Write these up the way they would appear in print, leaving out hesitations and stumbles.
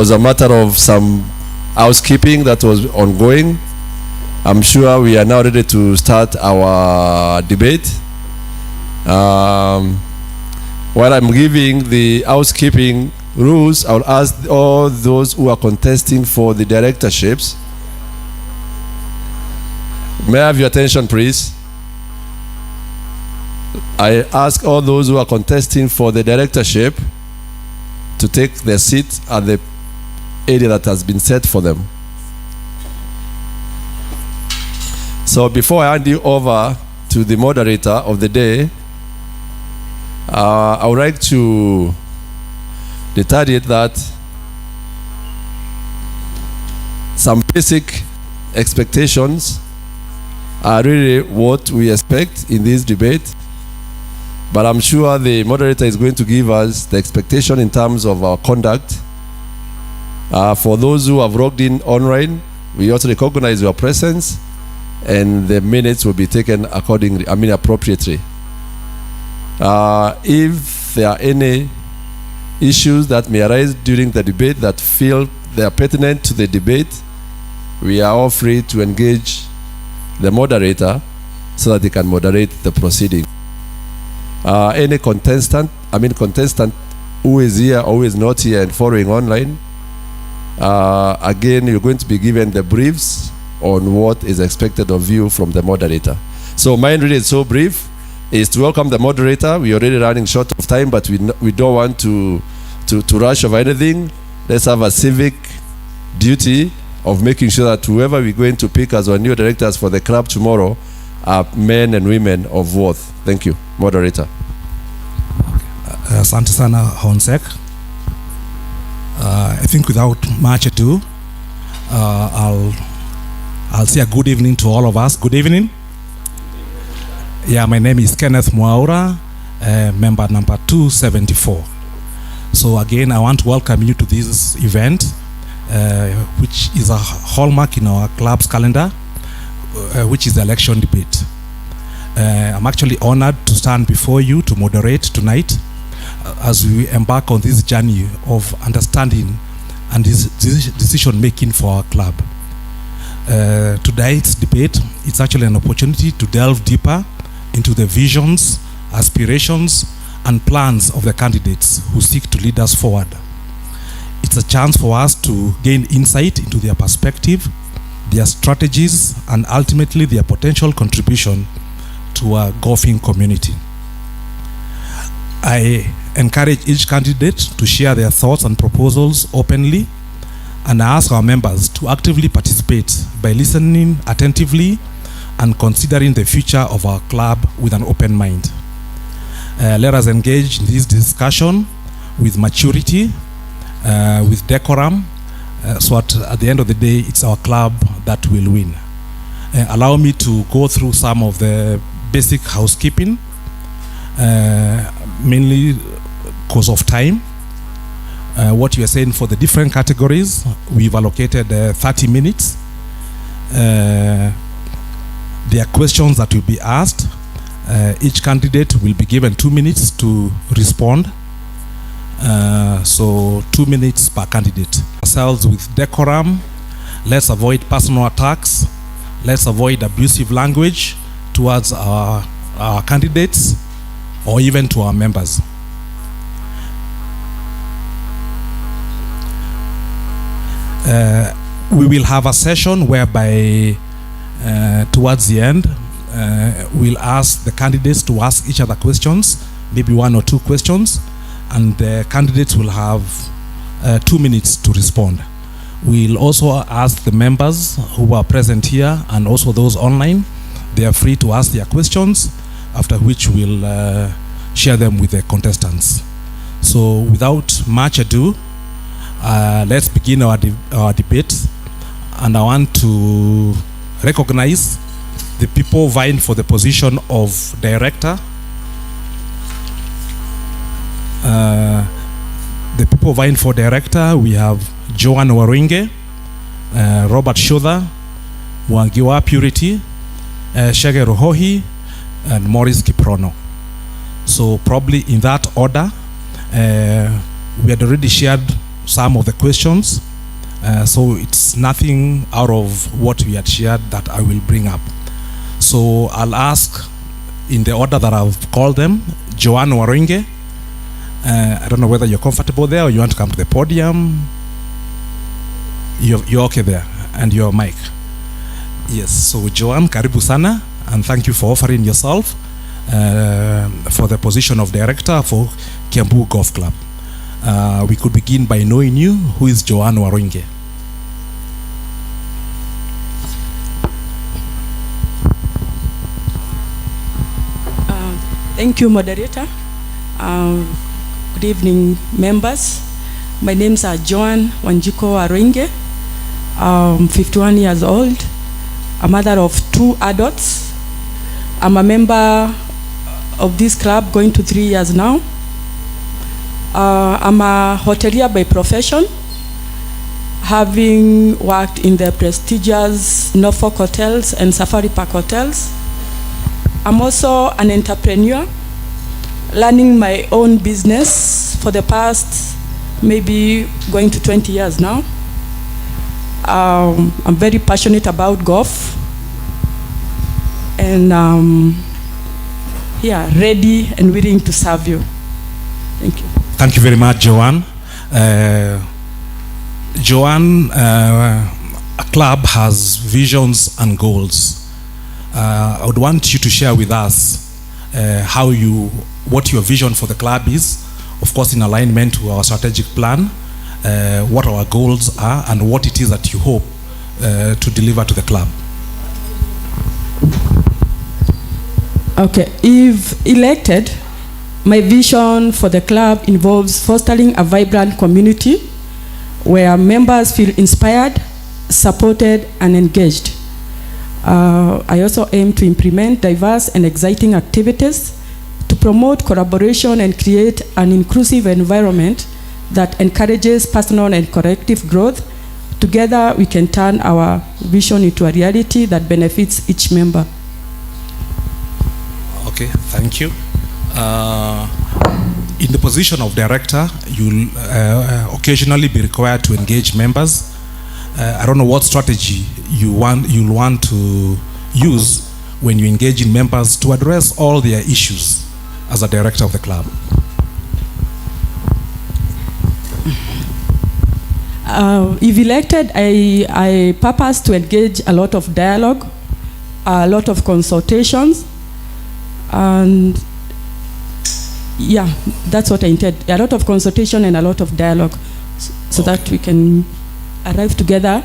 was a matter of some housekeeping that was ongoing. I'm sure we are now ready to start our debate. While I'm giving the housekeeping rules, I'll ask all those who are contesting for the directorships. May I have your attention, please? I ask all those who are contesting for the directorship to take their seat at the area that has been set for them. So before I hand you over to the moderator of the day, I would like to reiterate that some basic expectations are really what we expect in this debate, but I'm sure the moderator is going to give us the expectation in terms of our conduct. For those who have logged in online, we also recognize your presence, and the minutes will be taken accordingly, appropriately. If there are any issues that may arise during the debate that feel they are pertinent to the debate, we are all free to engage the moderator so that they can moderate the proceeding. Any contestant who is here or who is not here and following online, again, you're going to be given the briefs on what is expected of you from the moderator. So mine really is so brief, is to welcome the moderator. We're already running short of time, but we don't want to rush over anything. Let's have a civic duty of making sure that whoever we're going to pick as our new directors for the club tomorrow are men and women of worth. Thank you. Moderator. Asante sana Honsek. I think without much ado, I'll say a good evening to all of us. Good evening. Yeah, my name is Kenneth Mwaura, member number 274. So again, I want to welcome you to this event, which is a hallmark in our club's calendar, which is the election debate. I'm actually honored to stand before you to moderate tonight as we embark on this journey of understanding and decision making for our club. Tonight's debate is actually an opportunity to delve deeper into the visions, aspirations, and plans of the candidates who seek to lead us forward. It's a chance for us to gain insight into their perspective, their strategies, and ultimately their potential contribution to our golfing community. I encourage each candidate to share their thoughts and proposals openly, and I ask our members to actively participate by listening attentively and considering the future of our club with an open mind. Let us engage in this discussion with maturity, with decorum, so at the end of the day, it's our club that will win. Allow me to go through some of the basic housekeeping, mainly because of time. What you are saying for the different categories, we've allocated 30 minutes. There are questions that will be asked. Each candidate will be given 2 minutes to respond. So 2 minutes per candidate. Ourselves with decorum. Let's avoid personal attacks. Let's avoid abusive language towards our candidates or even to our members. We will have a session whereby towards the end we'll ask the candidates to ask each other questions, maybe 1 or 2 questions, and the candidates will have 2 minutes to respond. We'll also ask the members who are present here and also those online. They are free to ask their questions, after which we'll share them with the contestants. So without much ado, let's begin our debate, and I want to recognize the people vying for the position of director. The people vying for director, we have Joan Waringe, Robert Shodha, Mwangiwa Purity, Shege Rohohi, and Maurice Kiprono. So probably in that order, we had already shared some of the questions. So it's nothing out of what we had shared that I will bring up. So I'll ask in the order that I've called them. Joanne Waringe. I don't know whether you're comfortable there or you want to come to the podium. You're okay there, and your mic. Yes, so Joanne, karibu sana, and thank you for offering yourself for the position of director for Kiambu Golf Club. We could begin by knowing you. Who is Joanne Waringe? Thank you, moderator. Good evening, members. My names are Joanne Wanjiko Waringe. 51 years old. A mother of 2 adults. I'm a member of this club going to 3 years now. I'm a hotelier by profession, having worked in the prestigious Norfolk hotels and Safari Park hotels. I'm also an entrepreneur, running my own business for the past maybe going to 20 years now. I'm very passionate about golf, and ready and willing to serve you. Thank you. Thank you very much, Joanne. Joanne, a club has visions and goals. I would want you to share with us what your vision for the club is, of course in alignment to our strategic plan, what our goals are, and what it is that you hope to deliver to the club. Okay, if elected, my vision for the club involves fostering a vibrant community where members feel inspired, supported, and engaged. I also aim to implement diverse and exciting activities to promote collaboration and create an inclusive environment that encourages personal and collective growth. Together, we can turn our vision into a reality that benefits each member. Okay, thank you. In the position of director, you'll occasionally be required to engage members. I don't know what strategy you'll want to use when you engage in members to address all their issues as a director of the club. If elected, I purpose to engage a lot of dialogue, a lot of consultations, and yeah, that's what I intend. A lot of consultation and a lot of dialogue, so that we can arrive together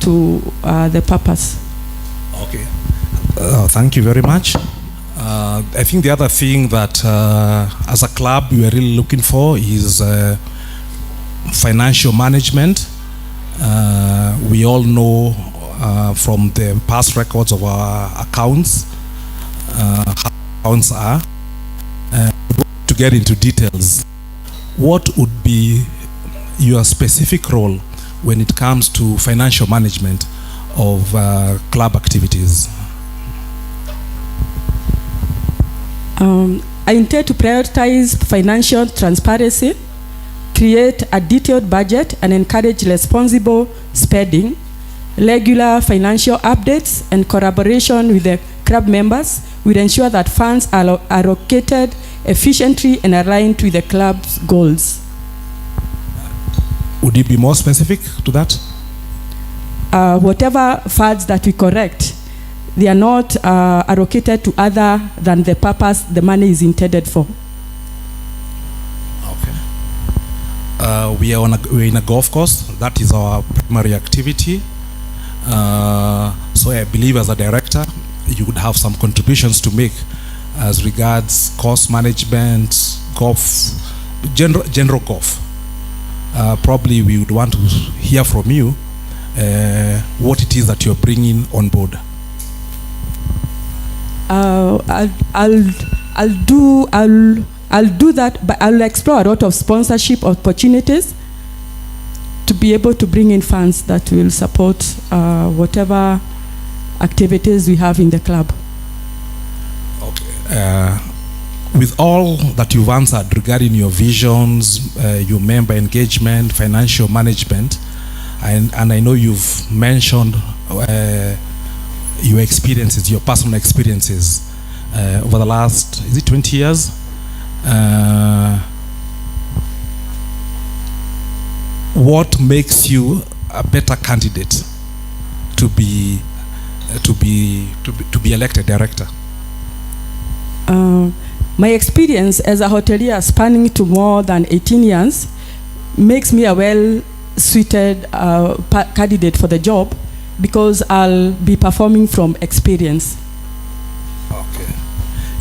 to the purpose. Okay. Thank you very much. I think the other thing that as a club we are really looking for is financial management. We all know from the past records of our accounts how accounts are. To get into details, what would be your specific role when it comes to financial management of club activities? I intend to prioritize financial transparency, create a detailed budget, and encourage responsible spending, regular financial updates, and collaboration with the club members will ensure that funds are allocated efficiently and aligned with the club's goals. Would you be more specific to that? Whatever funds that we correct, they are not allocated to other than the purpose the money is intended for. Okay. We're in a golf course. That is our primary activity. So I believe as a director, you would have some contributions to make as regards cost management, golf, general golf. Probably we would want to hear from you what it is that you're bringing on board. I'll do that, but I'll explore a lot of sponsorship opportunities to be able to bring in funds that will support whatever activities we have in the club. Okay. with all that you've answered regarding your visions, your member engagement, financial management, and I know you've mentioned your experiences, your personal experiences over the last, is it 20 years? What makes you a better candidate to be elected director? My experience as a hotelier spanning to more than 18 years makes me a well-suited candidate for the job because I'll be performing from experience. Okay.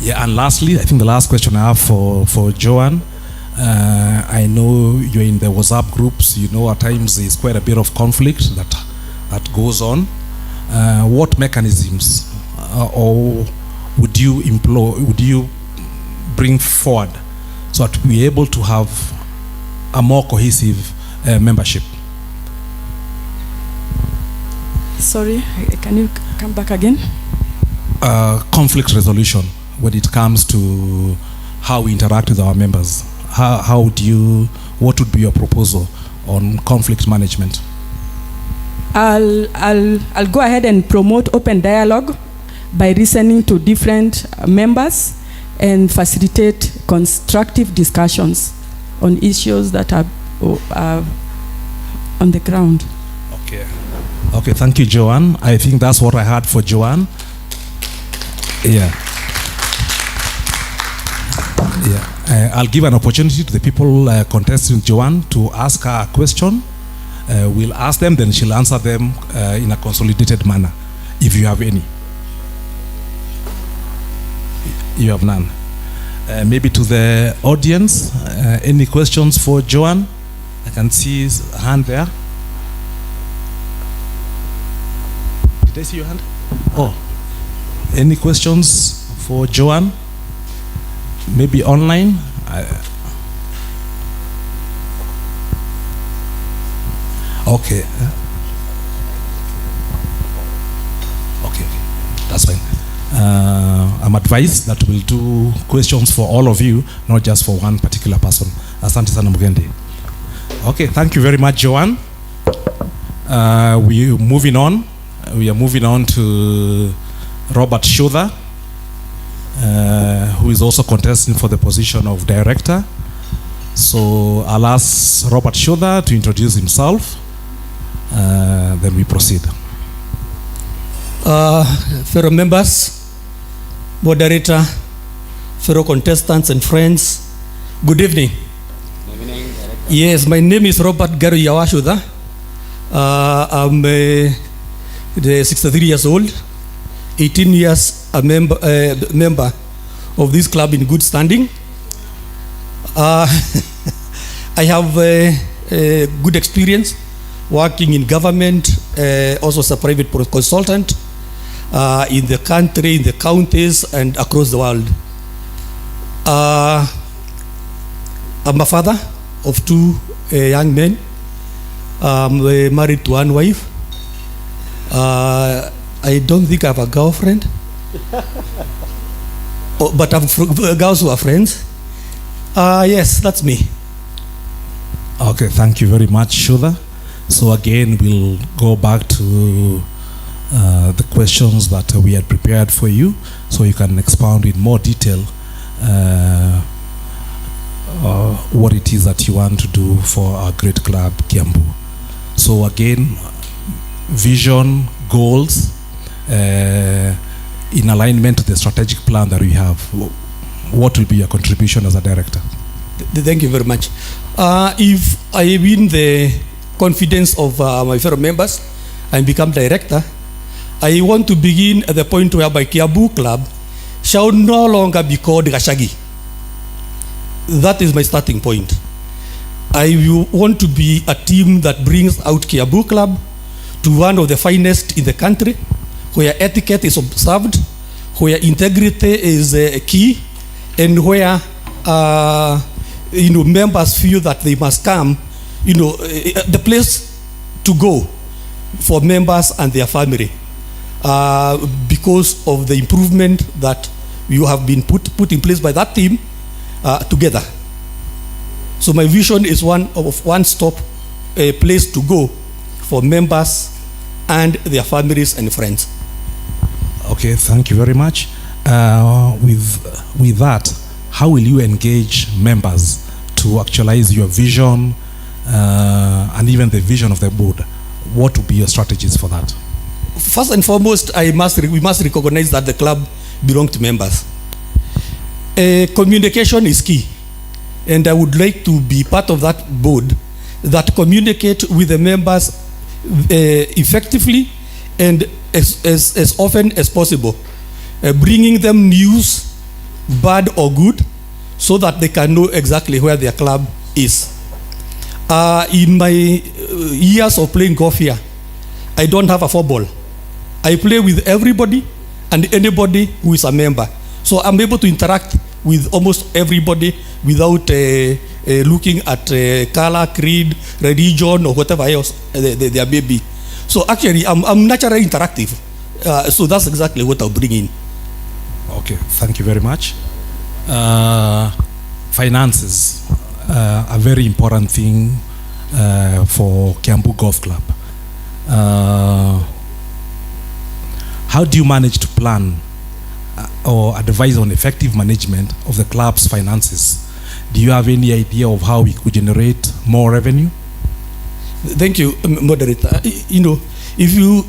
Yeah, and lastly, I think the last question I have for Joanne, I know you're in the WhatsApp groups, you know at times there's quite a bit of conflict that goes on. What mechanisms or would you employ, would you bring forward so that we're able to have a more cohesive membership? Sorry, can you come back again? Conflict resolution when it comes to how we interact with our members. How do you, what would be your proposal on conflict management? I'll go ahead and promote open dialogue by listening to different members and facilitate constructive discussions on issues that are on the ground. Okay. Okay, thank you, Joanne. I think that's what I had for Joanne. Yeah. Yeah. I'll give an opportunity to the people contesting Joanne to ask her a question. We'll ask them, then she'll answer them in a consolidated manner, if you have any. You have none. Maybe to the audience, any questions for Joanne? I can see his hand there. Did I see your hand? Oh, any questions for Joanne? Maybe online? Okay. Okay, that's fine. I'm advised that we'll do questions for all of you, not just for one particular person. Asante sana Mugendi. Okay, thank you very much, Joanne. We are moving on to Robert Shodha, who is also contesting for the position of director. So I'll ask Robert Shodha to introduce himself, then we proceed. Fellow members, moderator, fellow contestants and friends, good evening. Good evening, Director. Yes, my name is Robert Garu Yawashuda. I'm 63 years old, 18 years a member of this club in good standing. I have a good experience working in government, also as a private consultant in the country, in the counties, and across the world. I'm a father of two young men. I'm married to one wife. I don't think I have a girlfriend, but I have girls who are friends. Yes, that's me. Okay, thank you very much, Shodha. So again, we'll go back to the questions that we had prepared for you, so you can expound in more detail what it is that you want to do for our great club, Kiambu. So again, vision, goals, in alignment to the strategic plan that we have. What will be your contribution as a director? Thank you very much. If I win the confidence of my fellow members and become director, I want to begin at the point whereby Kiambu Club shall no longer be called Gashagi. That is my starting point. I want to be a team that brings out Kiambu Club to one of the finest in the country, where etiquette is observed, where integrity is key, and where members feel that they must come, the place to go for members and their family, because of the improvement that you have been put in place by that team together. So my vision is one of one-stop place to go for members and their families and friends. Okay, thank you very much. With that, how will you engage members to actualize your vision and even the vision of the board? What would be your strategies for that? First and foremost, we must recognize that the club belongs to members. Communication is key, and I would like to be part of that board that communicate with the members effectively and as often as possible, bringing them news, bad or good, so that they can know exactly where their club is. In my years of playing golf here, I don't have a four ball. I play with everybody and anybody who is a member. So I'm able to interact with almost everybody without looking at color, creed, religion, or whatever else there may be. So actually, I'm naturally interactive. So that's exactly what I'll bring in. Okay, thank you very much. Finances, a very important thing for Kiambu Golf Club. How do you manage to plan or advise on effective management of the club's finances? Do you have any idea of how we could generate more revenue? Thank you, moderator. You know, if you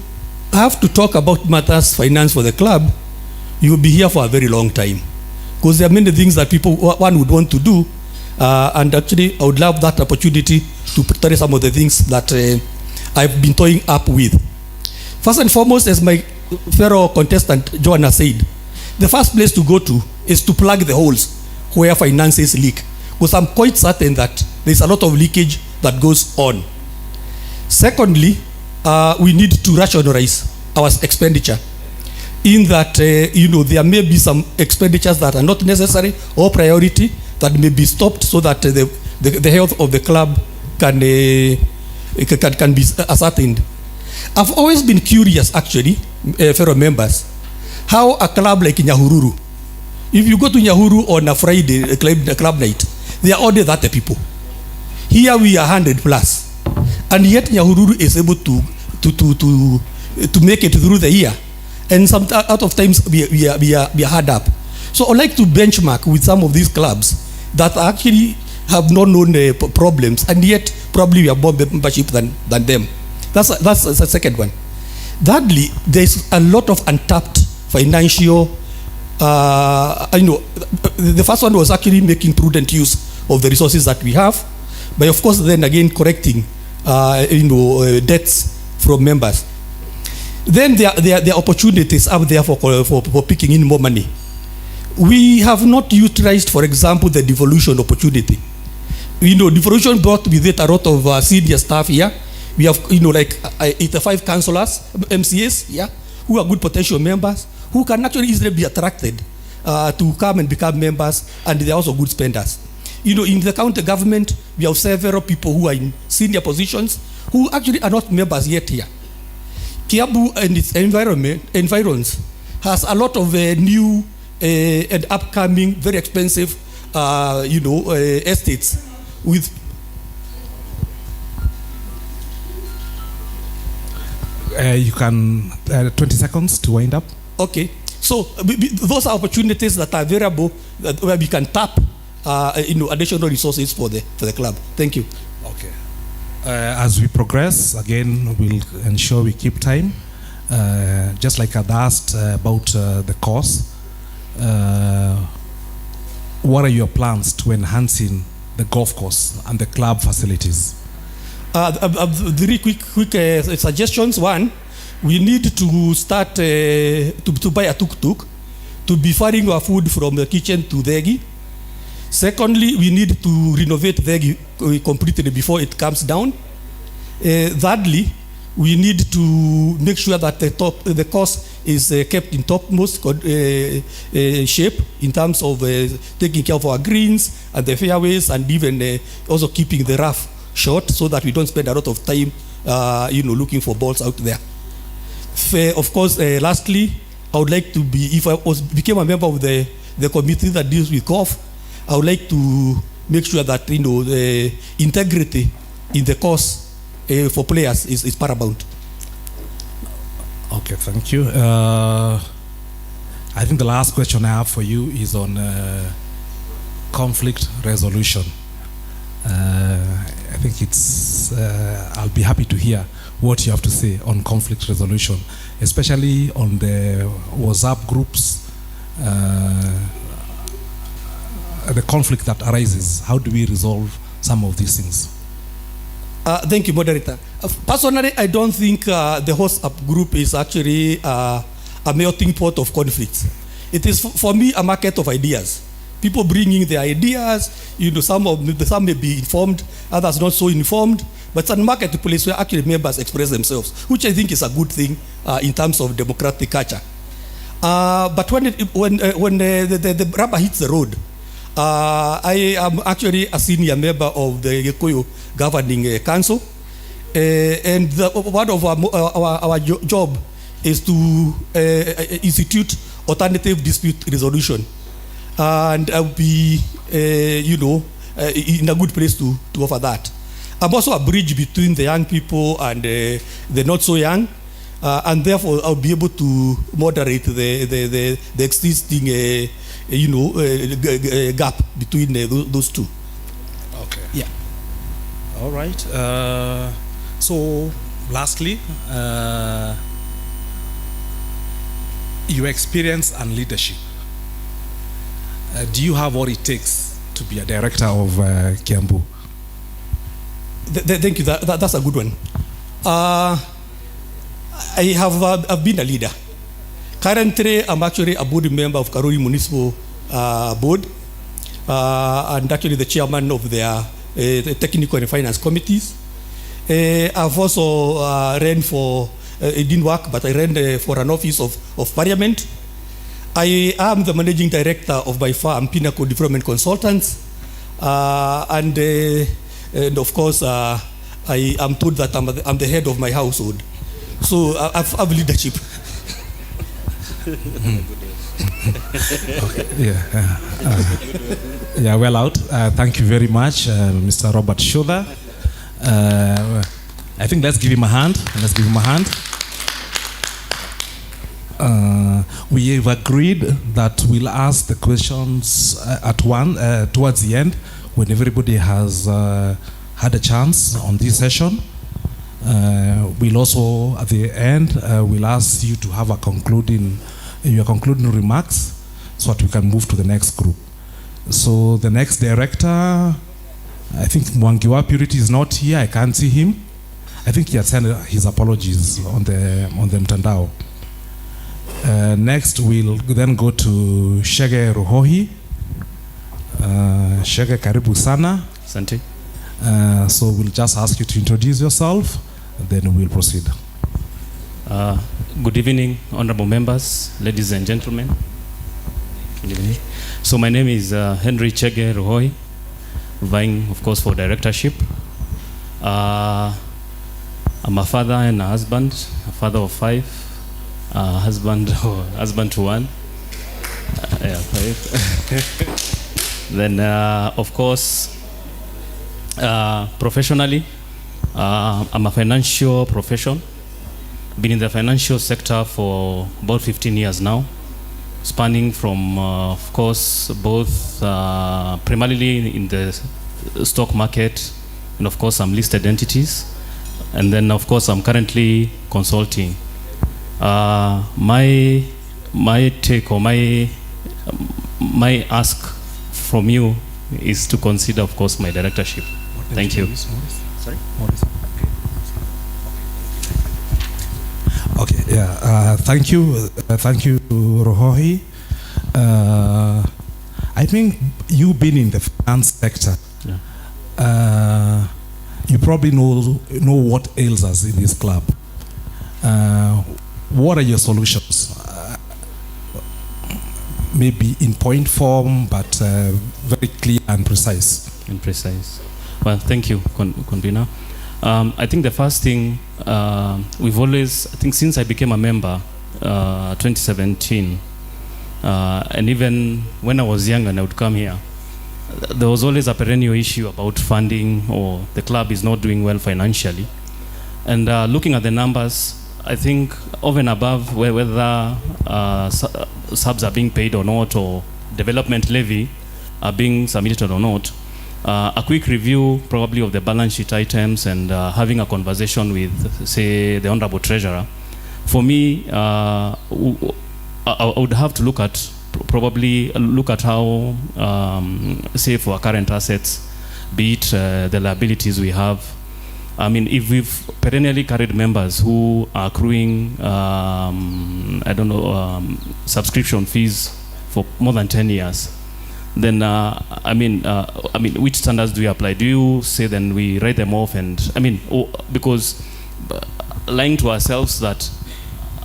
have to talk about matters finance for the club, you will be here for a very long time, because there are many things that one would want to do, and actually I would love that opportunity to tell you some of the things that I've been toying up with. First and foremost, as my fellow contestant Joanna said, the first place to go to is to plug the holes where finances leak, because I'm quite certain that there's a lot of leakage that goes on. Secondly, we need to rationalize our expenditure, in that you know, there may be some expenditures that are not necessary or priority that may be stopped, so that the health of the club can be ascertained. I've always been curious, actually, fellow members, how a club like Nyahururu, if you go to Nyahururu on a Friday, club night, they are only 30 people. Here we are 100 plus, and yet Nyahururu is able to make it through the year, and some out of times we are hard up. So I'd like to benchmark with some of these clubs that actually have not known problems, and yet probably we have more membership than them. That's the second one. Thirdly, there's a lot of untapped financial, the first one was actually making prudent use of the resources that we have, but of course then again correcting debts from members. Then there are opportunities out there for picking in more money. We have not utilized, for example, the devolution opportunity. Devolution brought with it a lot of senior staff here. We have, like 85 councillors, MCAs, yeah, who are good potential members, who can actually easily be attracted to come and become members, and they're also good spenders. In the county government, we have several people who are in senior positions who actually are not members yet here. Kiambu and its environs has a lot of new and upcoming, very expensive, estates with. You can 20 seconds to wind up. Okay, so those are opportunities that are available where we can tap additional resources for the club. Thank you. Okay. As we progress, again, we'll ensure we keep time. Just like I'd asked about the course, what are your plans to enhancing the golf course and the club facilities? Very quick suggestions. One, we need to start to buy a tuk-tuk to be ferrying our food from the kitchen to Thegi. Secondly, we need to renovate Thegi completely before it comes down. Thirdly, we need to make sure that the course is kept in topmost shape in terms of taking care of our greens and the fairways, and even also keeping the rough short, so that we don't spend a lot of time looking for balls out there. Of course, lastly, I would like to be, if I became a member of the committee that deals with golf, I would like to make sure that the integrity in the course for players is paramount. Okay, thank you. I think the last question I have for you is on conflict resolution. I think it's, I'll be happy to hear what you have to say on conflict resolution, especially on the WhatsApp groups, the conflict that arises. How do we resolve some of these things? Thank you, moderator. Personally, I don't think the WhatsApp group is actually a melting pot of conflicts. It is, for me, a market of ideas. People bringing their ideas, some may be informed, others not so informed, but it's a marketplace where actually members express themselves, which I think is a good thing in terms of democratic culture. But when the rubber hits the road, I am actually a senior member of the Gikuyu Governing Council, and one of our job is to institute alternative dispute resolution. And I'll be, in a good place to offer that. I'm also a bridge between the young people and the not so young, and therefore I'll be able to moderate the existing, gap between those two. Okay. Yeah. All right. So, lastly, your experience and leadership. Do you have what it takes to be a director of Kiambu? Thank you. That's a good one. I've been a leader. Currently, I'm actually a board member of Karori Municipal Board, and actually the chairman of their technical and finance committees. I've also ran for, it didn't work, but I ran for an office of parliament. I am the managing director of by far Pinnacle Development Consultants, and of course I am told that I'm the head of my household, so I've leadership. Okay. Yeah, well out. Thank you very much, Mr. Robert Shodha. I think let's give him a hand. We have agreed that we'll ask the questions towards the end, when everybody has had a chance on this session. We'll also, at the end, we'll ask you to have your concluding remarks, so that we can move to the next group. So the next director, I think Mwangiwa Purity is not here. I can't see him. I think he has sent his apologies on the Mtandao. Next, we'll then go to Shege Ruhohi. Shege, karibu sana. Asante. So we'll just ask you to introduce yourself, then we'll proceed. Good evening, honorable members, ladies and gentlemen. Good evening. So my name is Henry Chege Ruhohi, vying, of course, for directorship. I'm a father and a husband, a father of 5. Husband to 1. Yeah, 5. Then, of course, professionally, I'm a financial professional. Been in the financial sector for about 15 years now, spanning from, of course, both primarily in the stock market, and of course, some listed entities. And then, of course, I'm currently consulting. My take or my ask from you is to consider, of course, my directorship. Thank you. Sorry? Okay, yeah, thank you, Ruhohi. I think you've been in the finance sector. Yeah. You probably know what ails us in this club. What are your solutions? Maybe in point form, but very clear and precise. Well, thank you, convener. I think the first thing, we've always, I think since I became a member, 2017, and even when I was young and I would come here, there was always a perennial issue about funding, or the club is not doing well financially. And looking at the numbers, I think over and above whether subs are being paid or not, or development levy are being submitted or not, a quick review probably of the balance sheet items and having a conversation with, say, the Honorable Treasurer, for me, I would have to look at how, say, for our current assets, be it the liabilities we have. I mean, if we've perennially carried members who are accruing, subscription fees for more than 10 years, then which standards do we apply? Do you say then we write them off? And because lying to ourselves that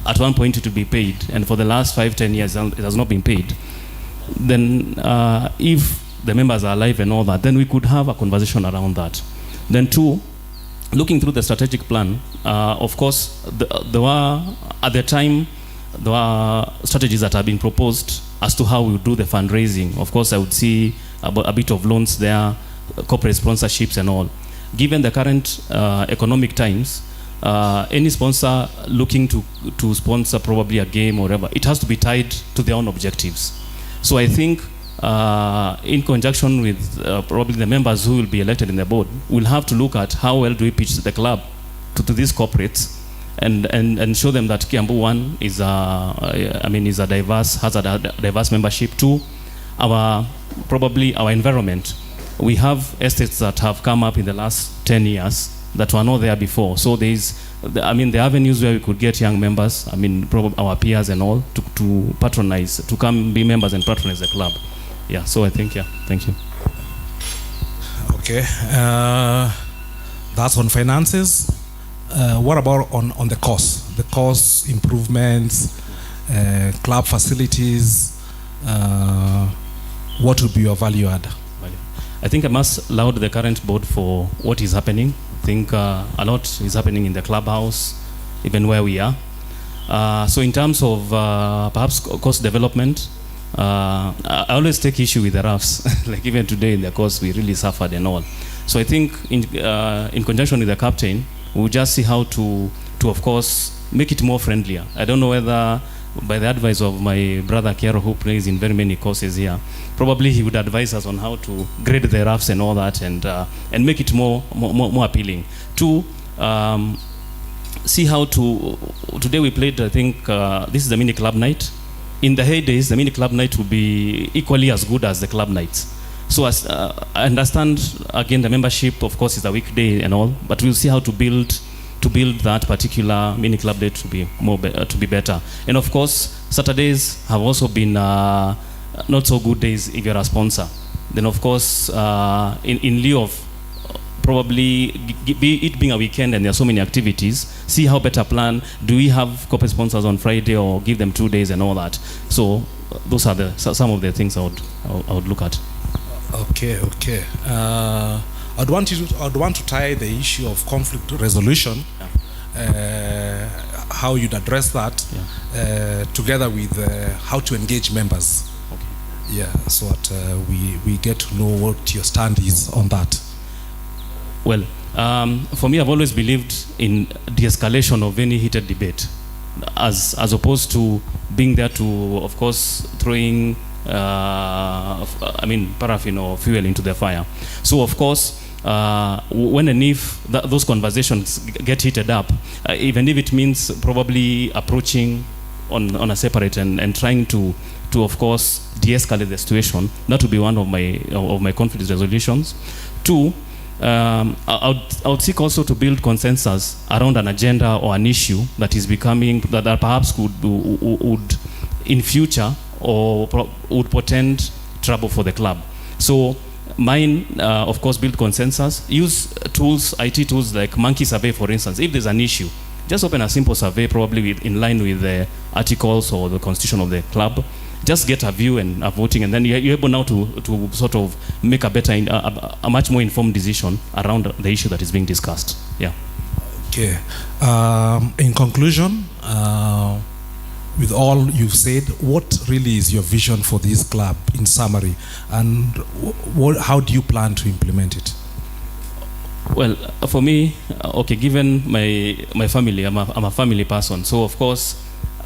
at one point it will be paid, and for the last 5-10 years it has not been paid, then if the members are alive and all that, then we could have a conversation around that. Then two, looking through the strategic plan, of course, there were, at the time, there were strategies that have been proposed as to how we would do the fundraising. Of course, I would see a bit of loans there, corporate sponsorships and all. Given the current economic times, any sponsor looking to sponsor probably a game or whatever, it has to be tied to their own objectives. So I think in conjunction with probably the members who will be elected in the board, we'll have to look at how well do we pitch the club to these corporates, and show them that Kiambu, one, is a diverse, has a diverse membership. Two, probably our environment. We have estates that have come up in the last 10 years that were not there before. So the avenues where we could get young members, probably our peers and all, to patronize, to come be members and patronize the club. Yeah, so I think, thank you. Okay, that's on finances. What about on the costs? The cost improvements, club facilities, what would be your value add? I think I must laud the current board for what is happening. I think a lot is happening in the clubhouse, even where we are. So in terms of perhaps cost development, I always take issue with the roughs. Like even today in the course, we really suffered and all. So I think in conjunction with the captain, we'll just see how to of course, make it more friendlier. I don't know whether, by the advice of my brother Kiaro, who plays in very many courses here, probably he would advise us on how to grade the roughs and all that, and make it more appealing. Two, see how to, today we played, I think, this is the mini club night. In the heydays, the mini club night will be equally as good as the club nights. So as I understand, again, the membership, of course, is a weekday and all, but we'll see how to build that particular mini club day to be to be better. And of course, Saturdays have also been not so good days if you're a sponsor. Then of course, in lieu of probably it being a weekend and there are so many activities, see how better plan. Do we have corporate sponsors on Friday, or give them 2 days and all that? So those are some of the things I would look at. Okay. I'd want to tie the issue of conflict resolution, how you'd address that, together with how to engage members. Okay. Yeah, so that we get to know what your stand is on that. Well, for me, I've always believed in de-escalation of any heated debate, as opposed to being there to, of course, throwing paraffin or fuel into the fire. So, of course, when and if those conversations get heated up, even if it means probably approaching on a separate and trying to of course de-escalate the situation, that would be one of my conflict resolutions. Two, I would seek also to build consensus around an agenda or an issue that is becoming, that perhaps would in future or would portend trouble for the club. So mine, of course, build consensus, use tools, IT tools like Monkey Survey, for instance. If there's an issue, just open a simple survey, probably in line with the articles or the constitution of the club. Just get a view and a voting, and then you're able now to sort of make a better, a much more informed decision around the issue that is being discussed. Yeah. Okay. In conclusion, with all you've said, what really is your vision for this club in summary, and how do you plan to implement it? Well, for me, okay, given my family, I'm a family person, so of course,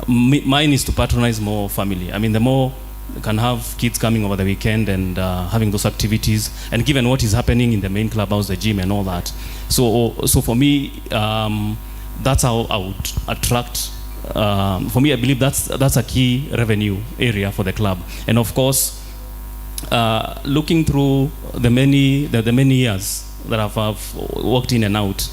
mine is to patronize more family. I mean, the more you can have kids coming over the weekend and having those activities, and given what is happening in the main clubhouse, the gym and all that, so for me, that's how I would attract. For me, I believe that's a key revenue area for the club, and of course, looking through the many years that I've walked in and out,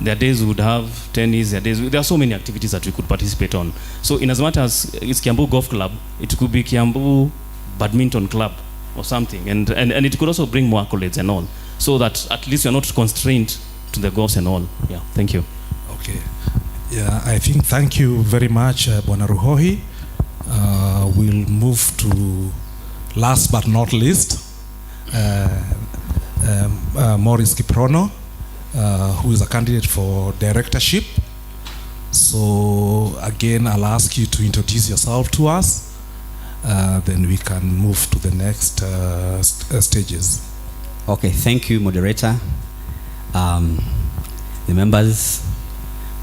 there are days we would have tennis, there are so many activities that we could participate on. So in as much as it's Kiambu Golf Club, it could be Kiambu Badminton Club or something, and it could also bring more accolades and all, so that at least you're not constrained to the golfs and all. Yeah, thank you. Okay. Yeah, I think thank you very much, Bwana Ruhohi. We'll move to last but not least, Maurice Kiprono, who is a candidate for directorship. So again, I'll ask you to introduce yourself to us, then we can move to the next stages. Okay, thank you, moderator. The members,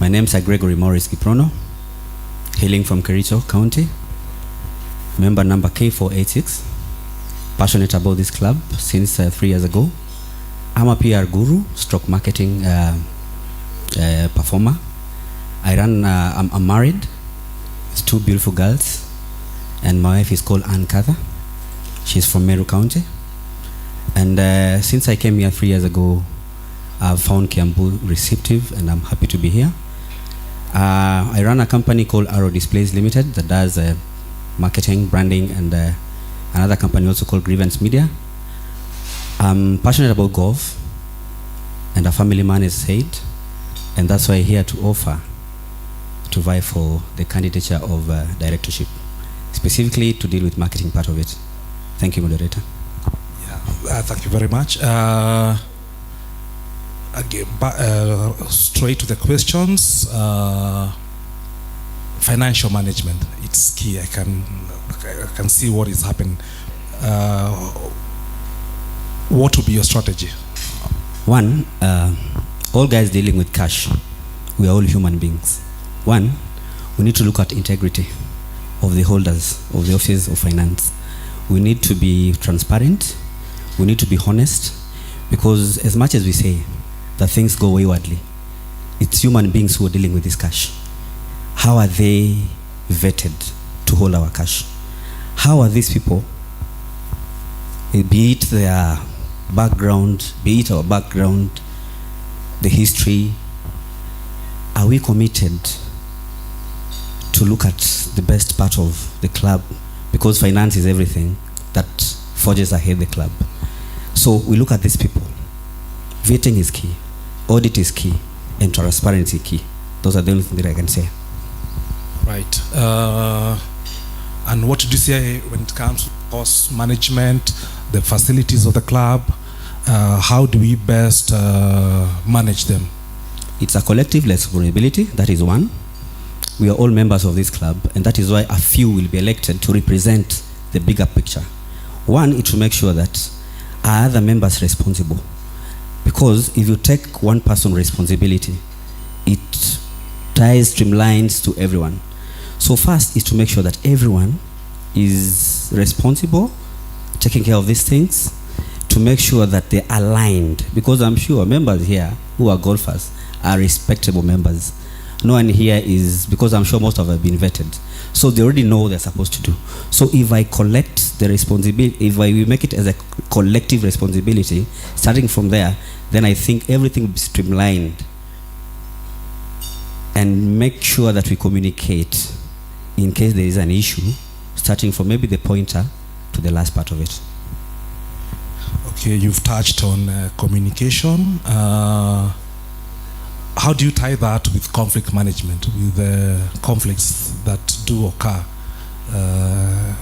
my name is Gregory Maurice Kiprono, hailing from Kericho County, member number K486, passionate about this club since 3 years ago. I'm a PR guru, stroke marketing performer. I'm married with 2 beautiful girls, and my wife is called Ann Katha. She's from Meru County. And since I came here 3 years ago, I've found Kiambu receptive, and I'm happy to be here. I run a company called Arrow Displays Limited that does marketing, branding, and another company also called Grievance Media. I'm passionate about golf, and a family man is said, and that's why I'm here to offer to vie for the candidature of directorship, specifically to deal with marketing part of it. Thank you, moderator. Yeah, thank you very much. Again, straight to the questions. Financial management, it's key. I can see what is happening. What will be your strategy? One, all guys dealing with cash, we are all human beings. One, we need to look at integrity of the holders of the office of finance. We need to be transparent. We need to be honest, because as much as we say that things go waywardly, it's human beings who are dealing with this cash. How are they vetted to hold our cash? How are these people, be it their background, be it our background, the history, are we committed to look at the best part of the club? Because finance is everything that forges ahead the club. So we look at these people. Vetting is key, audit is key, and transparency key. Those are the only things that I can say. Right. And what did you say when it comes to cost management, the facilities of the club? How do we best manage them? It's a collective responsibility, that is one. We are all members of this club, and that is why a few will be elected to represent the bigger picture. One, it will make sure that are other members responsible? Because if you take one person responsibility, it ties streamlines to everyone. So first is to make sure that everyone is responsible, taking care of these things, to make sure that they're aligned. Because I'm sure members here who are golfers are respectable members. No one here is, because I'm sure most of them have been vetted. So they already know what they're supposed to do. So if I collect the responsibility, if we make it as a collective responsibility, starting from there, then I think everything will be streamlined. And make sure that we communicate in case there is an issue, starting from maybe the pointer to the last part of it. Okay, you've touched on communication. How do you tie that with conflict management, with the conflicts that do occur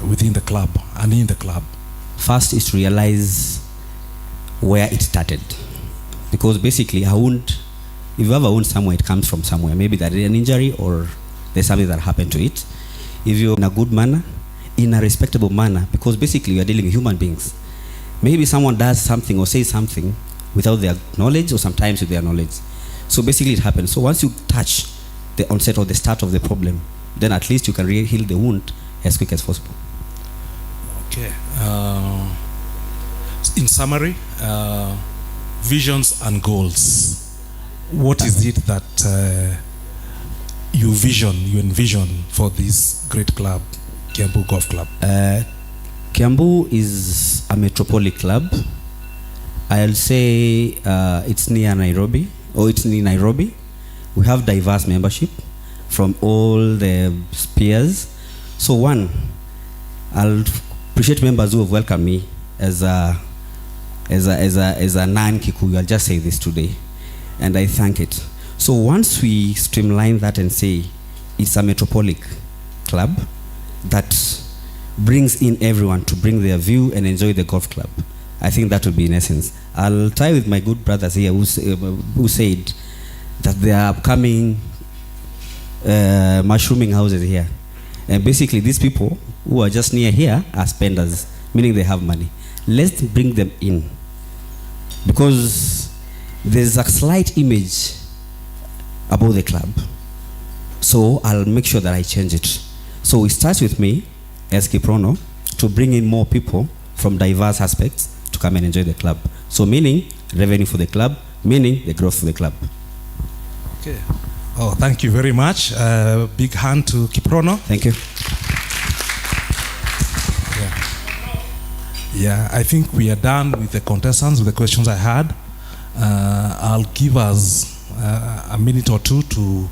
within the club and in the club? First is to realize where it started. Because basically a wound, if you have a wound somewhere, it comes from somewhere. Maybe there is an injury or there's something that happened to it. if you're in a good manner, in a respectable manner, because basically we are dealing with human beings. Maybe someone does something or says something without their knowledge or sometimes with their knowledge. So basically it happens. So once you touch the onset or the start of the problem, then at least you can heal the wound as quick as possible. Okay. In summary, visions and goals. What is it that you envision for this great club, Kiambu Golf Club? Kiambu is a metropolitan club. I'll say it's near Nairobi, or it's in Nairobi. We have diverse membership from all the spheres. So one, I'll appreciate members who have welcomed me as a non-Kikuyu. I'll just say this today, and I thank it. So once we streamline that and say it's a metropolitan club that brings in everyone to bring their view and enjoy the golf club, I think that will be in essence. I'll tie with my good brothers here who said that there are upcoming mushrooming houses here. And basically these people who are just near here are spenders, meaning they have money. Let's bring them in, because there's a slight image about the club. So I'll make sure that I change it. So it starts with me as Kiprono to bring in more people from diverse aspects to come and enjoy the club. So meaning revenue for the club, meaning the growth for the club. Okay. Oh, thank you very much. Big hand to Kiprono. Thank you. Yeah, I think we are done with the contestants, with the questions I had. I'll give us a minute or two to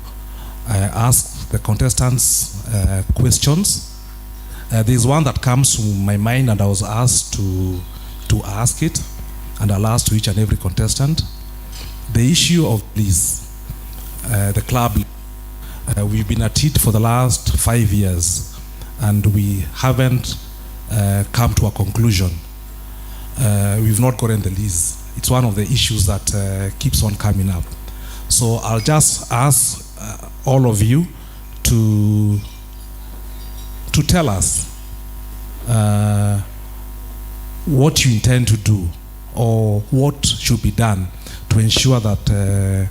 ask the contestants questions. There's one that comes to my mind, and I was asked to ask it, and I'll ask to each and every contestant. The issue of this, the club, we've been at it for the last 5 years, and we haven't come to a conclusion. We've not gotten the lease. It's one of the issues that keeps on coming up. So I'll just ask all of you to tell us what you intend to do, or what should be done to ensure that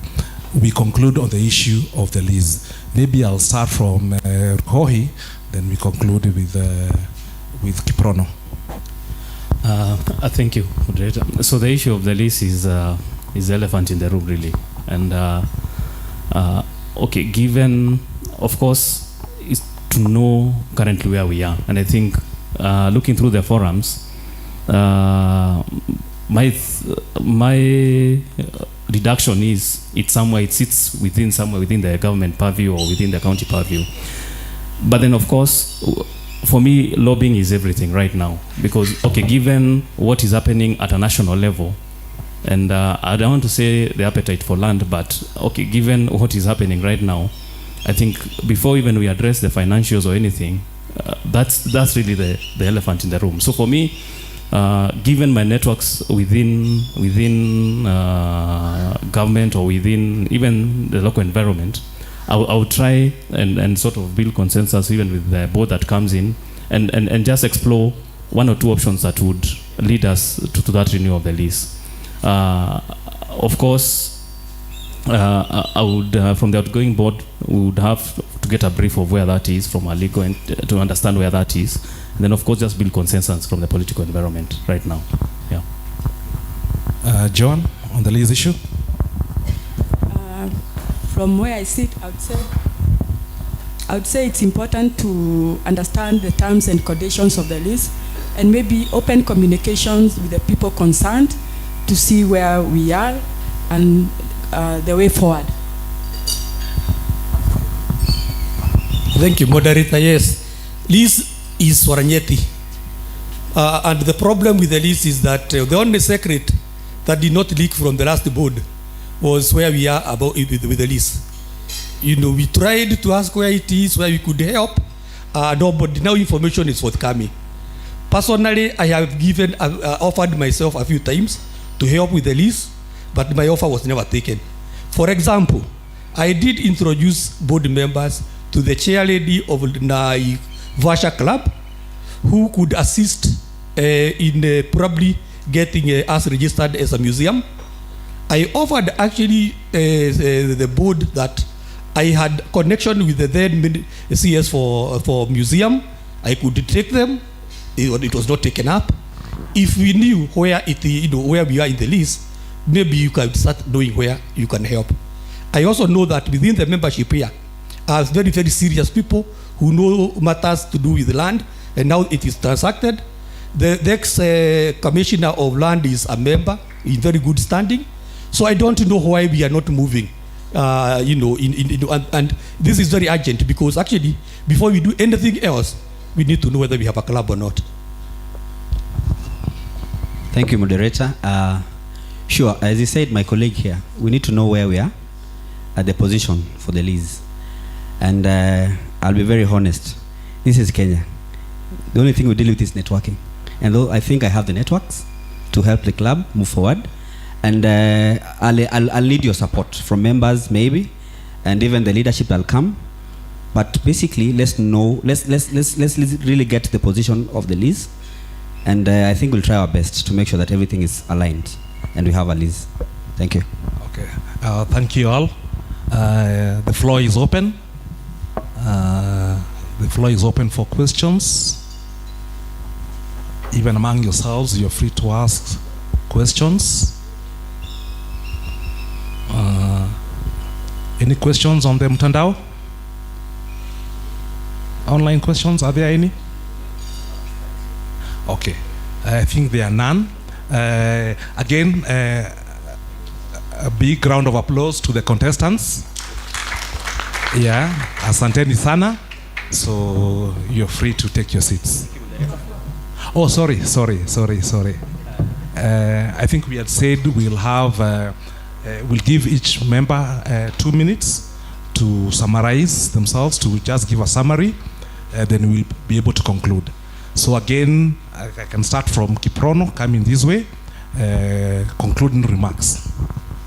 we conclude on the issue of the lease. Maybe I'll start from Hohi, then we conclude with Kiprono. Thank you, moderator. So the issue of the lease is the elephant in the room, really. And okay, given, of course, is to know currently where we are. And I think looking through the forums, my deduction is it sits somewhere within the government purview or within the county purview. But then, of course, for me, lobbying is everything right now, because okay, given what is happening at a national level, and I don't want to say the appetite for land, but okay, given what is happening right now, I think before even we address the financials or anything, that's really the elephant in the room. So for me, given my networks within government or within even the local environment, I would try and sort of build consensus even with the board that comes in, and just explore one or two options that would lead us to that renewal of the lease. Of course, I would, from the outgoing board, we would have to get a brief of where that is from our legal and to understand where that is. And then, of course, just build consensus from the political environment right now. Yeah. John, on the lease issue? From where I sit, I would say it's important to understand the terms and conditions of the lease, and maybe open communications with the people concerned to see where we are and the way forward. Thank you, moderator. Yes, lease is Waranyeti. And the problem with the lease is that the only secret that did not leak from the last board was where we are about with the lease. You know, we tried to ask where it is, where we could help. No, but now information is forthcoming. Personally, I have given, offered myself a few times to help with the lease, but my offer was never taken. For example, I did introduce board members to the chair lady of Vasha Club, who could assist in probably getting us registered as a museum. I offered actually the board that I had connection with the then CS for museum. I could take them. It was not taken up. If we knew where where we are in the list, maybe you can start knowing where you can help. I also know that within the membership here are very, very serious people who know matters to do with land, and now it is transacted. The ex-commissioner of land is a member in very good standing. So I don't know why we are not moving, and this is very urgent, because actually before we do anything else, we need to know whether we have a club or not. Thank you, moderator. Sure, as you said, my colleague here, we need to know where we are at the position for the lease. And I'll be very honest, this is Kenya. The only thing we deal with is networking. And though I think I have the networks to help the club move forward, and I'll need your support from members maybe, and even the leadership will come. But basically, let's really get the position of the lease, and I think we'll try our best to make sure that everything is aligned and we have a lease. Thank you. Okay. Thank you all. The floor is open. The floor is open for questions. Even among yourselves, you're free to ask questions. Any questions on the mtandao? Online questions, are there any? Okay, I think there are none. Again, a big round of applause to the contestants. Yeah, asanteni sana. So you're free to take your seats. Oh, sorry. I think we had said we'll have, we'll give each member 2 minutes to summarize themselves, to just give a summary, then we'll be able to conclude. So again, I can start from Kiprono, coming this way, concluding remarks.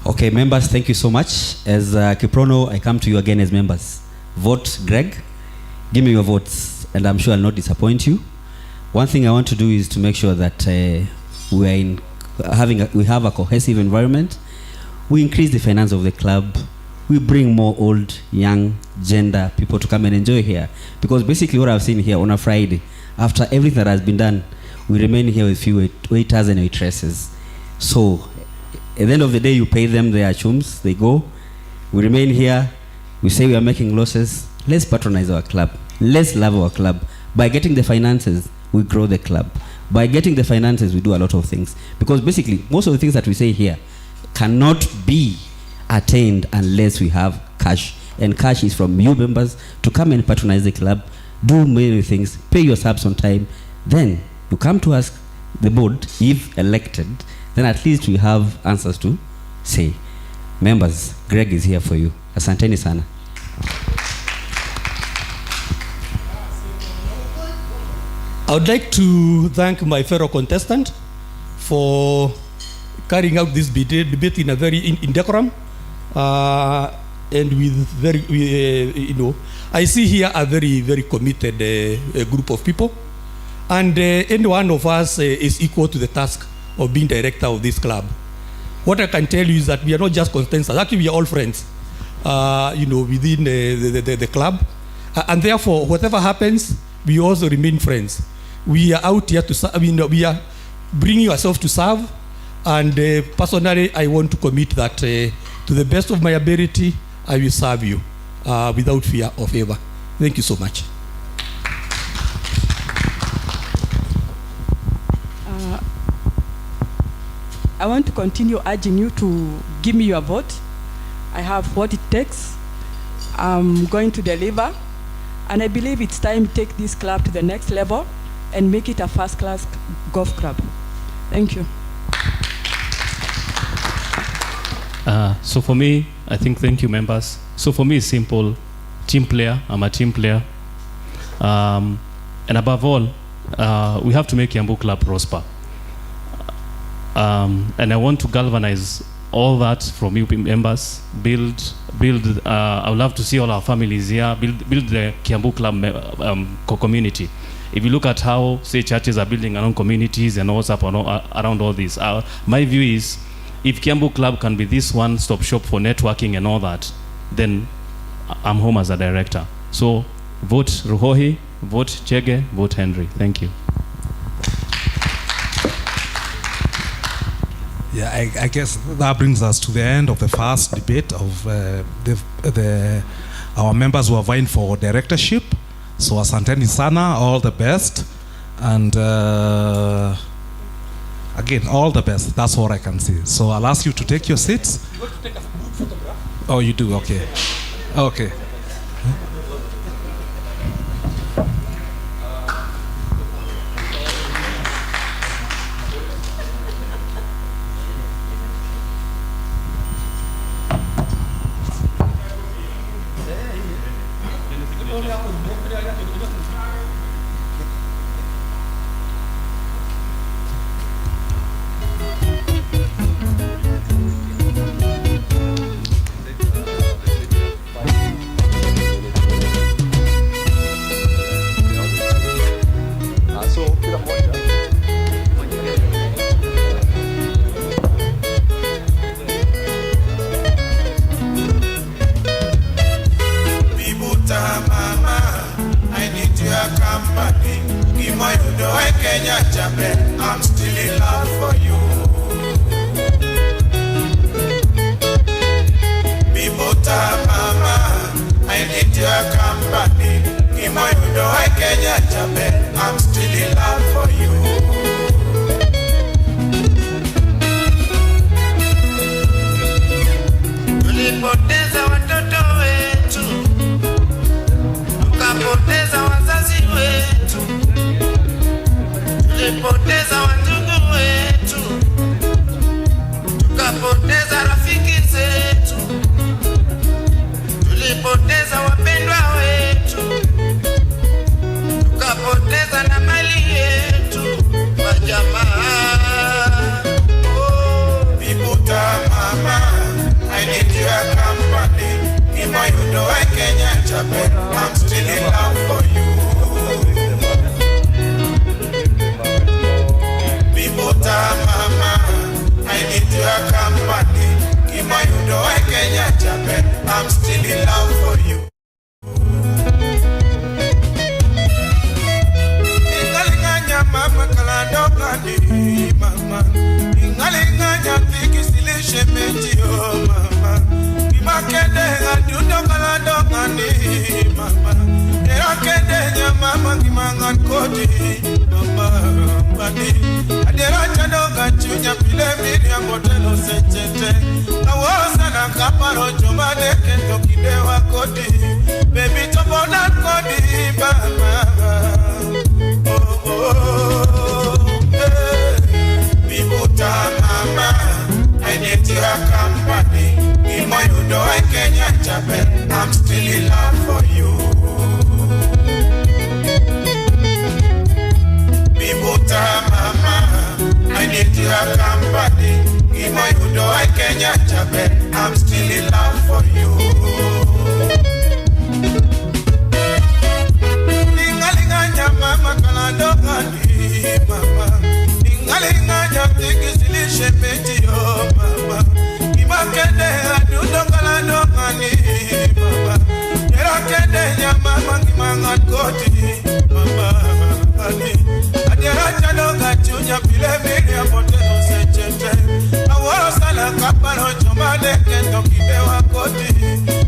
Okay, members, thank you so much. As Kiprono, I come to you again as members. Vote Greg. Give me your votes, and I'm sure I'll not disappoint you. One thing I want to do is to make sure that we have a cohesive environment. We increase the finance of the club. We bring more old, young, gender people to come and enjoy here. Because basically what I've seen here on a Friday, after everything that has been done, we remain here with few waiters and waitresses. So at the end of the day, you pay them their chums, they go. We remain here. We say we are making losses. Let's patronize our club. Let's love our club. By getting the finances, we grow the club. By getting the finances, we do a lot of things. Because basically, most of the things that we say here cannot be attained unless we have cash. And cash is from you members to come and patronize the club, do many things, pay your subs on time. Then you come to us, the board, if elected, then at least we have answers to say. Members, Greg is here for you. Asanteni sana. I would like to thank my fellow contestant for carrying out this debate in a very indecorum and with very, I see here a very, very committed group of people, and any one of us is equal to the task of being director of this club. What I can tell you is that we are not just contestants. Actually, we are all friends, within the club, and therefore, whatever happens, we also remain friends. We are out here to serve. We are bringing ourselves to serve, and personally, I want to commit that to the best of my ability, I will serve you without fear of ever. Thank you so much. I want to continue urging you to give me your vote. I have what it takes. I'm going to deliver, and I believe it's time to take this club to the next level and make it a first-class golf club. Thank you. So for me, I think, thank you, members. So for me, it's simple. Team player. I'm a team player. And above all, we have to make Kiambu Club prosper. And I want to galvanize all that from you members. Build. I would love to see all our families here. Build the Kiambu Club community. If you look at how, say, churches are building around communities and what's up around all this, my view is, if Kiambu Club can be this one-stop shop for networking and all that, then I'm home as a director. So vote Ruhohi, vote Chege, vote Henry. Thank you. Yeah, I guess that brings us to the end of the first debate of our members who are vying for directorship. So asanteni sana, all the best, and again, all the best. That's all I can say. So I'll ask you to take your seats. You want to take a photograph? Oh, you do? Okay. Okay. I'm still in love for you. Bibuta mama, I need your company. Kimoyo I Kenya Jabe, I'm still in love for you. Tulipoteza watoto wetu, tukapoteza wazazi wetu, tulipoteza wandugu wetu, tukapoteza rafiki zetu, tulipoteza wapendwa wetu, tukapoteza na mali yetu, majamaa. Oh, Bibuta mama, I need your company. In my Udo I Kenya Japan, I'm still in love for you. Bibuta mama, I need your company. In my Udo I Kenya Japan, I'm still in love for you. Ingalinganya mama kalando kani mama. Ingalinganya tiki silishe meji oh mama. Imakede ngadudo kalando kani mama. Erakede nya mama kimangan kodi mama badi. Adera chado gachunya pile miri amotelo sechete. Awosa na kaparo chomade kento kidewa kodi. Baby topo na kodi mama. Oh oh hey. Bibuta mama, I need your company. In my Udo I Kenya Japan, I'm still in love for you. Bibuta mama, I need your company. In my Udo I Kenya Japan, I'm still in love for you. Ningalinganya mama kalando kani mama. Ningalinganya tiki silishe peti oh mama. Imakede adudo kalando kani mama. Erakede nya mama kimangan koti mama kani. Adera chado gachunya pile miri amotelo sechete. Awosa na kaparo chomade kento kidewa koti.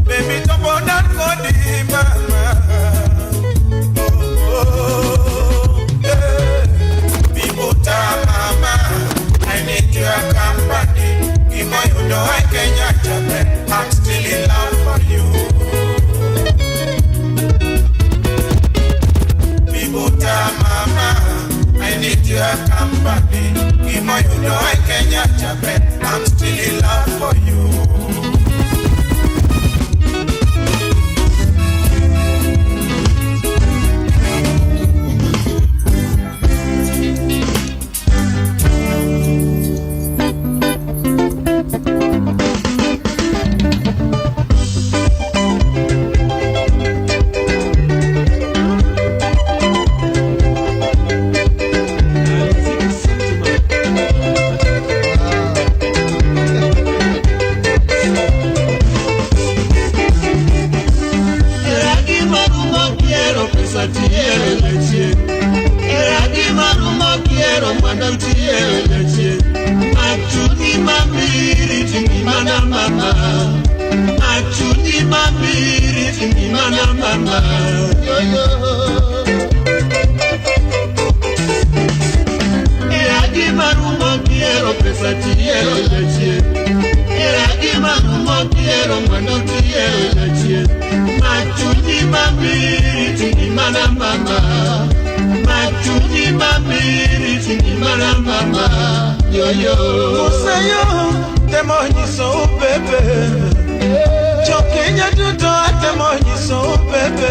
Baby topo that kodi mama. Bibuta mama, I need your company. In my Udo I Kenya Japan, I'm still in love for you. Bibuta mama, I need your company. In my Udo I Kenya Japan, I'm still in love for you. pesa tiero lechie. Eragi marumo kiero mwana tiero lechie. Machuni mamiri tingi mana mama. Machuni mamiri tingi mana mama. Yo yo. Eragi marumo kiero pesa tiero lechie. Eragi marumo kiero mwana tiero lechie. Machuni mamiri tingi mana mama. Machuni mamiri tingi mana mama. Yo yo. Musayo temonyiso bebe. Chokenya tuto temonyiso bebe.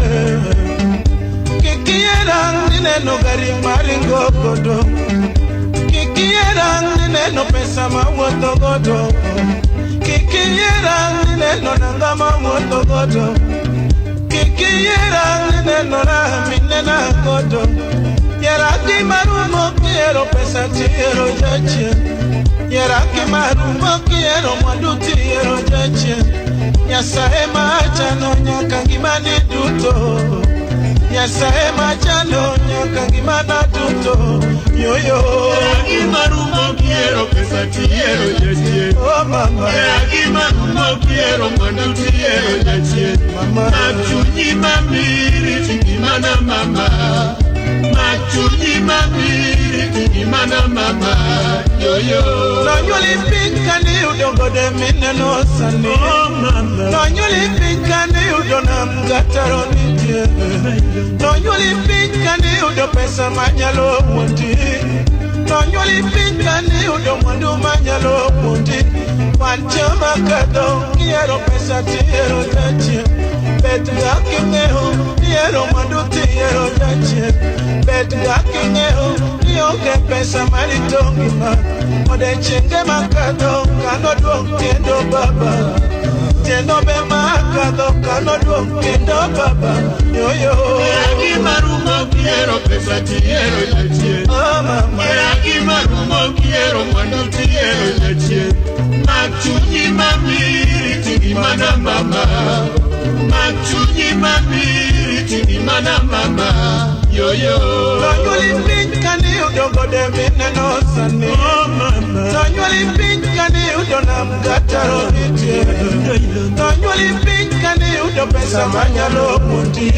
Kikiera neno gari maringo godo. Kikiera neno pesa mawoto godo. Kikiera neno nanga mawoto godo. Kikiera neno na minena godo. Yeraki marumo kiero pesa tiero jache. Yeraki marumo kiero mwandu tiero jache. Nyasaye machano nyaka ngimani duto. Nyasaye machano nyaka ngimana duto. Yo yo. Yeraki marumo kiero pesa tiero jache. Oh mama. Yeraki marumo kiero mwandu tiero jache. Mama. Machuni mamiri tingimana mama. Machuni mamiri tingimana mama. Yo yo. No nyuli pinka ni udongo de mineno sani. Oh mama. No nyuli pinka ni udona mgataro nitie. No nyuli pinka ni udo pesa manyalo mundi. No nyuli pinka ni udo mwandu manyalo mundi. Wanchama kado kiero pesa tiero jache. Betu yakimeo niero mwandu tiero jache. Betu yakimeo nioke pesa maritongima. Ode chenge makado kano duong kendo baba. Tendo be makado kano duong kendo baba. Yo yo. Eragi marumo kiero pesa tiero jache. Oh mama. Eragi marumo kiero mwandu tiero jache. Machuni mamiri tingimana mama. Machuni mamiri tingimana mama. Yo yo. Nonyuli pinka ni udongo de mineno sani. Oh mama. Nonyuli pinka ni udona mgataro nitie. Nonyuli pinka ni udo pesa manyalo mundi.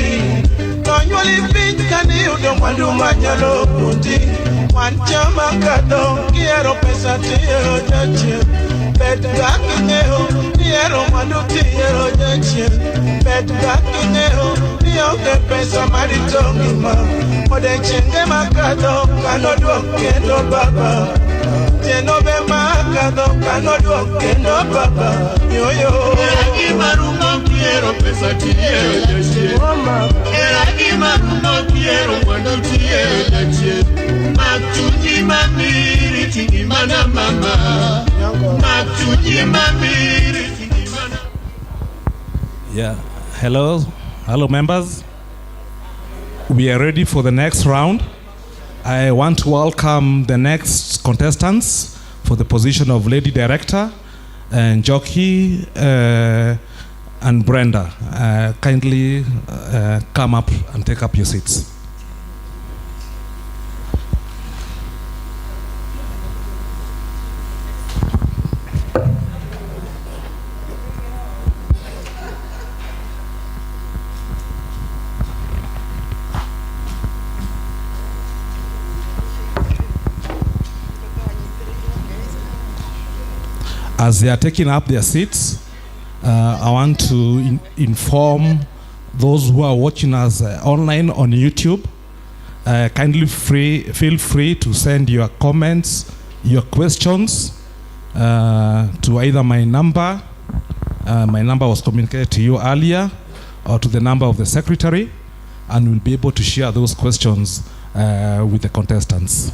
Nonyuli pinka ni udo mwandu manyalo mundi. Wanchama kado kiero pesa tiero jache. Betu gakineo niero mwandu tiero jache. Betu gakineo nioke pesa maritongima. Ode chenge makado kano duong kendo baba. Teno be makado kano duong kendo baba. Yo yo. Eragi marumo kiero pesa tiero jache. Eragi marumo kiero mwandu tiero jache. Machuni mamiri tingimana mama. Machuni mamiri tingimana. Yeah. Hello members. We are ready for the next round. I want to welcome the next contestants for the position of Lady Director, and Jockey and Brenda. Kindly come up and take up your seats. As they are taking up their seats, I want to inform those who are watching us online on YouTube. Kindly feel free to send your comments, your questions to either my number was communicated to you earlier, or to the number of the secretary, and we'll be able to share those questions with the contestants.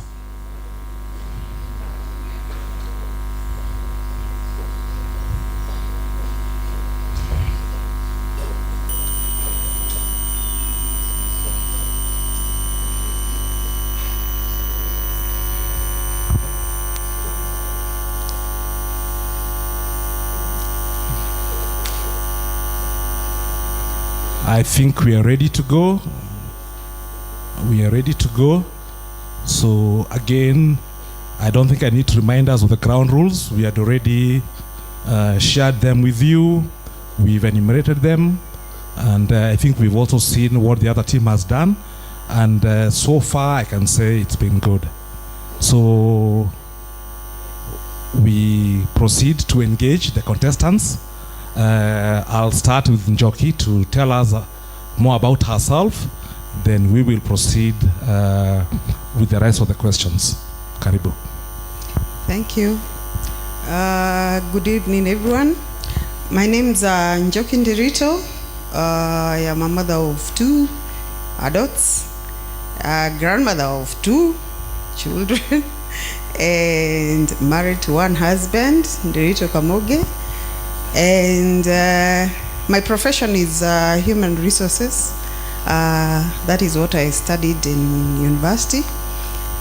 I think we are ready to go. we are ready to go. So again, I don't think I need to remind us of the ground rules. We had already shared them with you. We've enumerated them. And I think we've also seen what the other team has done. And so far, I can say it's been good. So we proceed to engage the contestants. I'll start with Njoki to tell us more about herself. Then we will proceed with the rest of the questions. Karibu. Thank you. Good evening, everyone. My name is Njoki Ndirito. I am a mother of 2 adults, a grandmother of 2 children, and married to 1 husband, Ndirito Kamoge. And my profession is human resources. That is what I studied in university.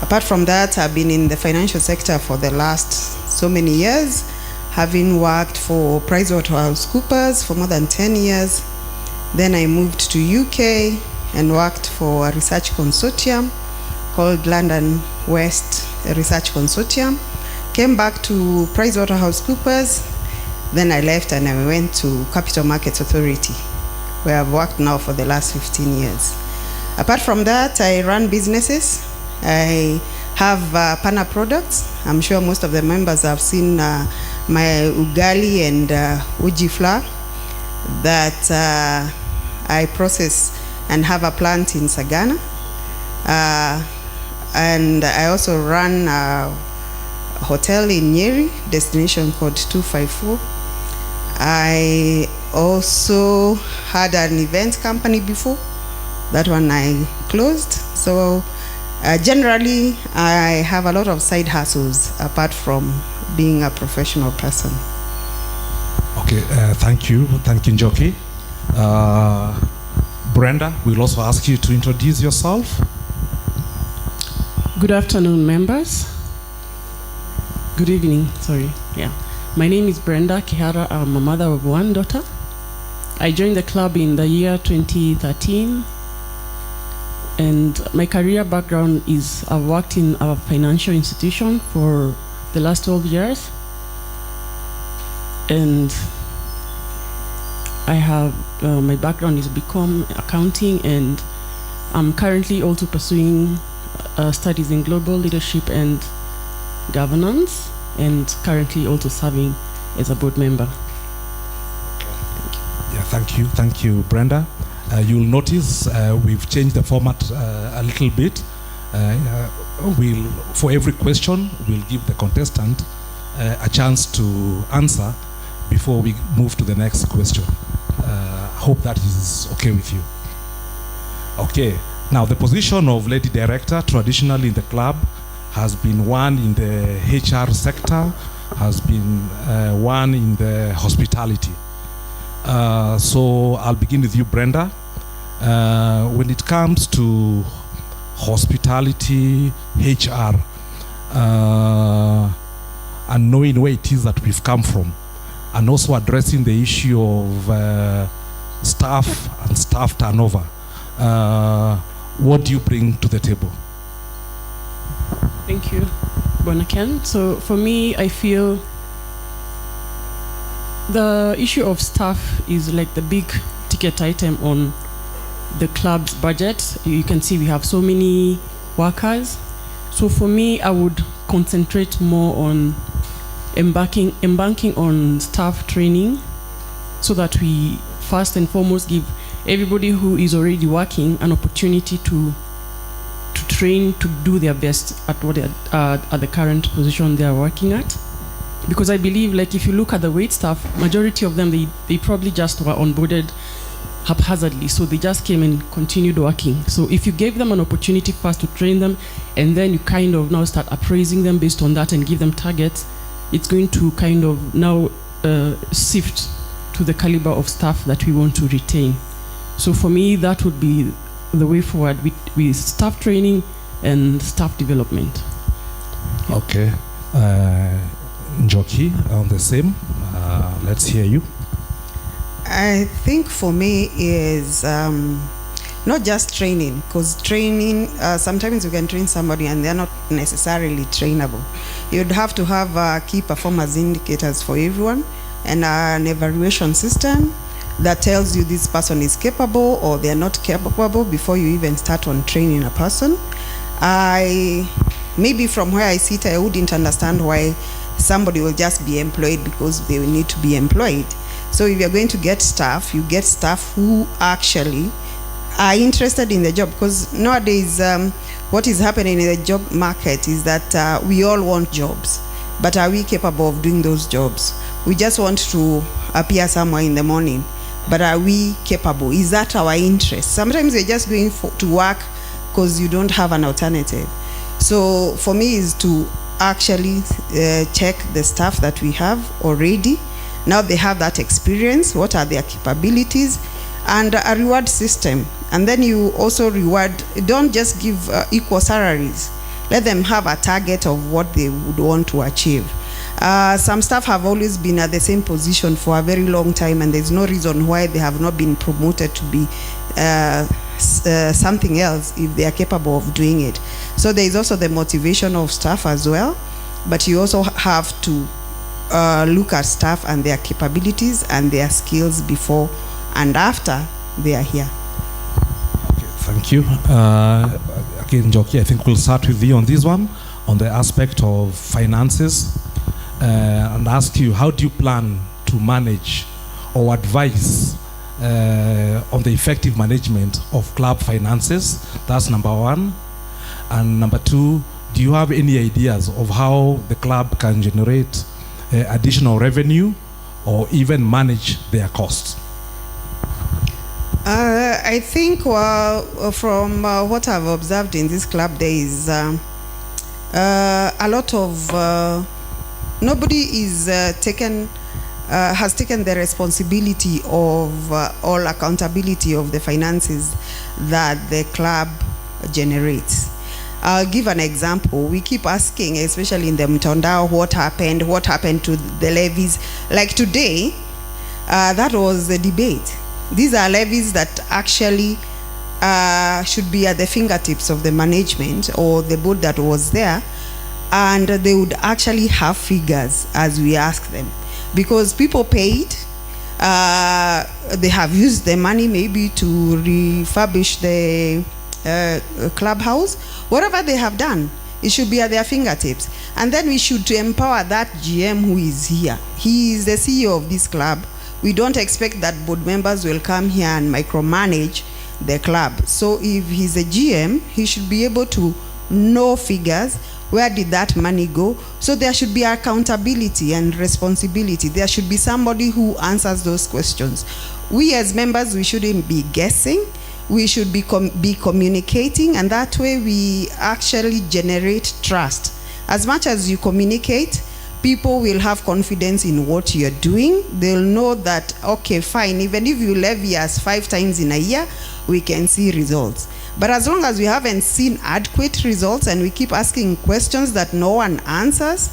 Apart from that, I've been in the financial sector for the last so many years, having worked for PricewaterhouseCoopers for more than 10 years. Then I moved to UK and worked for a research consortium called London West Research Consortium. Came back to PricewaterhouseCoopers. Then I left and I went to Capital Markets Authority, where I've worked now for the last 15 years. Apart from that, I run businesses. I have Pana products. I'm sure most of the members have seen my ugali and uji flour that I process and have a plant in Sagana. And I also run a hotel in Nyeri, destination code 254. I also had an event company before. That one I closed. So generally, I have a lot of side hustles apart from being a professional person. Okay, thank you, Njoki. Brenda, we'll also ask you to introduce yourself. Good afternoon, members. Good evening, sorry. Yeah. My name is Brenda Kihara. I'm a mother of 1 daughter. I joined the club in the year 2013. And my career background is I've worked in a financial institution for the last 12 years. And I have, my background is become accounting, and I'm currently also pursuing studies in global leadership and governance, and currently also serving as a board member. Yeah, thank you, Brenda. You'll notice we've changed the format a little bit. For every question, we'll give the contestant a chance to answer before we move to the next question. Hope that is okay with you. Okay, now the position of lady director traditionally in the club has been one in the HR sector, has been one in the hospitality. So I'll begin with you, Brenda. When it comes to hospitality, HR, and knowing where it is that we've come from, and also addressing the issue of staff and staff turnover, what do you bring to the table? Thank you, Bonaken. So for me, I feel the issue of staff is like the big ticket item on the club's budget. You can see we have so many workers. So for me, I would concentrate more on embarking on staff training, so that we first and foremost give everybody who is already working an opportunity to train to do their best at what at the current position they are working at. Because I believe, like, if you look at the wait staff, majority of them, they probably just were onboarded haphazardly, so they just came and continued working. So if you gave them an opportunity first to train them, and then you kind of now start appraising them based on that and give them targets, it's going to kind of now sift to the caliber of staff that we want to retain. So for me, that would be the way forward with staff training and staff development. Okay. Njoki, on the same. Let's hear you. I think for me is Not just training, because training, sometimes you can train somebody and they're not necessarily trainable. You'd have to have key performance indicators for everyone and an evaluation system that tells you this person is capable or they're not capable before you even start on training a person. Maybe from where I sit, I wouldn't understand why somebody will just be employed because they will need to be employed. So if you're going to get staff, you get staff who actually are interested in the job, because nowadays what is happening in the job market is that we all want jobs, but are we capable of doing those jobs? We just want to appear somewhere in the morning, but are we capable? Is that our interest? Sometimes we're just going to work because you don't have an alternative. So for me is to actually check the staff that we have already. Now they have that experience, what are their capabilities, and a reward system. And then you also reward, don't just give equal salaries. Let them have a target of what they would want to achieve. Some staff have always been at the same position for a very long time, and there's no reason why they have not been promoted to be something else if they are capable of doing it. So there is also the motivation of staff as well, but you also have to look at staff and their capabilities and their skills before and after they are here. Okay, thank you. Again, Joki, I think we'll start with you on this one, on the aspect of finances, and ask you, how do you plan to manage or advise on the effective management of club finances? That's number one. And number two, do you have any ideas of how the club can generate additional revenue or even manage their costs? I think from what I've observed in this club, there is a lot of nobody is has taken the responsibility of all accountability of the finances that the club generates. I'll give an example. We keep asking, especially in the Mtondao, what happened to the levies. Like today, that was the debate. These are levies that actually should be at the fingertips of the management or the board that was there, and they would actually have figures as we ask them. Because people paid, they have used the money maybe to refurbish the clubhouse. Whatever they have done, it should be at their fingertips. And then we should empower that GM who is here. He is the CEO of this club. We don't expect that board members will come here and micromanage the club. So if he's a GM, he should be able to know figures. Where did that money go? So there should be accountability and responsibility. There should be somebody who answers those questions. We as members, we shouldn't be guessing. We should be communicating, and that way we actually generate trust. As much as you communicate, people will have confidence in what you're doing. They'll know that, okay, fine, even if you levy us 5 times in a year, we can see results. But as long as we haven't seen adequate results and we keep asking questions that no one answers,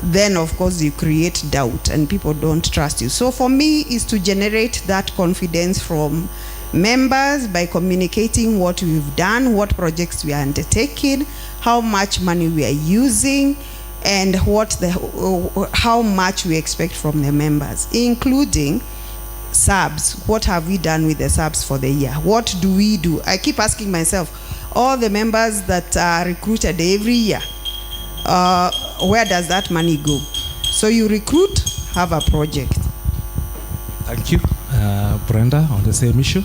then of course you create doubt and people don't trust you. So for me, is to generate that confidence from members by communicating what we've done, what projects we are undertaking, how much money we are using, and how much we expect from the members, including subs. What have we done with the subs for the year? What do we do? I keep asking myself, all the members that are recruited every year, where does that money go? So you recruit, have a project. Thank you. Brenda, on the same issue.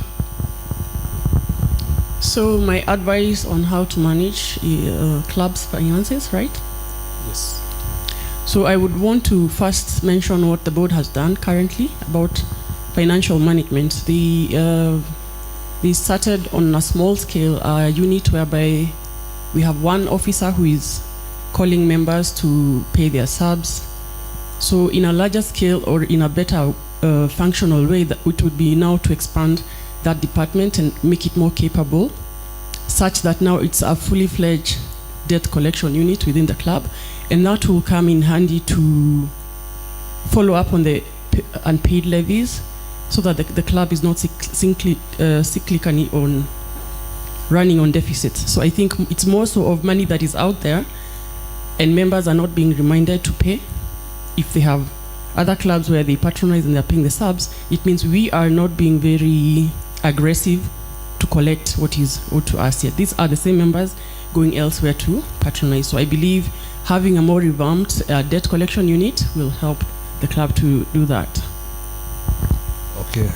So my advice on how to manage club's finances, right? Yes. So I would want to first mention what the board has done currently about financial management. They started on a small scale unit whereby we have one officer who is calling members to pay their subs. So in a larger scale or in a better functional way, that it would be now to expand that department and make it more capable, such that now it's a fully fledged debt collection unit within the club, and that will come in handy to follow up on the unpaid levies, so that the club is not cyclically on running on deficit. So I think it's more so of money that is out there and members are not being reminded to pay. If they have other clubs where they patronize and they're paying the subs, it means we are not being very aggressive to collect what is owed to us yet. These are the same members going elsewhere to patronize. So I believe having a more revamped debt collection unit will help the club to do that. Okay,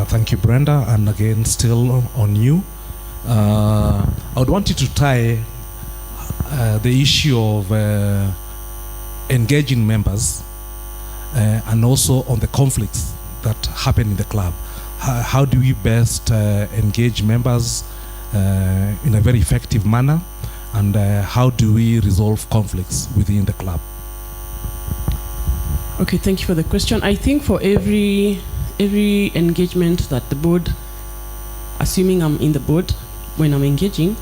thank you, Brenda. And again, still on you. I would want you to tie the issue of engaging members and also on the conflicts that happen in the club. How do we best engage members in a very effective manner, and how do we resolve conflicts within the club? Okay, thank you for the question. I think for every engagement that the board, assuming I'm in the board when I'm engaging,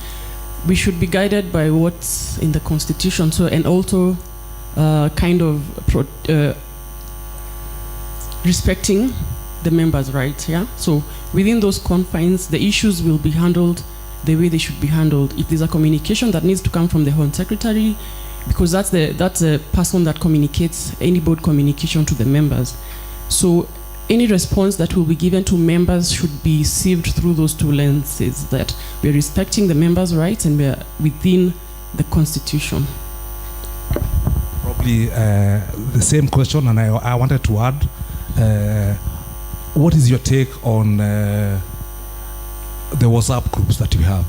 we should be guided by what's in the constitution. So, and also kind of respecting the members' rights. Yeah. So within those confines, the issues will be handled the way they should be handled. If there's a communication that needs to come from the Home Secretary, because that's the person that communicates any board communication to the members. So any response that will be given to members should be sieved through those two lenses, that we're respecting the members' rights and we're within the Constitution. Probably the same question, and I wanted to add, what is your take on the WhatsApp groups that you have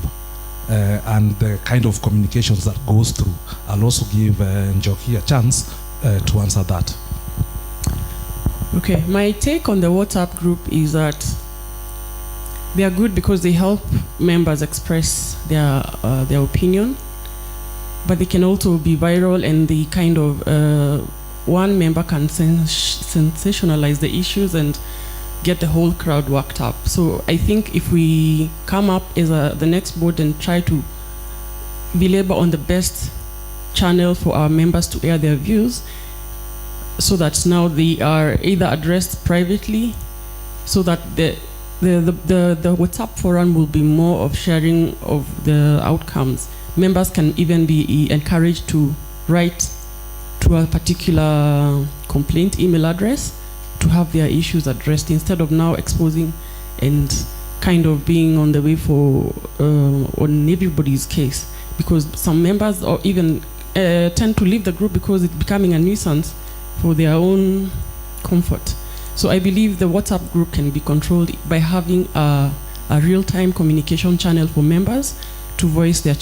and the kind of communications that goes through? I'll also give Njoki a chance to answer that. Okay, my take on the WhatsApp group is that they are good because they help members express their opinion, but they can also be viral, and the kind of one member can sensationalize the issues and get the whole crowd worked up. So I think if we come up as the next board and try to belabor on the best channel for our members to air their views, so that now they are either addressed privately, so that the WhatsApp forum will be more of sharing of the outcomes. Members can even be encouraged to write to a particular complaint email address to have their issues addressed, instead of now exposing and kind of being on the way for on everybody's case, because some members or even tend to leave the group because it's becoming a nuisance for their own comfort. So I believe the WhatsApp group can be controlled by having a real-time communication channel for members to voice their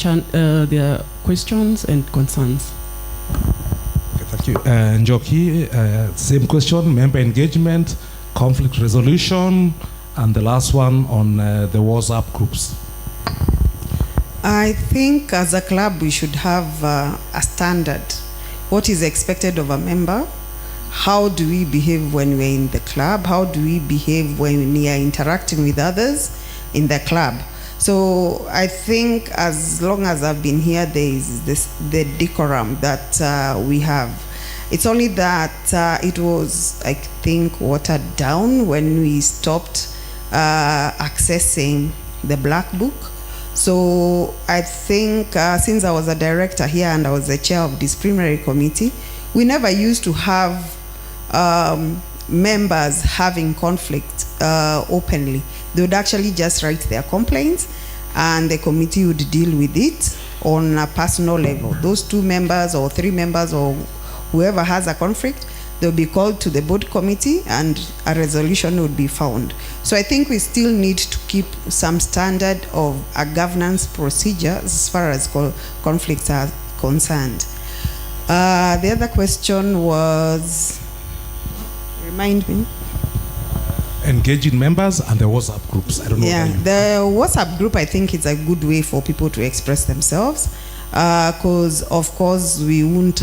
questions and concerns. Thank you. Njoki, same question, member engagement, conflict resolution, and the last one on the WhatsApp groups. I think as a club we should have a standard. What is expected of a member? How do we behave when we're in the club? How do we behave when we are interacting with others in the club? So I think as long as I've been here, there is the decorum that we have. It's only that it was, I think, watered down when we stopped accessing the black book. So I think since I was a director here and I was the chair of disciplinary committee, we never used to have members having conflict openly. They would actually just write their complaints and the committee would deal with it on a personal level. Those 2 members or 3 members or whoever has a conflict, they'll be called to the board committee and a resolution would be found. So I think we still need to keep some standard of a governance procedure as far as conflicts are concerned. The other question was, remind me. Engaging members and the WhatsApp groups. I don't know. Yeah, the WhatsApp group, I think it's a good way for people to express themselves, because of course we won't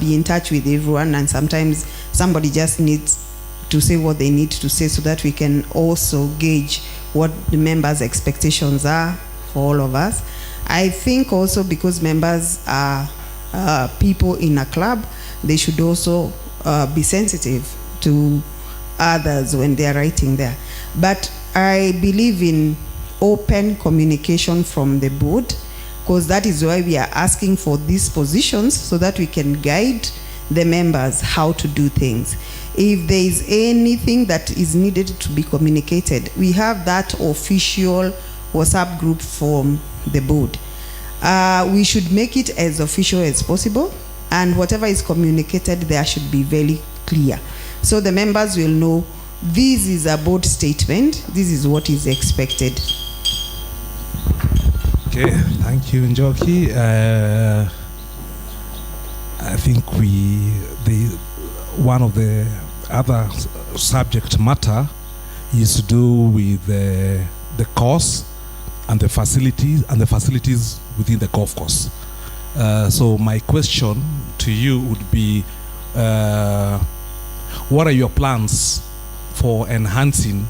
be in touch with everyone, and sometimes somebody just needs to say what they need to say so that we can also gauge what the members' expectations are for all of us. I think also because members are people in a club, they should also be sensitive to others when they are writing there. But I believe in open communication from the board, because that is why we are asking for these positions, so that we can guide the members how to do things. If there is anything that is needed to be communicated, we have that official WhatsApp group from the board. We should make it as official as possible, and whatever is communicated there should be very clear, so the members will know this is a board statement, this is what is expected. Okay, thank you, Njoki. I think one of the other subject matter is to do with the course and the facilities within the golf course. So my question to you would be, what are your plans for enhancing,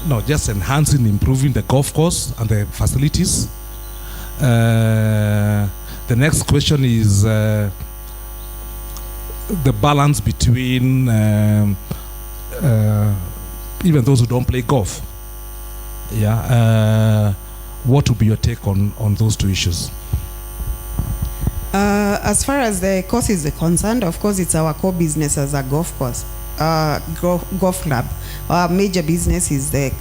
improving the golf course and the facilities? The next question is the balance between even those who don't play golf. What would be your take on those two issues? As far as the course is concerned, of course, it's our core business as a golf course, golf club. Our major business is the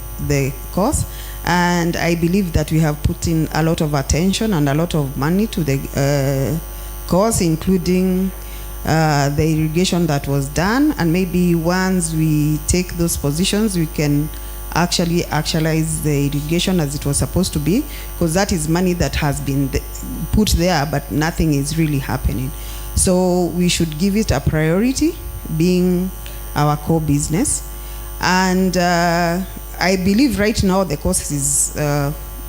course, and I believe that we have put in a lot of attention and a lot of money to the course, including the irrigation that was done, and maybe once we take those positions, we can actually actualize the irrigation as it was supposed to be, because that is money that has been put there, but nothing is really happening. So we should give it a priority, being our core business. And I believe right now the course is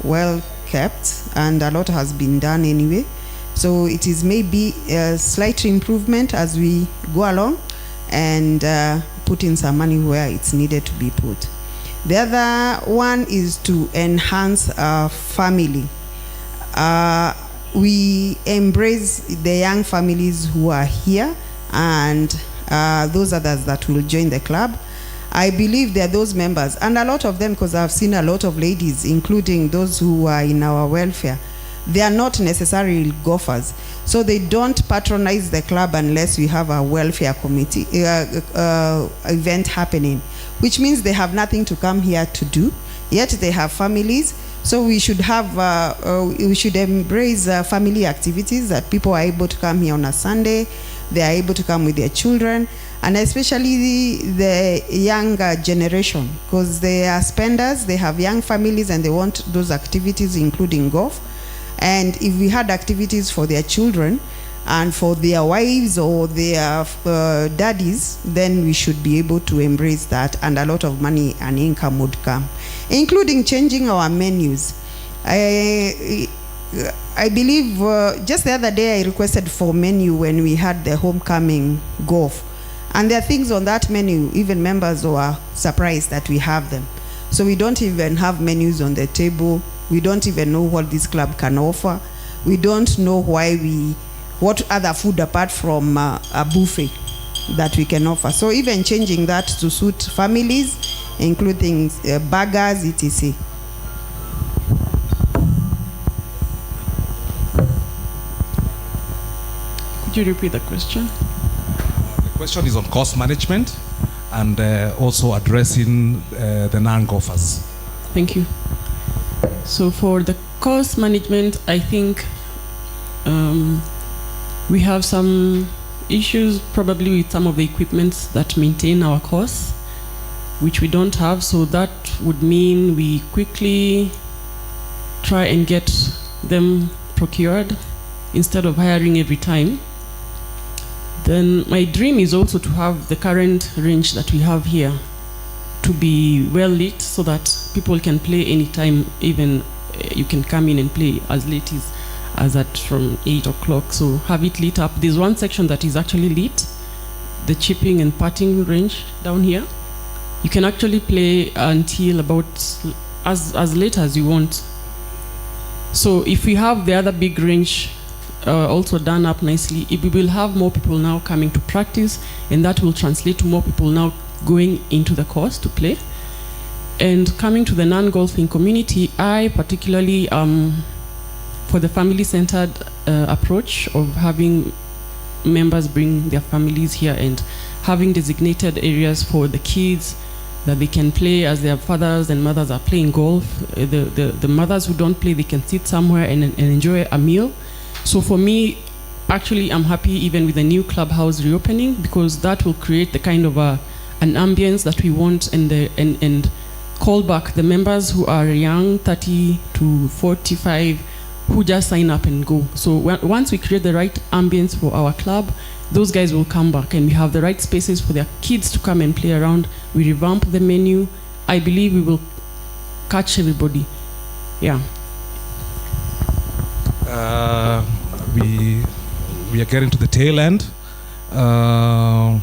well kept, and a lot has been done anyway. So it is maybe a slight improvement as we go along, and put in some money where it's needed to be put. The other one is to enhance our family. We embrace the young families who are here, and those others that will join the club. I believe there are those members, and a lot of them, because I've seen a lot of ladies, including those who are in our welfare, they are not necessarily golfers, so they don't patronize the club unless we have a welfare committee event happening, which means they have nothing to come here to do, yet they have families. So we should have we should embrace family activities, that people are able to come here on a Sunday, they are able to come with their children, and especially the younger generation, because they are spenders, they have young families, and they want those activities, including golf. And if we had activities for their children and for their wives or their daddies, then we should be able to embrace that, and a lot of money and income would come, including changing our menus. I believe just the other day I requested for menu when we had the homecoming golf, and there are things on that menu, even members were surprised that we have them. So we don't even have menus on the table. We don't even know what this club can offer. We don't know what other food apart from a buffet that we can offer. So even changing that to suit families, including burgers, etc. Could you repeat the question? The question is on cost management and also addressing the non-golfers. Thank you. So for the cost management, I think we have some issues probably with some of the equipments that maintain our course, which we don't have. So that would mean we quickly try and get them procured instead of hiring every time. Then my dream is also to have the current range that we have here to be well lit, so that people can play anytime. Even you can come in and play as late as at from 8 o'clock. So have it lit up. There's one section that is actually lit, the chipping and putting range down here. You can actually play until about as late as you want. So if we have the other big range also done up nicely, we will have more people now coming to practice, and that will translate to more people now going into the course to play. And coming to the non-golfing community, I particularly for the family-centered approach of having members bring their families here and having designated areas for the kids that they can play as their fathers and mothers are playing golf. The mothers who don't play, they can sit somewhere and enjoy a meal. So for me, actually, I'm happy even with the new clubhouse reopening, because that will create the kind of an ambience that we want, and call back the members who are young, 30 to 45, who just sign up and go. So once we create the right ambience for our club, those guys will come back, and we have the right spaces for their kids to come and play around. We revamp the menu. I believe we will catch everybody. Yeah. We are getting to the tail end. The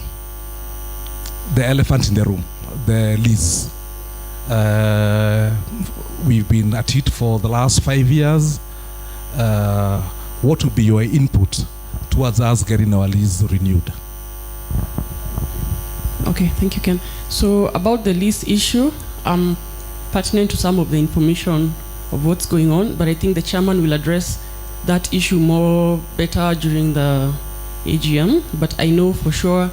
elephant in the room, the lease. We've been at it for the last 5 years. What would be your input towards us getting our lease renewed? Okay, thank you, Ken. So about the lease issue, I'm pertinent to some of the information of what's going on, but I think the chairman will address that issue more better during the AGM. But I know for sure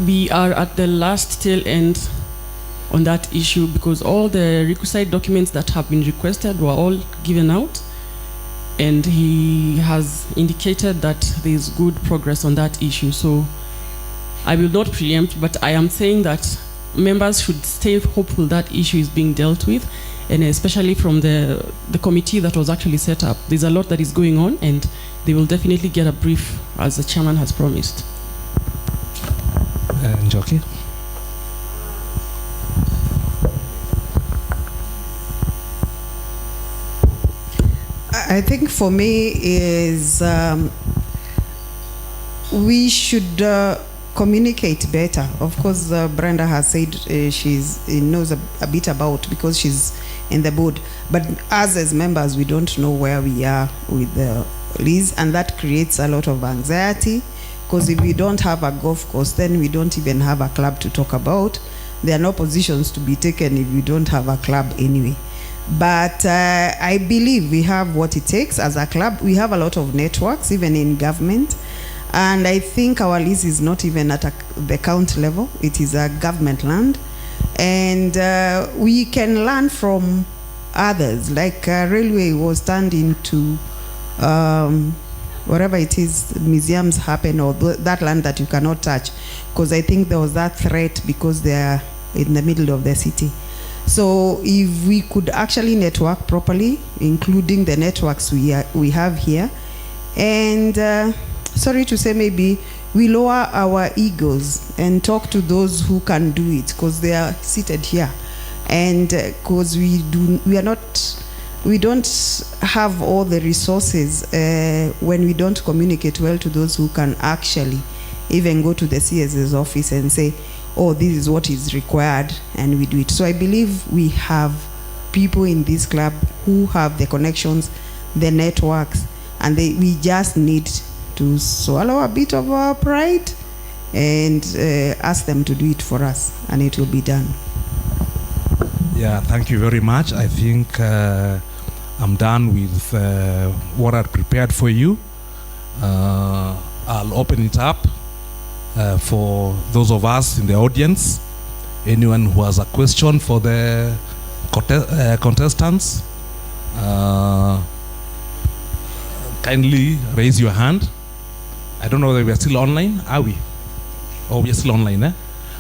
we are at the last tail end on that issue, because all the requisite documents that have been requested were all given out, and he has indicated that there is good progress on that issue. So I will not preempt, but I am saying that members should stay hopeful that issue is being dealt with, and especially from the committee that was actually set up. There's a lot that is going on, and they will definitely get a brief, as the chairman has promised. Njoki? I think for me is we should communicate better. Of course, Brenda has said she knows a bit about, because she's in the board. But us as members, we don't know where we are with the lease, and that creates a lot of anxiety, because if we don't have a golf course, then we don't even have a club to talk about. There are no positions to be taken if we don't have a club anyway. But I believe we have what it takes as a club. We have a lot of networks, even in government. And I think our lease is not even at the county level. It is a government land. And we can learn from others. Like railway was turned into whatever it is, museums happen, or that land that you cannot touch. Because I think there was that threat because they are in the middle of the city. So if we could actually network properly, including the networks we have here, and sorry to say, maybe we lower our egos and talk to those who can do it, because they are seated here, and because we don't have all the resources when we don't communicate well to those who can actually even go to the CS's office and say, oh, this is what is required, and we do it. So I believe we have people in this club who have the connections, the networks, and we just need to swallow a bit of our pride and ask them to do it for us, and it will be done. Yeah, thank you very much. I think I'm done with what I prepared for you. I'll open it up for those of us in the audience. Anyone who has a question for the contestants, kindly raise your hand. I don't know whether we are still online. Are we? Oh, we are still online, eh?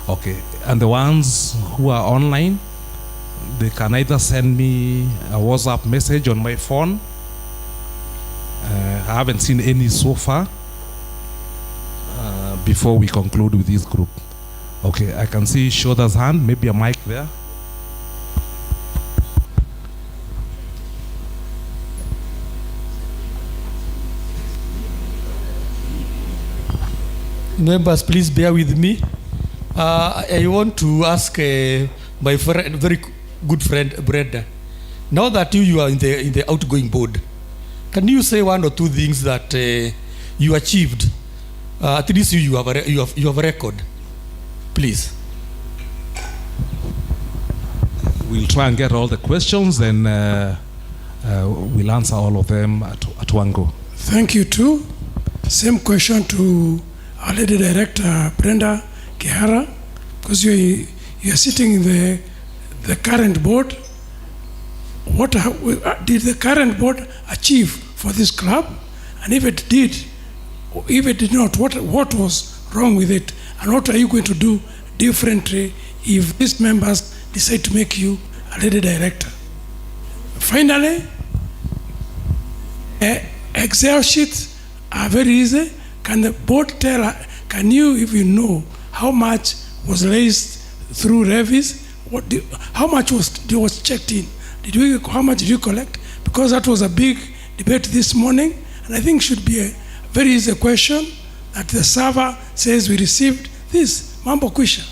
Okay. And the ones who are online, they can either send me a WhatsApp message on my phone. I haven't seen any so far. Before we conclude with this group. Okay, I can see Shoda's hand, maybe a mic there. Members, please bear with me. I want to ask my friend, very good friend, Brenda. Now that you are in the outgoing board, can you say one or two things that you achieved? At least you have a record, please. we'll try and get all the questions, then we'll answer all of them at one go. Thank you too. Same question to our lady director, Brenda Kihara, because you're sitting in the current board. What did the current board achieve for this club? And if it did not, what was wrong with it? And what are you going to do differently if these members decide to make you a lady director? Finally, Excel sheets are very easy. Can the board tell, can you, if you know, how much was raised through levies? How much was checked in? How much did you collect? Because that was a big debate this morning, and I think should be a very easy question that the server says we received this. Mambo kwisha.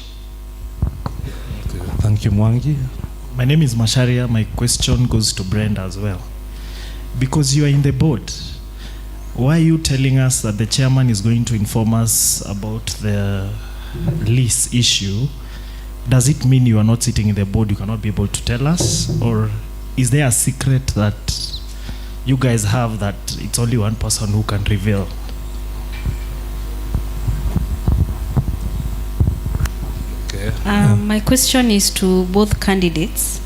Thank you, Mwangi. My name is Masharia. My question goes to Brenda as well. Because you are in the board, why are you telling us that the chairman is going to inform us about the lease issue? Does it mean you are not sitting in the board, you cannot be able to tell us? Or is there a secret that you guys have that it's only one person who can reveal? Okay. My question is to both candidates.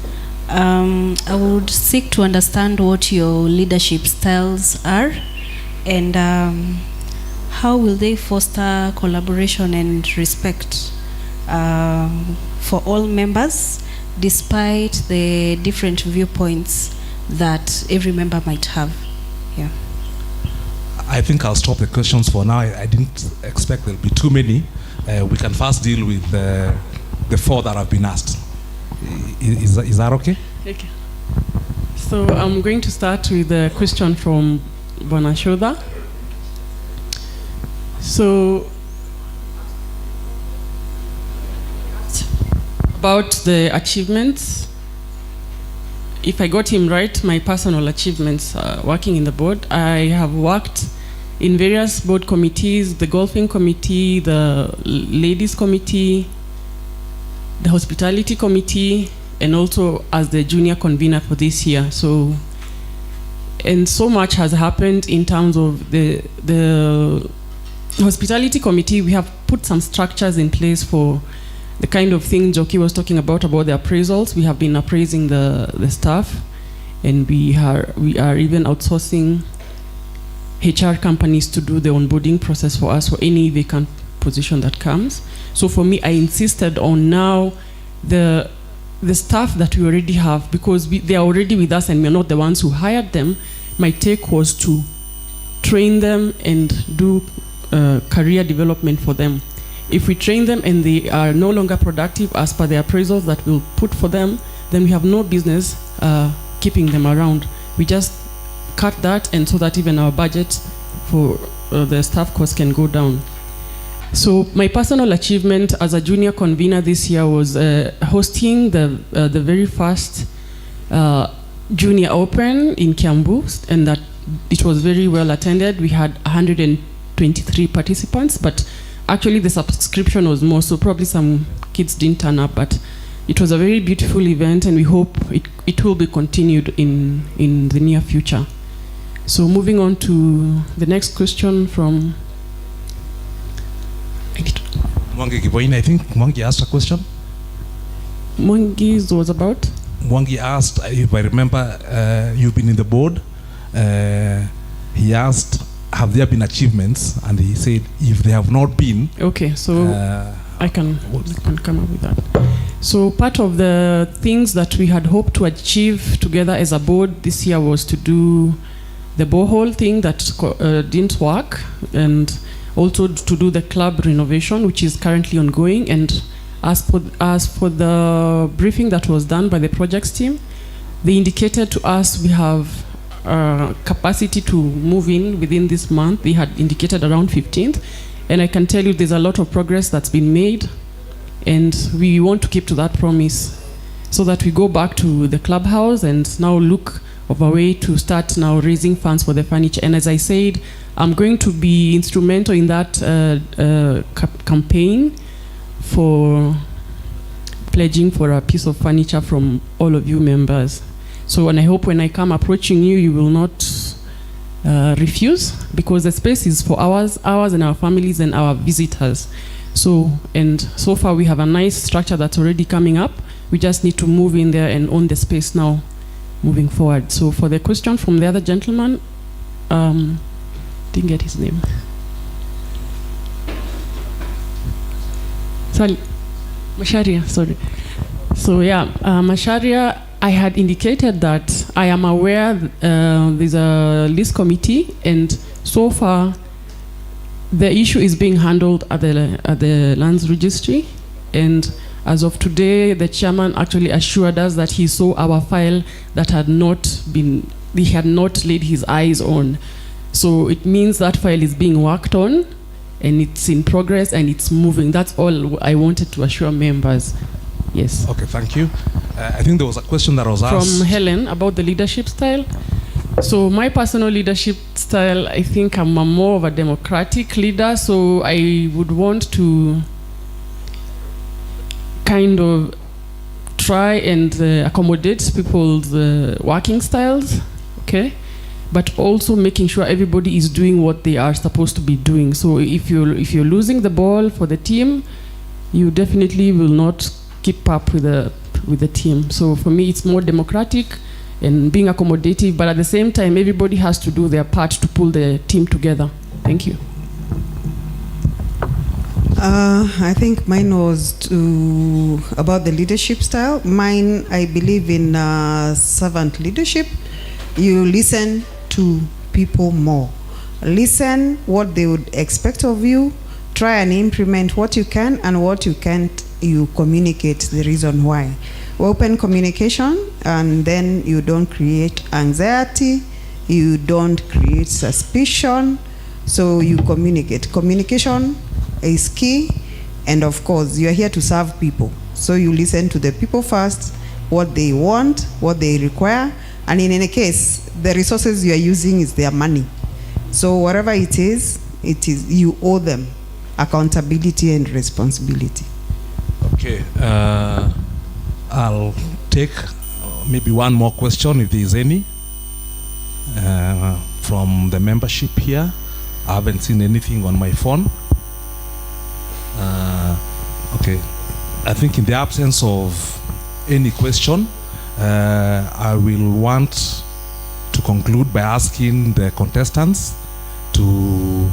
I would seek to understand what your leadership styles are, and how will they foster collaboration and respect for all members, despite the different viewpoints that every member might have. Yeah. I think I'll stop the questions for now. I didn't expect there'll be too many. We can first deal with the four that have been asked. Is that okay? Okay. So I'm going to start with a question from Bonashoda. So about the achievements, if I got him right, my personal achievements working in the board, I have worked in various board committees, the golfing committee, the ladies committee, the hospitality committee, and also as the junior convener for this year. So, and so much has happened in terms of the hospitality committee. We have put some structures in place for the kind of thing Joki was talking about the appraisals. We have been appraising the staff, and we are even outsourcing HR companies to do the onboarding process for us for any vacant position that comes. So for me, I insisted on now the staff that we already have, because they are already with us and we're not the ones who hired them. My take was to train them and do career development for them. If we train them and they are no longer productive as per the appraisals that we'll put for them, then we have no business keeping them around. We just cut that, and so that even our budget for the staff costs can go down. So my personal achievement as a junior convener this year was hosting the very first junior open in Kiambu, and that it was very well attended. We had 123 participants, but actually the subscription was more, so probably some kids didn't turn up, but it was a very beautiful event, and we hope it will be continued in the near future. So moving on to the next question from Mwangi Kiboine. I think Mwangi asked a question. Mwangi's was about? Mwangi asked, if I remember, you've been in the board. He asked, have there been achievements? And he said, if they have not been. Okay, so I can come up with that. So part of the things that we had hoped to achieve together as a board this year was to do the borehole thing that didn't work, and also to do the club renovation, which is currently ongoing. And as for the briefing that was done by the projects team, they indicated to us we have capacity to move in within this month. They had indicated around 15th, and I can tell you there's a lot of progress that's been made, and we want to keep to that promise so that we go back to the clubhouse and now look of a way to start now raising funds for the furniture. And as I said, I'm going to be instrumental in that campaign for pledging for a piece of furniture from all of you members. So, and I hope when I come approaching you, you will not refuse, because the space is for ours and our families and our visitors. So, and so far we have a nice structure that's already coming up. We just need to move in there and own the space now, moving forward. So for the question from the other gentleman, didn't get his name. Sorry, Masharia, sorry. So yeah, Masharia, I had indicated that I am aware there's a list committee, and so far the issue is being handled at the lands registry, and as of today, the chairman actually assured us that he saw our file that he had not laid his eyes on. So it means that file is being worked on, and it's in progress and it's moving. That's all I wanted to assure members. Yes. Okay, thank you. I think there was a question that was asked from Helen about the leadership style. So my personal leadership style, I think I'm more of a democratic leader, so I would want to kind of try and accommodate people's working styles, okay? But also making sure everybody is doing what they are supposed to be doing. So if you're losing the ball for the team, you definitely will not keep up with the team. So for me, it's more democratic and being accommodative, but at the same time, everybody has to do their part to pull the team together. Thank you. I think mine was about the leadership style. Mine, I believe in servant leadership. You listen to people more. Listen what they would expect of you. Try and implement what you can, and what you can't, you communicate the reason why. Open communication, and then you don't create anxiety, you don't create suspicion, so you communicate. Communication is key, and of course, you're here to serve people. So you listen to the people first, what they want, what they require, and in any case, the resources you're using is their money. So whatever it is, you owe them accountability and responsibility. Okay, I'll take maybe one more question if there is any from the membership here. I haven't seen anything on my phone. Okay, I think in the absence of any question, I will want to conclude by asking the contestants to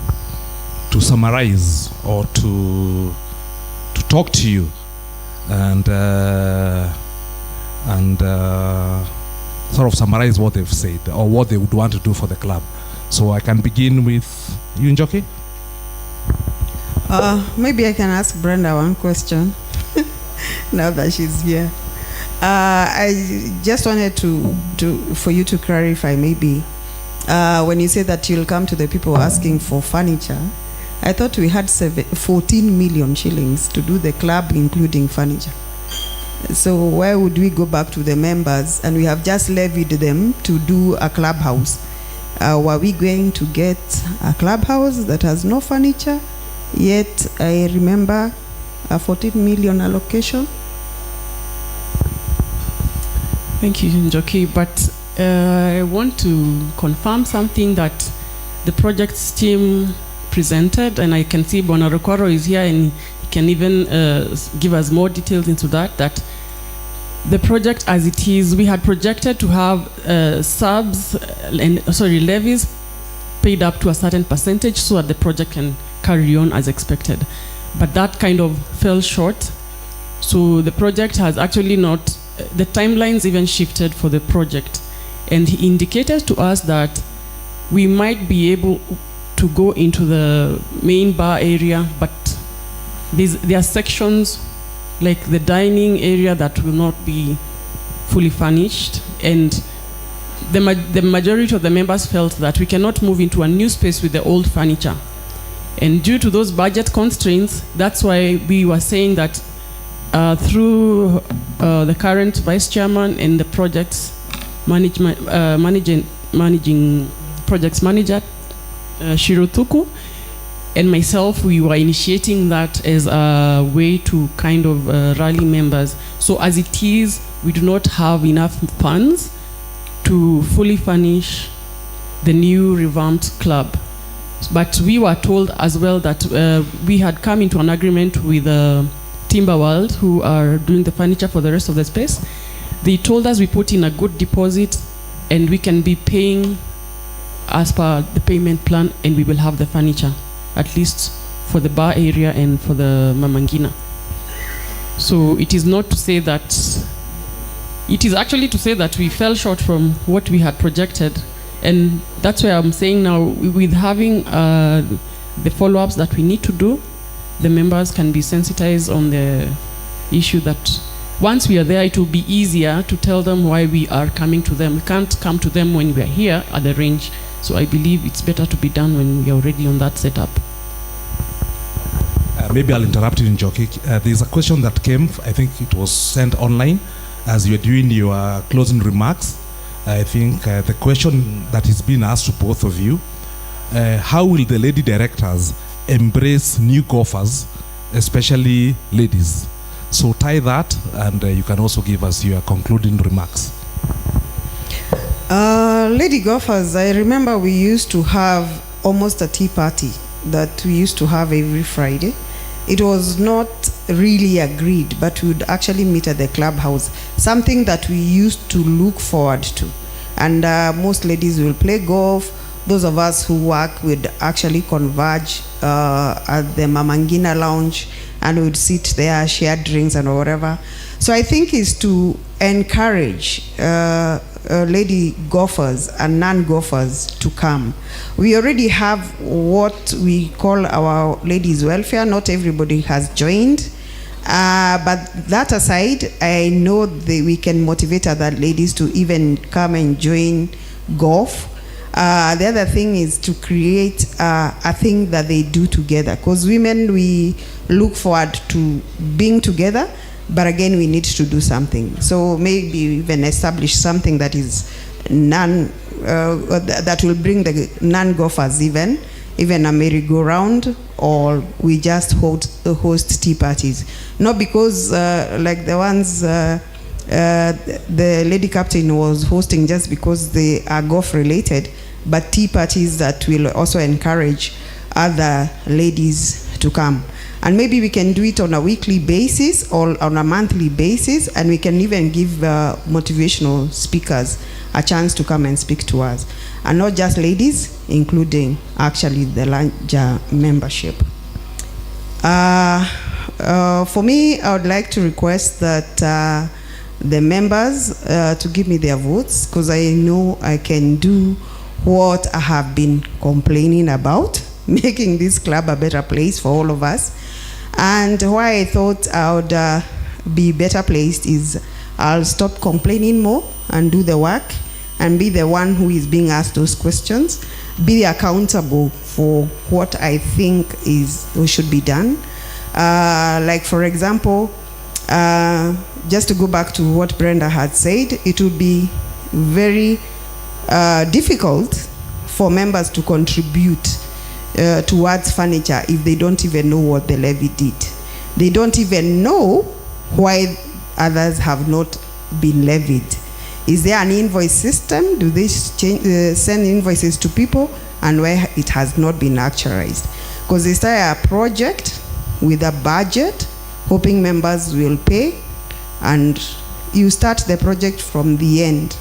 summarize or to talk to you and sort of summarize what they've said or what they would want to do for the club. So I can begin with you, Njoki. Maybe I can ask Brenda one question now that she's here. I just wanted for you to clarify maybe when you say that you'll come to the people asking for furniture. I thought we had 14 million shillings to do the club, including furniture. So why would we go back to the members and we have just levied them to do a clubhouse? Were we going to get a clubhouse that has no furniture? Yet I remember a 14 million allocation. Thank you, Njoki. But I want to confirm something that the projects team presented, and I can see Bonarokoro is here and he can even give us more details into that the project as it is, we had projected to have levies paid up to a certain percentage so that the project can carry on as expected. But that kind of fell short. So the project has actually not, the timelines even shifted for the project. And he indicated to us that we might be able to go into the main bar area, but there are sections like the dining area that will not be fully furnished, and the majority of the members felt that we cannot move into a new space with the old furniture. And due to those budget constraints, that's why we were saying that through the current vice chairman and the projects managing projects manager, Shirotuku, and myself, we were initiating that as a way to kind of rally members. So as it is, we do not have enough funds to fully furnish the new revamped club. But we were told as well that we had come into an agreement with Timberworld, who are doing the furniture for the rest of the space. They told us we put in a good deposit and we can be paying as per the payment plan, and we will have the furniture, at least for the bar area and for the Mamangina. So it is not to say that, it is actually to say that we fell short from what we had projected. And that's why I'm saying now, with having the follow-ups that we need to do, the members can be sensitized on the issue that once we are there, it will be easier to tell them why we are coming to them. We can't come to them when we are here at the range. So I believe it's better to be done when we are already on that setup. Maybe I'll interrupt you, Njoki. There's a question that came, I think it was sent online as you were doing your closing remarks. I think the question that is being asked to both of you, how will the lady directors embrace new golfers, especially ladies? So tie that, and you can also give us your concluding remarks. Lady golfers, I remember we used to have almost a tea party that we used to have every Friday. It was not really agreed, but we would actually meet at the clubhouse, something that we used to look forward to. And most ladies will play golf. Those of us who work would actually converge at the Mamangina lounge, and would sit there, share drinks and whatever. So I think is to encourage lady golfers and non-golfers to come. We already have what we call our ladies welfare. Not everybody has joined, but that aside, I know that we can motivate other ladies to even come and join golf. The other thing is to create a thing that they do together, because women, we look forward to being together, but again, we need to do something. So maybe even establish something that is that will bring the non-golfers, even a merry-go-round, or we just host tea parties. Not because like the ones the lady captain was hosting just because they are golf related, but tea parties that will also encourage other ladies to come. And maybe we can do it on a weekly basis or on a monthly basis, and we can even give motivational speakers a chance to come and speak to us. And not just ladies, including actually the larger membership. For me, I would like to request that the members to give me their votes, because I know I can do what I have been complaining about, making this club a better place for all of us. And why I thought I would be better placed is I'll stop complaining more and do the work and be the one who is being asked those questions, be accountable for what I think is or should be done. Like for example, just to go back to what Brenda had said, it would be very difficult for members to contribute towards furniture if they don't even know what the levy did. They don't even know why others have not been levied. Is there an invoice system? Do they send invoices to people, and where it has not been actualized? Because they start a project with a budget, hoping members will pay, and you start the project from the end.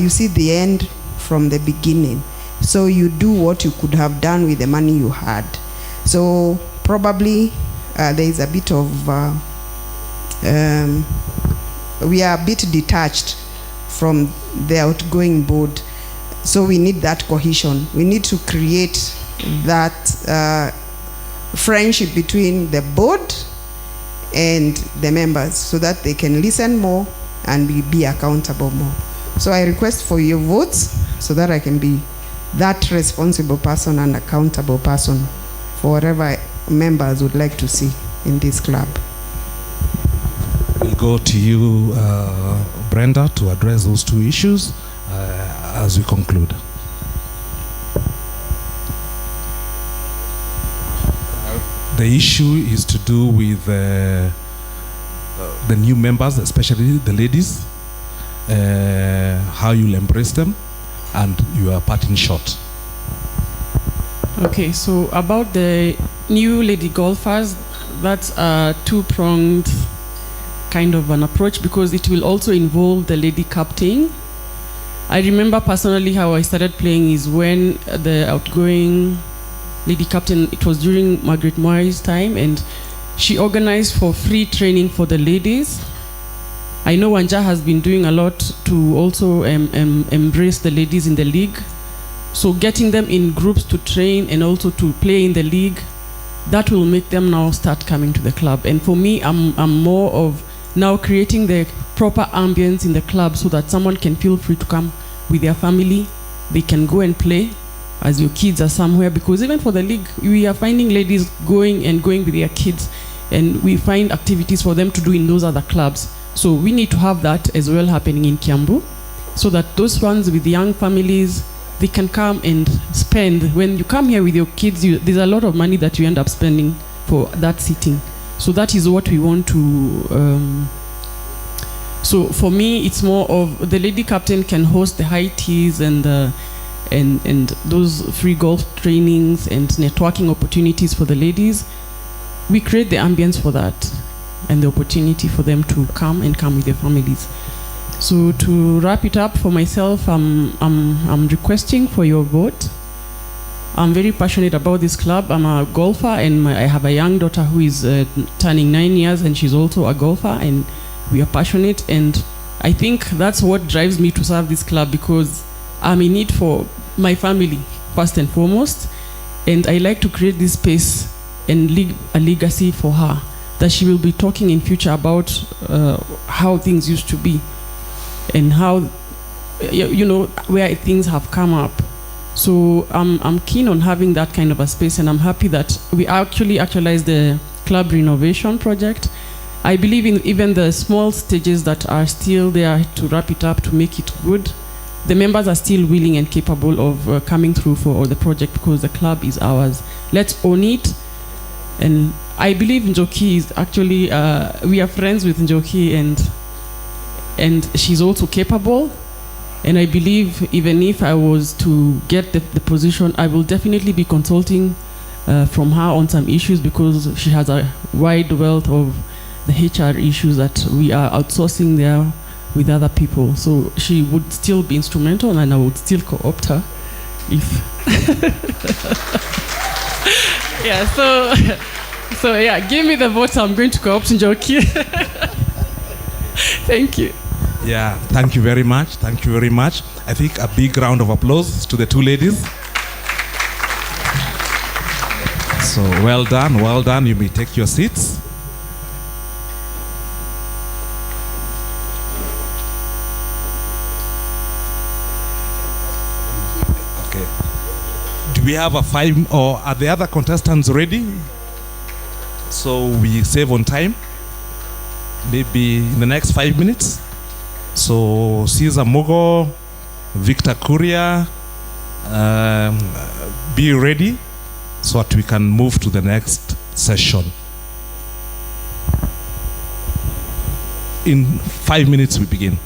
You see the end from the beginning. So you do what you could have done with the money you had. So probably there is a bit of, we are a bit detached from the outgoing board. So we need that cohesion. We need to create that friendship between the board and the members so that they can listen more and be accountable more. So I request for your votes so that I can be that responsible person and accountable person for whatever members would like to see in this club. We'll go to you, Brenda, to address those two issues as we conclude. the issue is to do with the new members, especially the ladies, how you'll embrace them, and your parting shot. Okay, so about the new lady golfers, that's a two-pronged kind of an approach because it will also involve the lady captain. I remember personally how I started playing is when the outgoing lady captain, it was during Margaret Moy's time, and she organized for free training for the ladies. I know Wanja has been doing a lot to also embrace the ladies in the league. So getting them in groups to train and also to play in the league, that will make them now start coming to the club. And for me, I'm more of now creating the proper ambience in the club so that someone can feel free to come with their family. They can go and play as your kids are somewhere, because even for the league, we are finding ladies going with their kids, and we find activities for them to do in those other clubs. So we need to have that as well happening in Kiambu, so that those ones with young families, they can come and spend. When you come here with your kids, there's a lot of money that you end up spending for that sitting. So that is what we want to. So for me, it's more of the lady captain can host the high teas and those free golf trainings and networking opportunities for the ladies. We create the ambience for that and the opportunity for them to come with their families. So to wrap it up for myself, I'm requesting for your vote. I'm very passionate about this club. I'm a golfer, and I have a young daughter who is turning 9 years, and she's also a golfer, and we are passionate. And I think that's what drives me to serve this club, because I'm in it for my family first and foremost, and I like to create this space and leave a legacy for her, that she will be talking in future about how things used to be and how, you know, where things have come up. So I'm keen on having that kind of a space, and I'm happy that we actually actualized the club renovation project. I believe in even the small stages that are still there to wrap it up, to make it good. The members are still willing and capable of coming through for the project, because the club is ours. Let's own it. And I believe Njoki is actually, we are friends with Njoki, and she's also capable. And I believe even if I was to get the position, I will definitely be consulting from her on some issues, because she has a wide wealth of the HR issues that we are outsourcing there with other people. So she would still be instrumental, and I would still co-opt her if... Yeah, so yeah, give me the vote. I'm going to co-opt Njoki. Thank you. Yeah, thank you very much. Thank you very much. I think a big round of applause to the two ladies. So well done, well done. You may take your seats. Okay. Do we have a 5, or are the other contestants ready? So we save on time. Maybe in the next 5 minutes. So Caesar Mogo, Victor Kuria, be ready so that we can move to the next session. In 5 minutes we begin.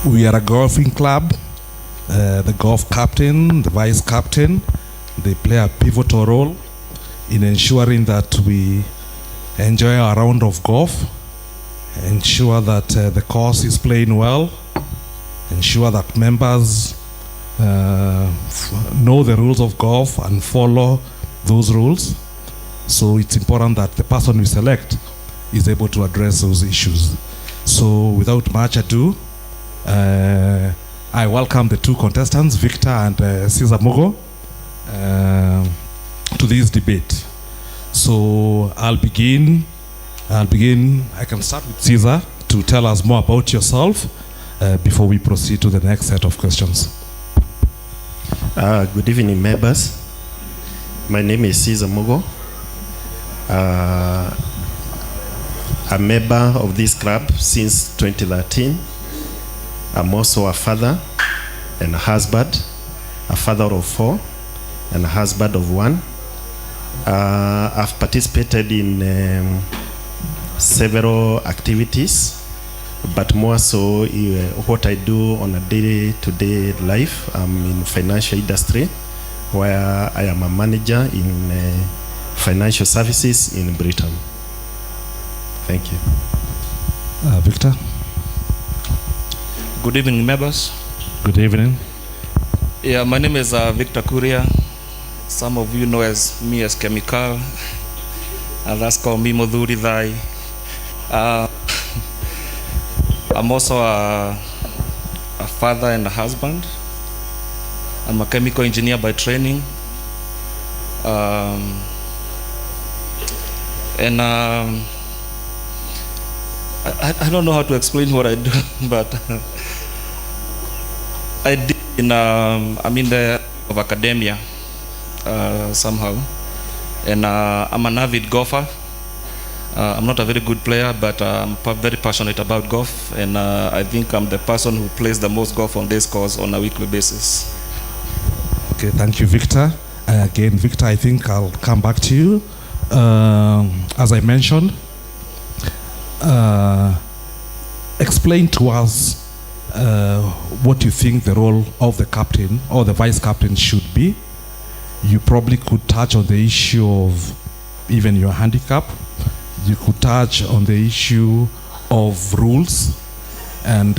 We are a golfing club. The golf captain, the vice captain, they play a pivotal role in ensuring that we enjoy our round of golf, ensure that the course is playing well, ensure that members know the rules of golf and follow those rules. So it's important that the person we select is able to address those issues. So without much ado, I welcome the two contestants, Victor and Caesar Mugo, to this debate. So I can start with Caesar to tell us more about yourself before we proceed to the next set of questions. Good evening, members. My name is Caesar Mugo. I'm a member of this club since 2013. I'm also a father and a husband, a father of 4 and a husband of 1. I've participated in several activities, but more so what I do on a day-to-day life. I'm in financial industry, where I am a manager in financial services in Britain. Thank you. Victor. Good evening, members. Good evening. Yeah, my name is Victor Kuria. Some of you know me as Chemical, and that's called me Modhuri Thai. I'm also a father and a husband. I'm a chemical engineer by training. I don't know how to explain what I do, but I did I'm in the of academia somehow, and I'm an avid golfer. I'm not a very good player, but I'm very passionate about golf, and I think I'm the person who plays the most golf on this course on a weekly basis. Okay, thank you, Victor. Again, Victor, I think I'll come back to you. As I mentioned, explain to us what you think the role of the captain or the vice captain should be. You probably could touch on the issue of even your handicap. You could touch on the issue of rules, and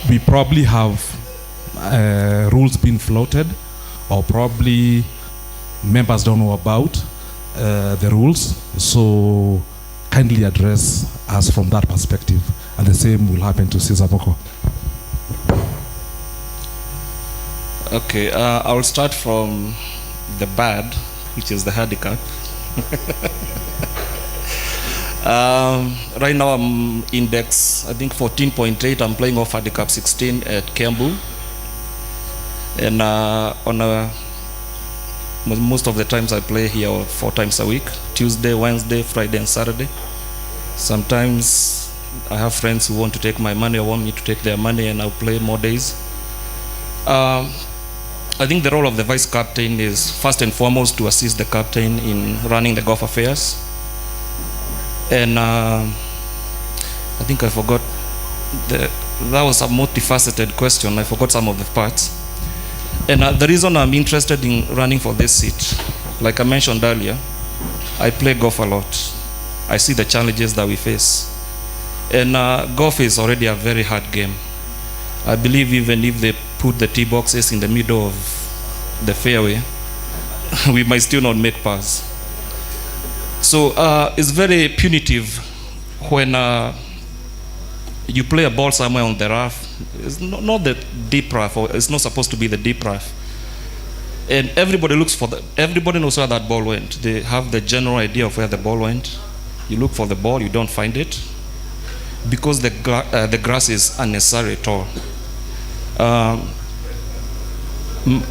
we probably have rules being floated, or probably members don't know about the rules. So kindly address us from that perspective, and the same will happen to Cesar Boko. Okay, I'll start from the bad, which is the handicap. Right now I'm index, I think 14.8. I'm playing off handicap 16 at Kiambu. And most of the times I play here 4 times a week: Tuesday, Wednesday, Friday, and Saturday. Sometimes I have friends who want to take my money or want me to take their money, and I'll play more days. I think the role of the vice captain is first and foremost to assist the captain in running the golf affairs. And I think I forgot, that was a multifaceted question. I forgot some of the parts. And the reason I'm interested in running for this seat, like I mentioned earlier, I play golf a lot. I see the challenges that we face. And golf is already a very hard game. I believe even if they put the tee boxes in the middle of the fairway, we might still not make pars. So it's very punitive when you play a ball somewhere on the rough. It's not the deep rough, or it's not supposed to be the deep rough. And everybody looks for everybody knows where that ball went. They have the general idea of where the ball went. You look for the ball, you don't find it, because the grass is unnecessary at all.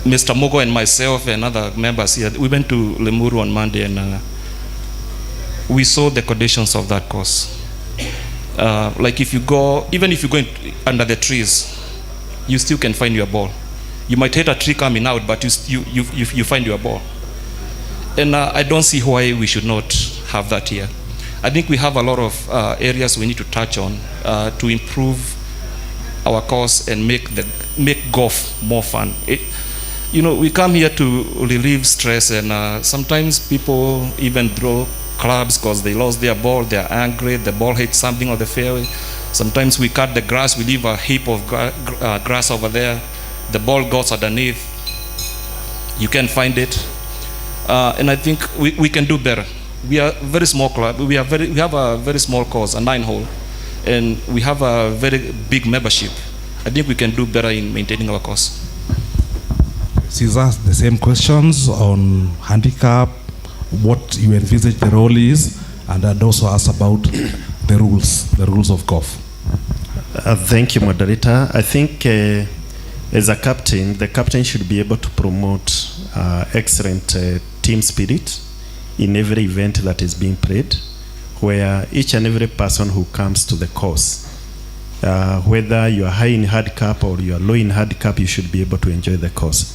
Mr. Mogo and myself and other members here, we went to Lemuru on Monday, and we saw the conditions of that course. Like if you go, even if you go under the trees, you still can find your ball. You might hit a tree coming out, but you find your ball. And I don't see why we should not have that here. I think we have a lot of areas we need to touch on to improve our course and make golf more fun. We come here to relieve stress, and sometimes people even throw clubs because they lost their ball, they're angry, the ball hit something on the fairway. Sometimes we cut the grass, we leave a heap of grass over there, the ball goes underneath, you can't find it. And I think we can do better. We are a very small club, we have a very small course, a 9-hole, and we have a very big membership. I think we can do better in maintaining our course. Cesar, the same questions on handicap, what you envisage the role is, and I'd also ask about the rules of golf. Thank you, moderator. I think as a captain, the captain should be able to promote excellent team spirit in every event that is being played, where each and every person who comes to the course, whether you are high in handicap or you are low in handicap, you should be able to enjoy the course.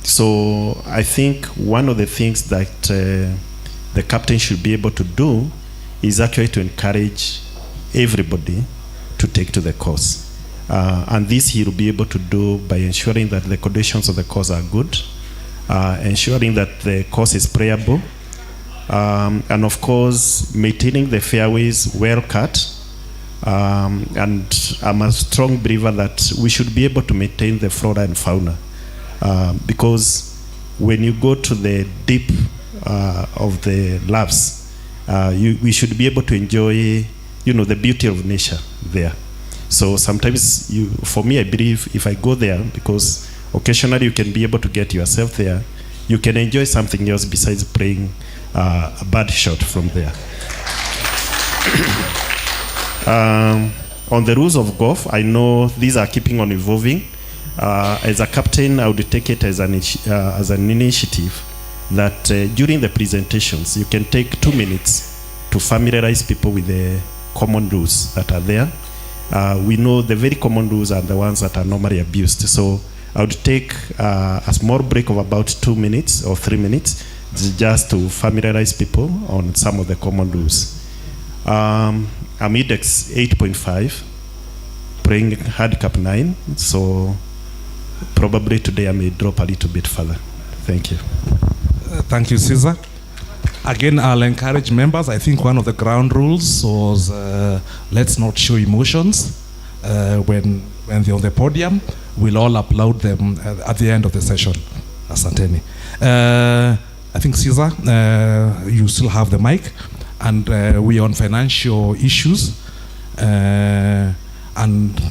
So I think one of the things that the captain should be able to do is actually to encourage everybody to take to the course. And this he will be able to do by ensuring that the conditions of the course are good, ensuring that the course is playable, and of course maintaining the fairways well cut. And I'm a strong believer that we should be able to maintain the flora and fauna, because when you go to the deep of the laps, we should be able to enjoy, the beauty of nature there. So sometimes, for me, I believe if I go there, because occasionally you can be able to get yourself there, you can enjoy something else besides playing a bad shot from there. On the rules of golf, I know these are keeping on evolving. As a captain, I would take it as an initiative that during the presentations, you can take 2 minutes to familiarize people with the common rules that are there. We know the very common rules are the ones that are normally abused. So I would take a small break of about 2 minutes or 3 minutes just to familiarize people on some of the common rules. I'm index 8.5, praying handicap 9, so probably today I may drop a little bit further. Thank you. Thank you, Caesar. Again, I'll encourage members. I think one of the ground rules was let's not show emotions when they're on the podium. We'll all applaud them at the end of the session. Asanteni. I think, Caesar, you still have the mic. And we're on financial issues. And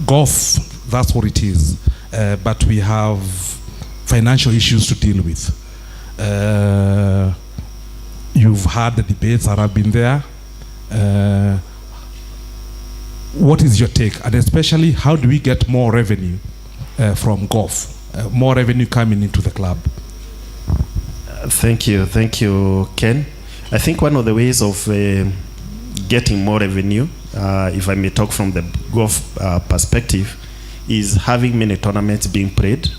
golf, that's what it is. But we have financial issues to deal with. You've had the debates that have been there. What is your take? And especially, how do we get more revenue from golf? More revenue coming into the club? Thank you, Ken. I think one of the ways of getting more revenue, if I may talk from the golf perspective, is having many tournaments being played,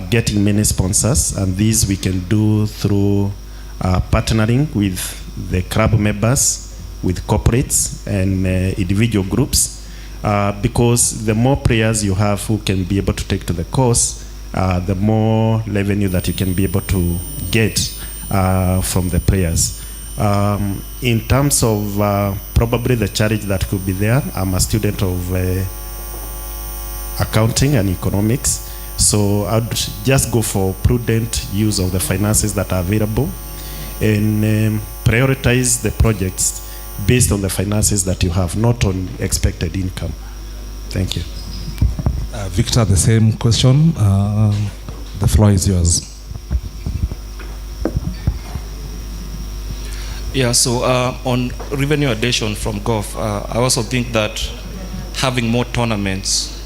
getting many sponsors, and these we can do through partnering with the club members, with corporates and individual groups, because the more players you have who can be able to take to the course, the more revenue that you can be able to get from the players. In terms of probably the challenge that could be there, I'm a student of accounting and economics, so I'd just go for prudent use of the finances that are available and prioritize the projects based on the finances that you have, not on expected income. Thank you. Victor, the same question. The floor is yours. Yeah, so on revenue addition from golf, I also think that having more tournaments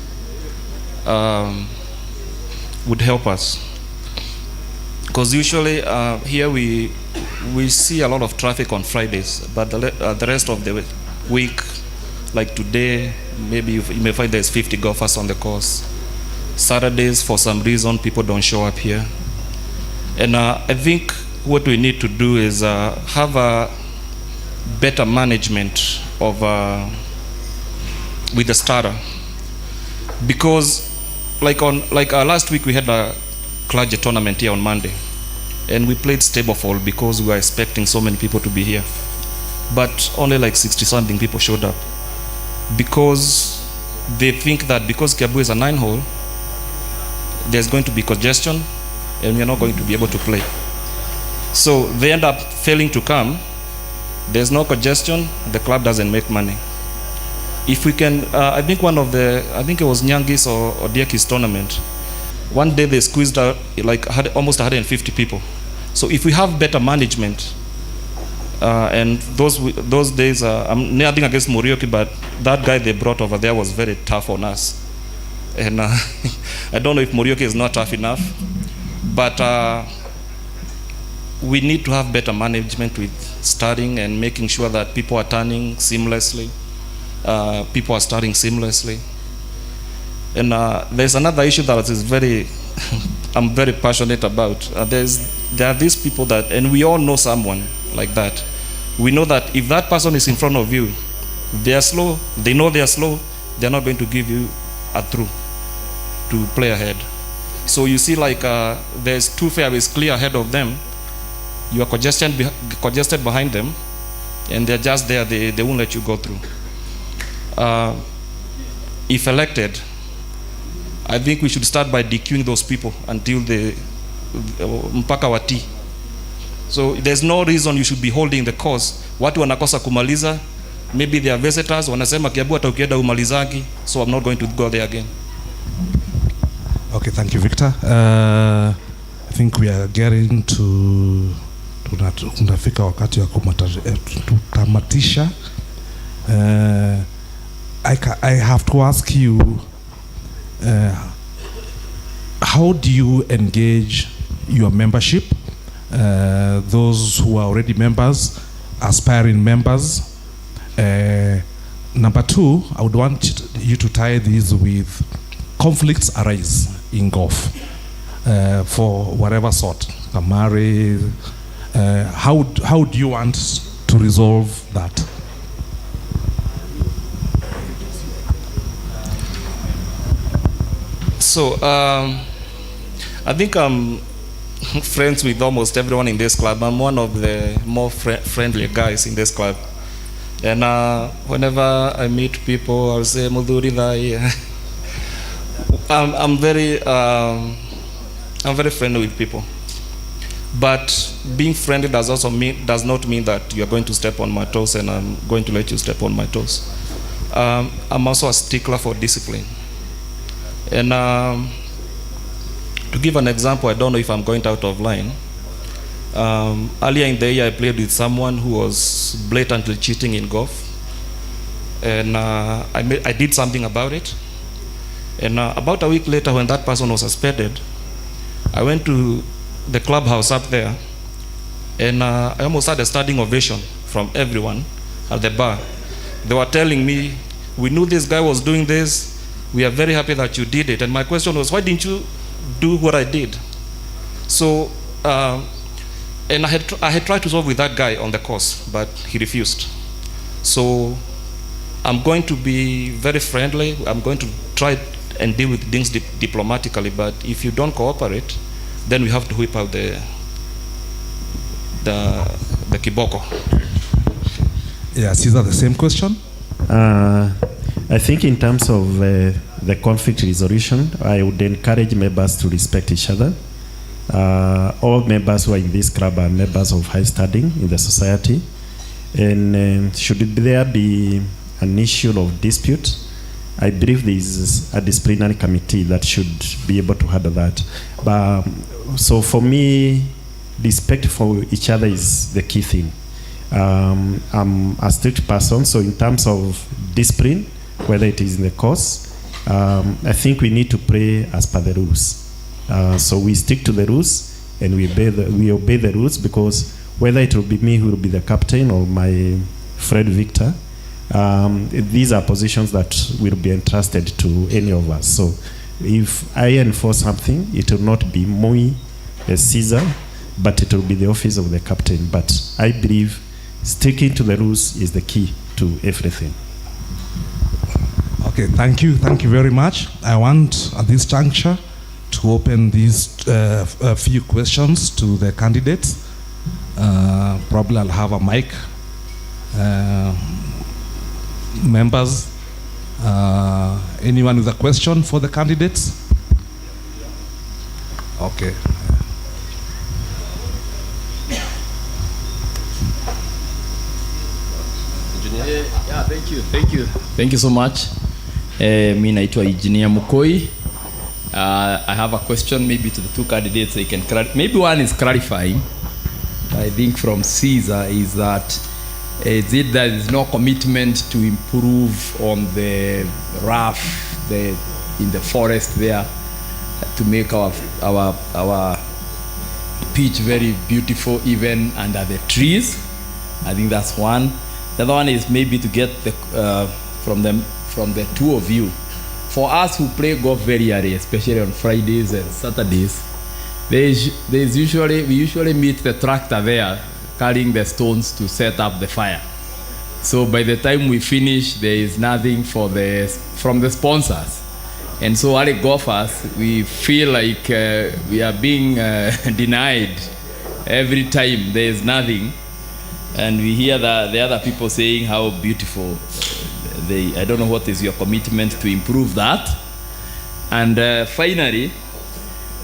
would help us. Because usually here we see a lot of traffic on Fridays, but the rest of the week, like today, maybe you may find there's 50 golfers on the course. Saturdays, for some reason, people don't show up here. And I think what we need to do is have a better management of with the starter, because like last week we had a clergy tournament here on Monday, and we played Stablefall because we were expecting so many people to be here, but only like 60-something people showed up because they think that because Kiambu is a 9-hole, there's going to be congestion and we're not going to be able to play. So they end up failing to come. There's no congestion, the club doesn't make money. If we can, I think it was Nyangi's or Diaki's tournament. One day they squeezed out like almost 150 people. So if we have better management, and those days, I'm nothing against Morioki, but that guy they brought over there was very tough on us. And I don't know if Morioki is not tough enough, but we need to have better management with starting and making sure that people are turning seamlessly. People are starting seamlessly. And there's another issue that is very, I'm very passionate about. There are these people that, and we all know someone like that. We know that if that person is in front of you, they are slow, they know they are slow, they're not going to give you a through to play ahead. So you see, like there's 2 fairways clear ahead of them, you are congested behind them, and they're just there, they won't let you go through. If elected, I think we should start by DQing those people until the mpaka wati. So there's no reason you should be holding the course. Watu wanakosa kumaliza, maybe they are visitors, wanasema Kiambu hata ukienda umalizagi, so I'm not going to go there again. Okay, thank you, Victor. I think we are getting to tunafika wakati wa kutamatisha. I have to ask you, how do you engage your membership those who are already members, aspiring members. Number two, I would want you to tie these with conflicts arise in golf for whatever sort, marriage. How do you want to resolve that? So, I think I'm friends with almost everyone in this club. I'm one of the more friendly guys in this club. And whenever I meet people, I'll say, Mudhuri Dhai. I'm very friendly with people. But being friendly does not mean that you are going to step on my toes and I'm going to let you step on my toes. I'm also a stickler for discipline. And to give an example, I don't know if I'm going out of line. Earlier in the year, I played with someone who was blatantly cheating in golf. And I did something about it. And about a week later, when that person was suspended, I went to the clubhouse up there, and I almost had a standing ovation from everyone at the bar. They were telling me, we knew this guy was doing this, we are very happy that you did it. And my question was, why didn't you do what I did? So, and I had tried to solve with that guy on the course, but he refused. So I'm going to be very friendly. I'm going to try and deal with things diplomatically, but if you don't cooperate, then we have to whip out the kiboko. Yeah, Caesar, the same question? I think in terms of the conflict resolution, I would encourage members to respect each other. All members who are in this club are members of high standing in the society. And should there be an issue of dispute, I believe there is a disciplinary committee that should be able to handle that. But so for me, respect for each other is the key thing. I'm a strict person, so in terms of discipline, whether it is in the course, I think we need to play as per the rules. So we stick to the rules and we obey the rules, because whether it will be me who will be the captain or my friend Victor, these are positions that will be entrusted to any of us. So if I enforce something, it will not be me as Caesar, but it will be the office of the captain. But I believe sticking to the rules is the key to everything. Okay, thank you very much. I want at this juncture to open these a few questions to the candidates. Probably I'll have a mic. Members, anyone with a question for the candidates? Okay. Yeah, thank you so much. Mi naitwa Engineer Mukoi. I have a question maybe to the two candidates. They can maybe one is clarifying. I think from Caesar is that is it there is no commitment to improve on the rough in the forest there to make our pitch very beautiful even under the trees. I think that's one. The other one is maybe to get the from the two of you. For us who play golf very early, especially on Fridays and Saturdays, we usually meet the tractor there carrying the stones to set up the fire. So by the time we finish, there is nothing from the sponsors. And so as golfers, we feel like we are being denied every time there is nothing. And we hear the other people saying how beautiful I don't know what is your commitment to improve that. And finally,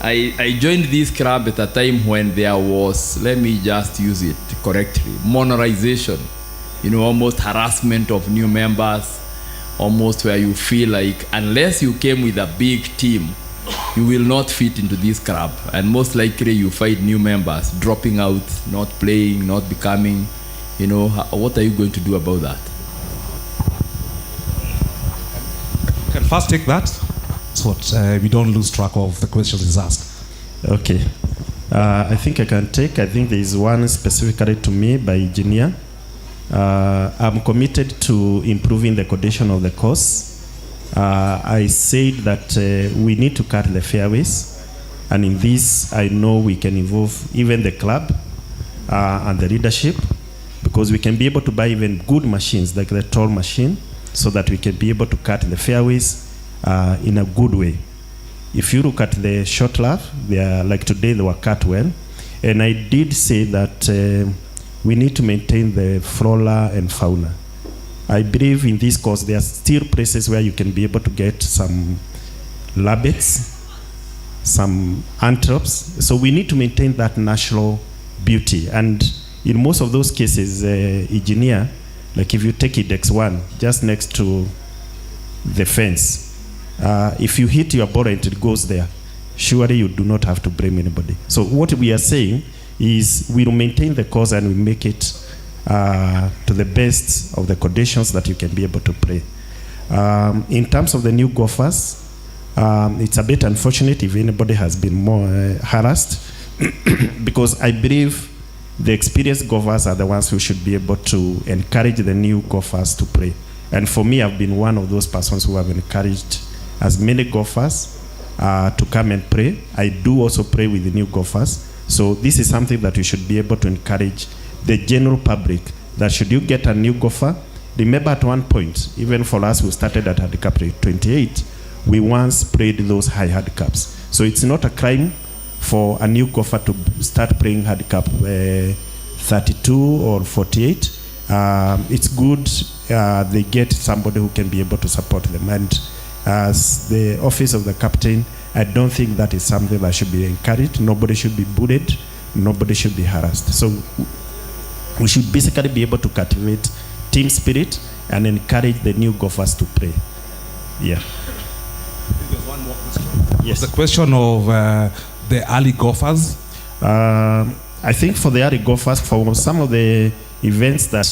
I joined this club at a time when there was, let me just use it correctly, monorization, almost harassment of new members, almost where you feel like unless you came with a big team, you will not fit into this club. And most likely you find new members dropping out, not playing, not becoming, what are you going to do about that? Can first take that, so we don't lose track of the questions is asked. Okay. I think I can take. I think there is one specifically to me by engineer. I'm committed to improving the condition of the course. I said that we need to cut the fairways, and in this I know we can involve even the club and the leadership, because we can be able to buy even good machines like the tall machine, so that we can be able to cut the fairways in a good way. If you look at the short lap, they are like today they were cut well, and I did say that we need to maintain the flora and fauna. I believe in this course there are still places where you can be able to get some rabbits, some antelopes. So we need to maintain that natural beauty. And in most of those cases, engineer, like if you take Index 1 just next to the fence, if you hit your ball and it goes there, surely you do not have to blame anybody. So what we are saying is we will maintain the course and we make it to the best of the conditions that you can be able to play. In terms of the new golfers, it's a bit unfortunate if anybody has been more harassed because I believe the experienced golfers are the ones who should be able to encourage the new golfers to play. And for me, I've been one of those persons who have encouraged as many golfers to come and play. I do also play with the new golfers. So this is something that we should be able to encourage the general public, that should you get a new golfer, remember at one point, even for us who started at handicap 28, we once played those high handicaps. So it's not a crime for a new golfer to start playing handicap 32 or 48. It's good they get somebody who can be able to support them. And as the office of the captain, I don't think that is something that should be encouraged. Nobody should be bullied. Nobody should be harassed. So we should basically be able to cultivate team spirit and encourage the new golfers to play. Yeah. There's one more question. Yes. The question of the early golfers. I think for the early golfers, for some of the events that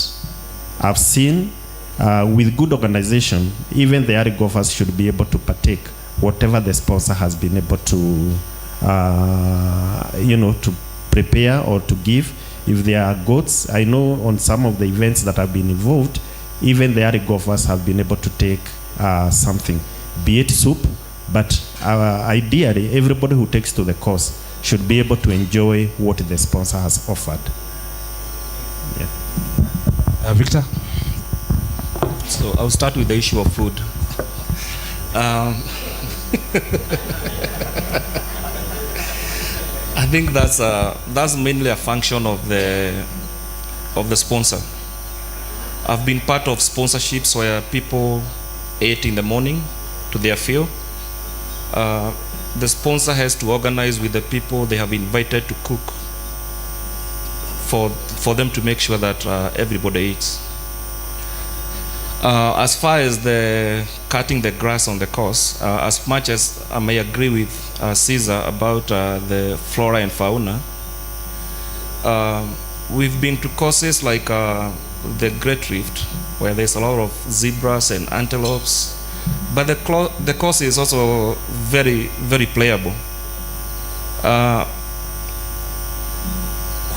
I've seen, with good organization, even the early golfers should be able to partake whatever the sponsor has been able to, to prepare or to give. If there are goats, I know on some of the events that have been involved, even the early golfers have been able to take something, be it soup, but ideally everybody who takes to the course should be able to enjoy what the sponsor has offered. Yeah. Victor? So I'll start with the issue of food. I think that's mainly a function of the sponsor. I've been part of sponsorships where people ate in the morning to their field. The sponsor has to organize with the people they have invited to cook for them to make sure that everybody eats. As far as the cutting the grass on the course, as much as I may agree with Caesar about the flora and fauna, we've been to courses like the Great Rift, where there's a lot of zebras and antelopes, but the course is also very, very playable.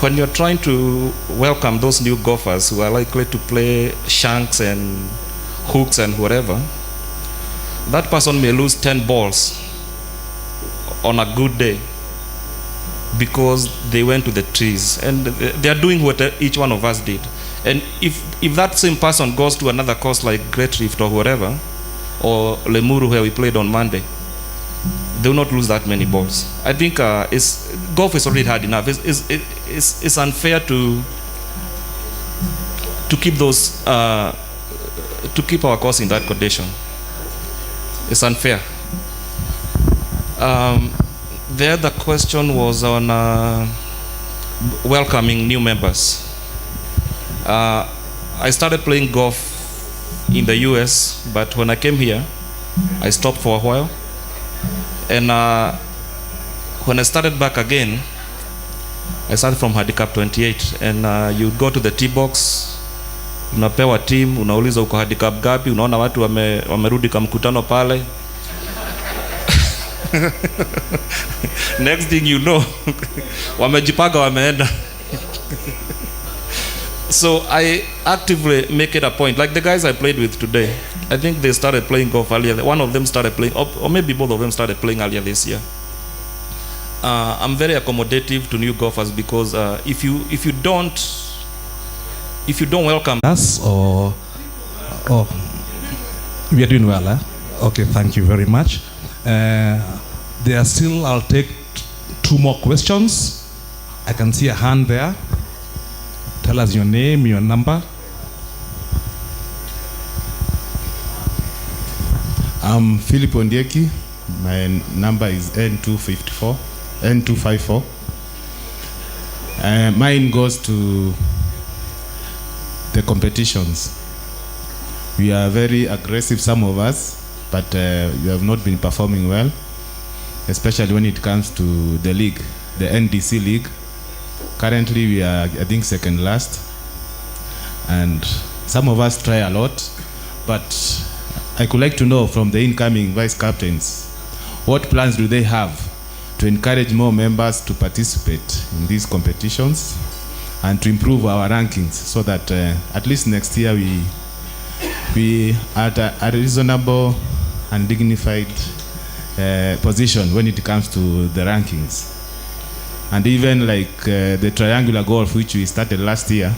When you're trying to welcome those new golfers who are likely to play shanks and hooks and whatever, that person may lose 10 balls on a good day because they went to the trees, and they are doing what each one of us did. And if that same person goes to another course like Great Rift or whatever, or Lemuru where we played on Monday, they will not lose that many balls. I think golf is already hard enough. It's unfair to keep those to keep our course in that condition. It's unfair. The other question was on welcoming new members. I started playing golf in the US, but when I came here, I stopped for a while. And when I started back again, I started from handicap 28, and you go to the tee box, unapewa team, unauliza uko handicap gapi, unaona watu wamerudi kwa mkutano pale. Next thing you know, wamejipaga wameenda. So I actively make it a point. Like the guys I played with today, I think they started playing golf earlier. One of them started playing, or maybe both of them started playing earlier this year. I'm very accommodative to new golfers because if you don't welcome us, or we are doing well, eh? Okay, thank you very much. There are still, I'll take 2 more questions. I can see a hand there. Tell us your name, your number. I'm Philip Ondieki. My number is N254. Mine goes to the competitions. We are very aggressive, some of us, but we have not been performing well, especially when it comes to the league, the NDC league. Currently we are, I think, second last, and some of us try a lot, but I could like to know from the incoming vice captains, what plans do they have to encourage more members to participate in these competitions and to improve our rankings so that at least next year we are at a reasonable and dignified position when it comes to the rankings. And even like the triangular golf, which we started last year,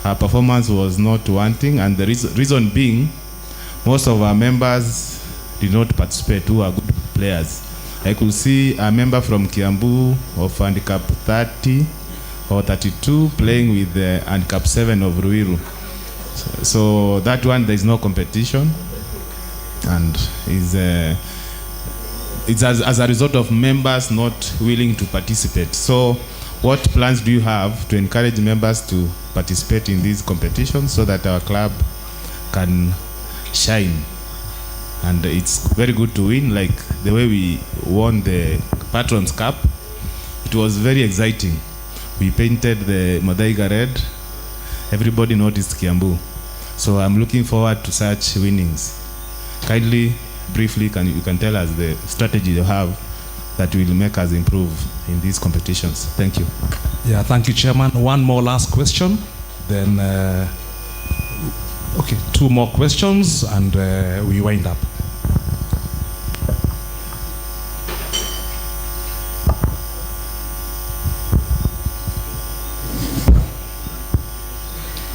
our performance was not wanting, and the reason being, most of our members did not participate who are good players. I could see a member from Kiambu of handicap 30 or 32 playing with the handicap 7 of Ruiru. So that one, there is no competition, and it's as a result of members not willing to participate. So what plans do you have to encourage members to participate in these competitions so that our club can shine? And it's very good to win, like the way we won the Patrons Cup. It was very exciting. We painted the Modaiga red. Everybody noticed Kiambu. So I'm looking forward to such winnings. Kindly, briefly, you can tell us the strategy you have that will make us improve in these competitions. Thank you. Yeah, thank you, Chairman. One more last question, then okay, 2 more questions, and we wind up.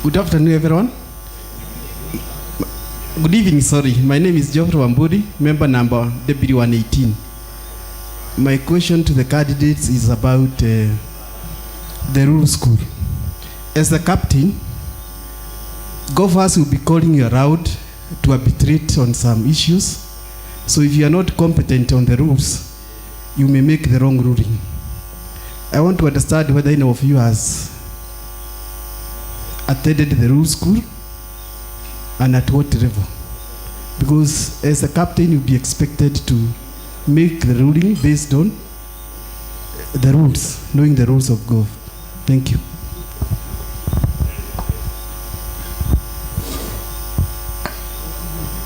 Good afternoon, everyone. Good evening, sorry. My name is Geoffrey Wamburi, member number Deputy 118. My question to the candidates is about the rule school. As the captain, golfers will be calling you around to arbitrate on some issues. So if you are not competent on the rules, you may make the wrong ruling. I want to understand whether any of you has attended the rule school and at what level. Because as a captain, you'll be expected to make the ruling based on the rules, knowing the rules of golf. Thank you.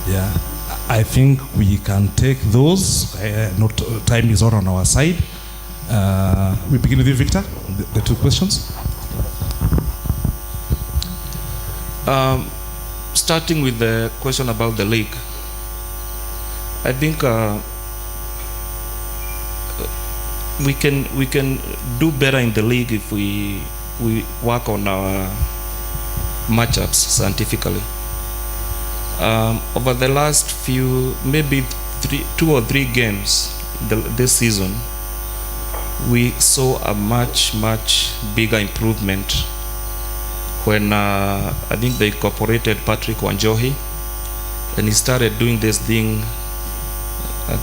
Yeah, I think we can take those. Time is not on our side. We begin with you, Victor, the 2 questions. Starting with the question about the league, I think we can do better in the league if we work on our matchups scientifically. Over the last few, maybe 2 or 3 games this season, we saw a much bigger improvement when I think they incorporated Patrick Wanjohi, and he started doing this thing,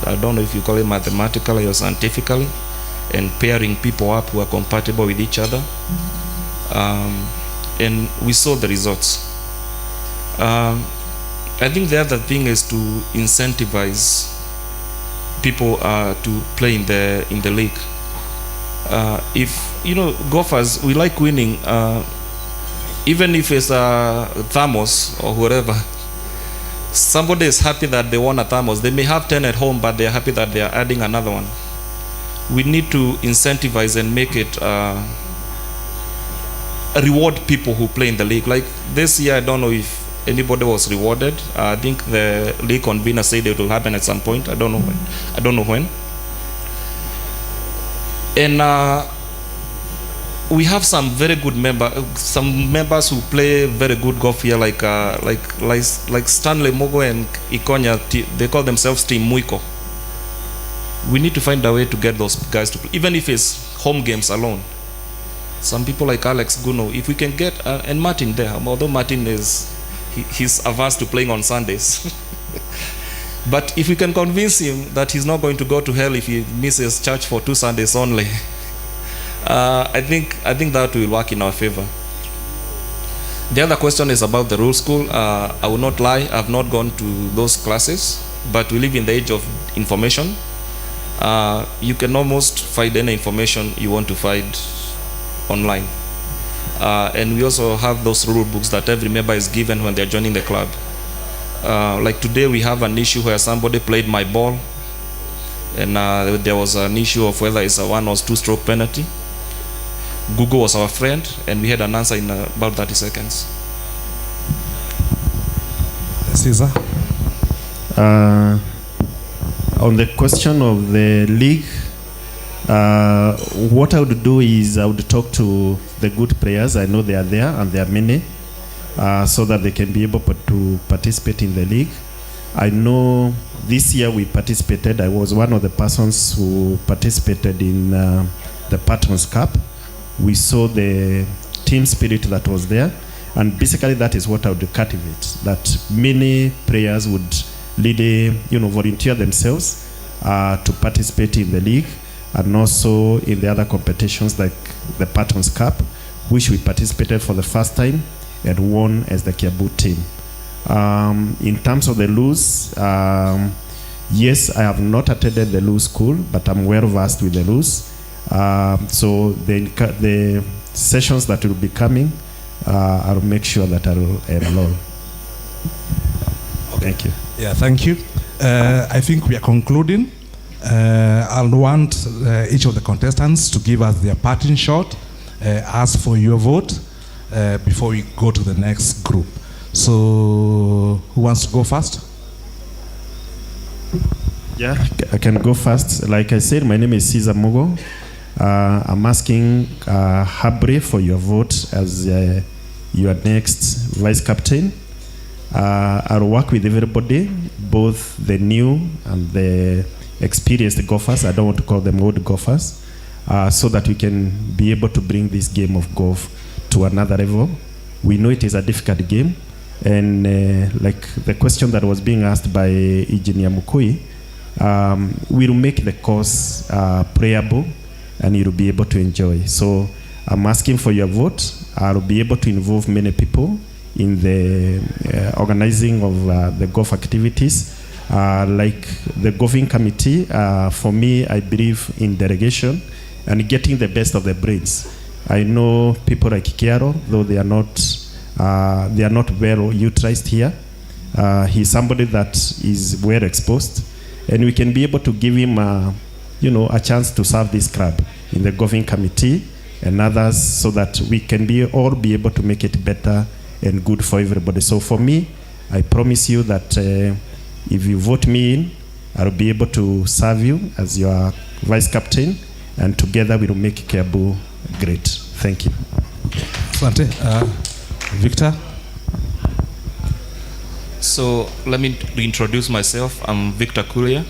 I don't know if you call it mathematically or scientifically, and pairing people up who are compatible with each other. And we saw the results. I think the other thing is to incentivize people to play in the league. If you know, golfers, we like winning. Even if it's a Thamos or whatever, Somebody is happy that they won a thermos. They may have 10 at home, but they are happy that they are adding another one. We need to incentivize and make it reward people who play in the league. Like this year, I don't know if anybody was rewarded. I think the league convener said it will happen at some point. I don't know when. And we have some very good members who play very good golf here, like Stanley Mogo and Ikonya. They call themselves Team Muiko. We need to find a way to get those guys to play, even if it's home games alone. Some people like Alex Guno, if we can get and Martin there, although Martin he's averse to playing on Sundays. But if we can convince him that he's not going to go to hell if he misses church for 2 Sundays only, I think that will work in our favor. The other question is about the rule school. I will not lie, I've not gone to those classes, but we live in the age of information. You can almost find any information you want to find online. And we also have those rule books that every member is given when they're joining the club. Like today we have an issue where somebody played my ball, and there was an issue of whether it's a 1 or 2 stroke penalty. Google was our friend, and we had an answer in about 30 seconds. Caesar? On the question of the league, what I would do is I would talk to the good players. I know they are there, and there are many, so that they can be able to participate in the league. I know this year we participated. I was one of the persons who participated in the Patrons Cup. We saw the team spirit that was there, and basically that is what I would cultivate, that many players would really, volunteer themselves to participate in the league, and also in the other competitions like the Patrons Cup, which we participated for the first time and won as the Kiambu team. In terms of the Luz, yes, I have not attended the Luz school, but I'm well versed with the Luz. So the sessions that will be coming, I'll make sure that I'll enroll. Thank you. Yeah, thank you. I think we are concluding. I'll want each of the contestants to give us their parting shot, ask for your vote before we go to the next group. So, who wants to go first? Yeah, I can go first. Like I said, my name is Caesar Mogo. I'm asking Habre for your vote as your next vice captain. I'll work with everybody, both the new and the experienced golfers. I don't want to call them old golfers, so that we can be able to bring this game of golf to another level. We know it is a difficult game, and like the question that was being asked by Engineer Mukui, we'll make the course playable, and you'll be able to enjoy. So I'm asking for your vote. I'll be able to involve many people in the organizing of the golf activities. Like the golfing committee, for me, I believe in delegation and getting the best of the brains. I know people like Kiaro, though they are not well utilized here. He's somebody that is well exposed, and we can be able to give him a chance to serve this club in the golfing committee and others, so that we can all be able to make it better and good for everybody. So for me, I promise you that if you vote me in, I'll be able to serve you as your vice captain, and together we will make Kiambu great. Thank you. Asante. Victor? So let me reintroduce myself. I'm Victor Kuria,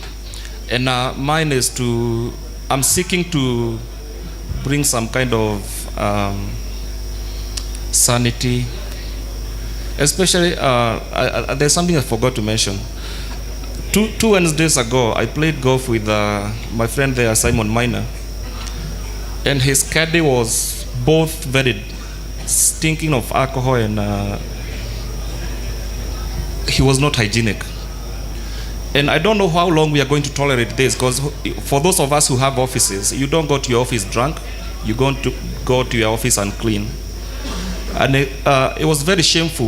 and mine is I'm seeking to bring some kind of sanity. Especially, there's something I forgot to mention. Two Wednesdays ago, I played golf with my friend there, Simon Miner, and his caddy was both very stinking of alcohol, and he was not hygienic. And I don't know how long we are going to tolerate this, because for those of us who have offices, you don't go to your office drunk, you're going to go to your office and clean. And it was very shameful.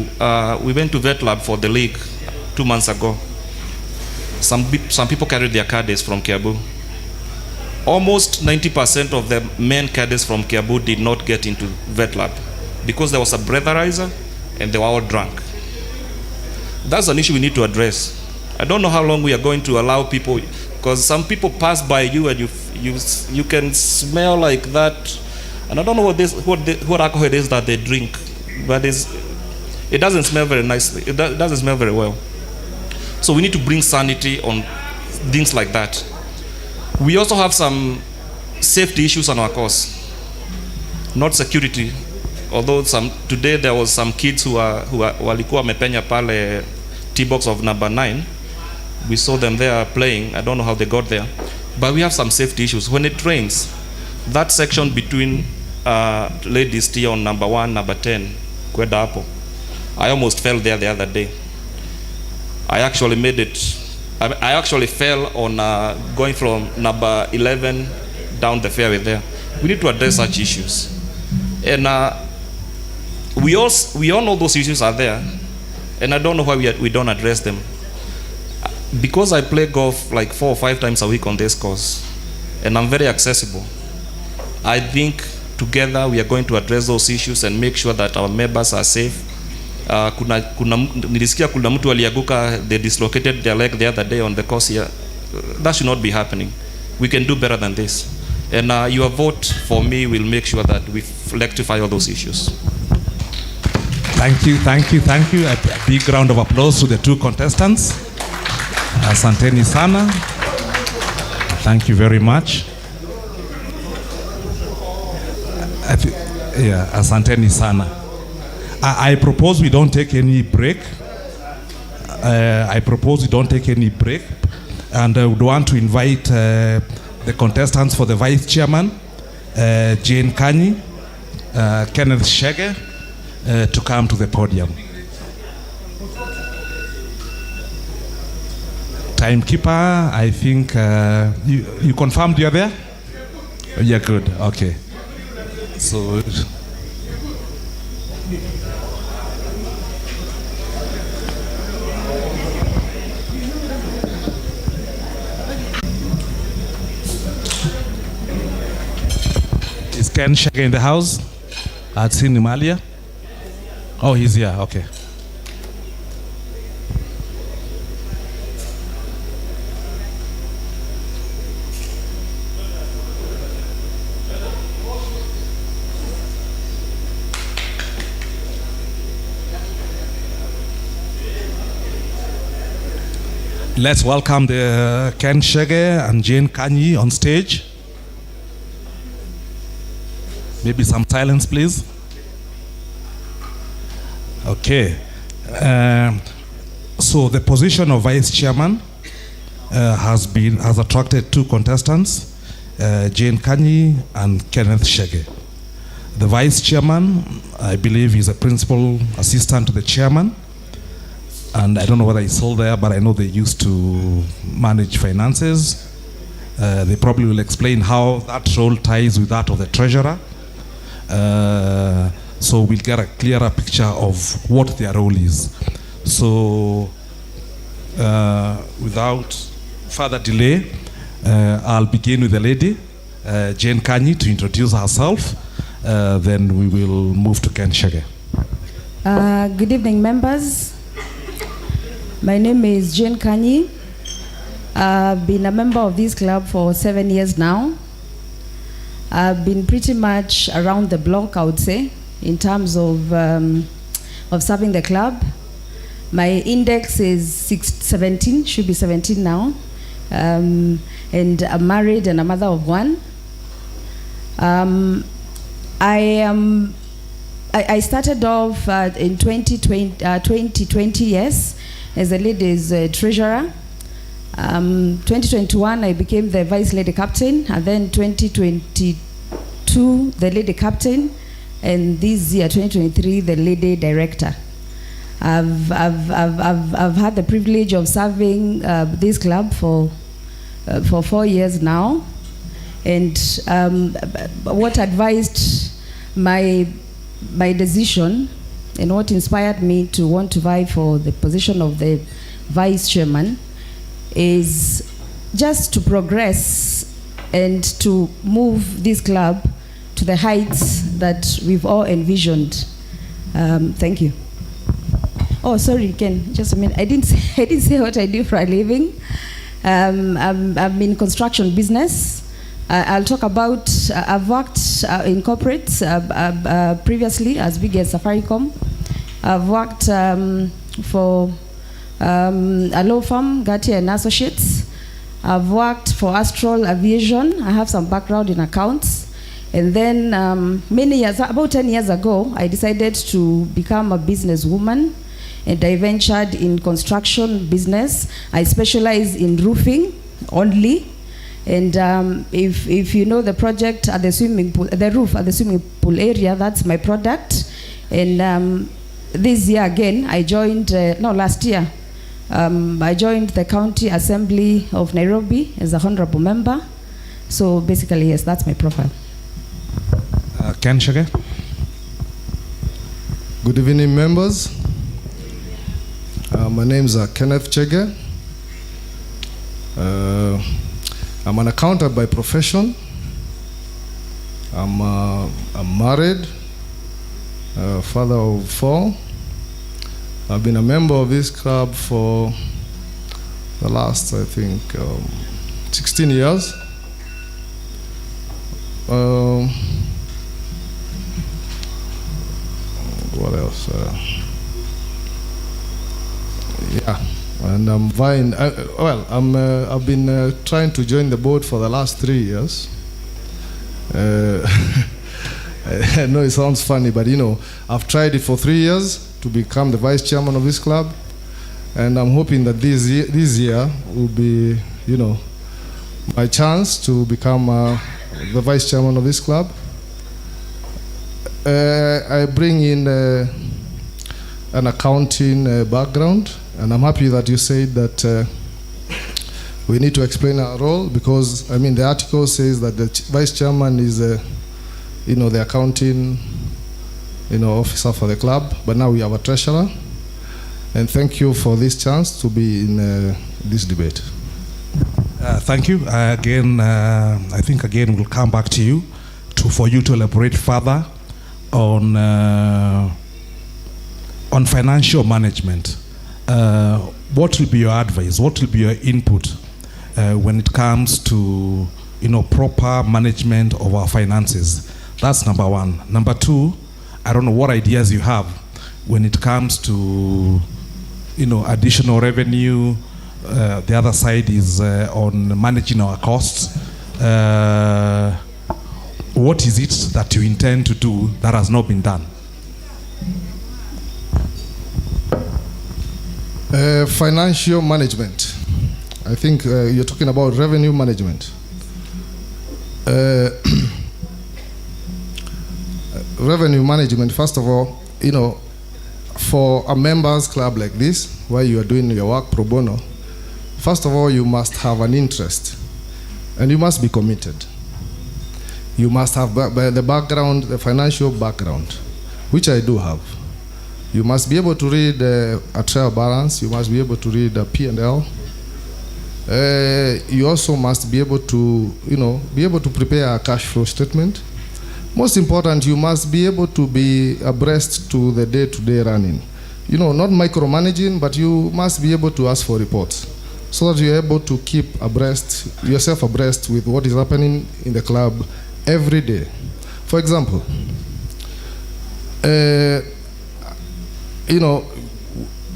We went to Vet Lab for the league, 2 months ago. Some people carried their cadets from Kiambu. Almost 90% of the men cadets from Kiambu did not get into vet lab because there was a breathalyzer and they were all drunk. That's an issue we need to address. I don't know how long we are going to allow people, because some people pass by you and you can smell like that, and I don't know what alcohol it is that they drink, but it doesn't smell very nicely. It doesn't smell very well. So we need to bring sanity on things like that. We also have some safety issues on our course, not security. Although today there was some kids who walikuwa wamepenya pale T-box of number 9. We saw them there playing. I don't know how they got there, but we have some safety issues. When it rains, that section between ladies T on number 1, number 10, kwenda hapo, I almost fell there the other day. I actually made it. I actually fell on going from number 11 down the fairway there. We need to address such issues, and we all know those issues are there, and I don't know why we don't address them. Because I play golf like 4 or 5 times a week on this course, and I'm very accessible, I think together we are going to address those issues and make sure that our members are safe. Nilisikia kuna mtu aliaguka, they dislocated their leg the other day on the course here. That should not be happening. We can do better than this, and your vote for me will make sure that we rectify all those issues. Thank you. A big round of applause to the 2 contestants. Asanteni sana. Thank you very much. Asanteni sana. I propose we don't take any break. And I would want to invite the contestants for the vice chairman, Jane Kanyi, Kenneth Shege, to come to the podium. Timekeeper, I think you confirmed you're there? Yeah, good. Okay. So is Ken Shege in the house? I'd seen him earlier. Oh, he's here. Okay. Let's welcome the Ken Shege and Jane Kanyi on stage. Maybe some silence, please. Okay. So the position of vice chairman has attracted 2 contestants, Jane Kanyi and Kenneth Shege. The vice chairman, I believe, is a principal assistant to the chairman. And I don't know whether it's all there, but I know they used to manage finances. They probably will explain how that role ties with that of the treasurer. So we'll get a clearer picture of what their role is. So without further delay, I'll begin with the lady, Jane Kanyi, to introduce herself. Then we will move to Ken Shege. Good evening, members. My name is Jane Kanyi. I've been a member of this club for 7 years now. I've been pretty much around the block, I would say, in terms of serving the club. My index is 17, should be 17 now. And I'm married and a mother of 1. I started off in 2020, yes, as a ladies treasurer. 2021, I became the vice lady captain, and then 2022, the lady captain, and this year, 2023, the lady director. I've had the privilege of serving this club for 4 years now, and what advised my decision and what inspired me to want to vie for the position of the vice chairman is just to progress and to move this club to the heights that we've all envisioned. Thank you. Oh, sorry, Ken, just a minute. I didn't say what I do for a living. I'm in construction business. I'll talk about, I've worked in corporates previously as big as Safaricom. I've worked for a law firm, Gatia and Associates. I've worked for Astral Aviation. I have some background in accounts. And then many years, about 10 years ago, I decided to become a businesswoman, and I ventured in construction business. I specialize in roofing only. And if you know the project at the swimming pool, the roof at the swimming pool area, that's my product. And this year again, I joined, last year, I joined the County Assembly of Nairobi as a honorable member. So basically, yes, that's my profile. Ken Chege. Good evening, members. My name is Kenneth Chege. I'm an accountant by profession. I'm married, father of 4. I've been a member of this club for the last, I think, 16 years. What else? Yeah, and I'm vying. I've been trying to join the board for the last 3 years. I know it sounds funny, but I've tried it for 3 years to become the vice chairman of this club, and I'm hoping that this year will be, my chance to become the vice chairman of this club. I bring in an accounting background, and I'm happy that you said that we need to explain our role, because the article says that the vice chairman is the accounting officer for the club, but now we have a treasurer. And thank you for this chance to be in this debate. Thank you. Again, I think again we'll come back to you for you to elaborate further on financial management. What will be your advice? What will be your input when it comes to proper management of our finances? That's number one. Number two, I don't know what ideas you have when it comes to additional revenue. The other side is on managing our costs. What is it that you intend to do that has not been done? Financial management. I think you're talking about revenue management. Revenue management, first of all, for a members club like this, where you are doing your work pro bono, first of all, you must have an interest, and you must be committed. You must have the background, the financial background, which I do have. You must be able to read a trial balance. You must be able to read a P&L. You also must be able to prepare a cash flow statement. Most important, you must be able to be abreast to the day-to-day running. Not micromanaging, but you must be able to ask for reports so that you're able to keep yourself abreast with what is happening in the club every day. For example,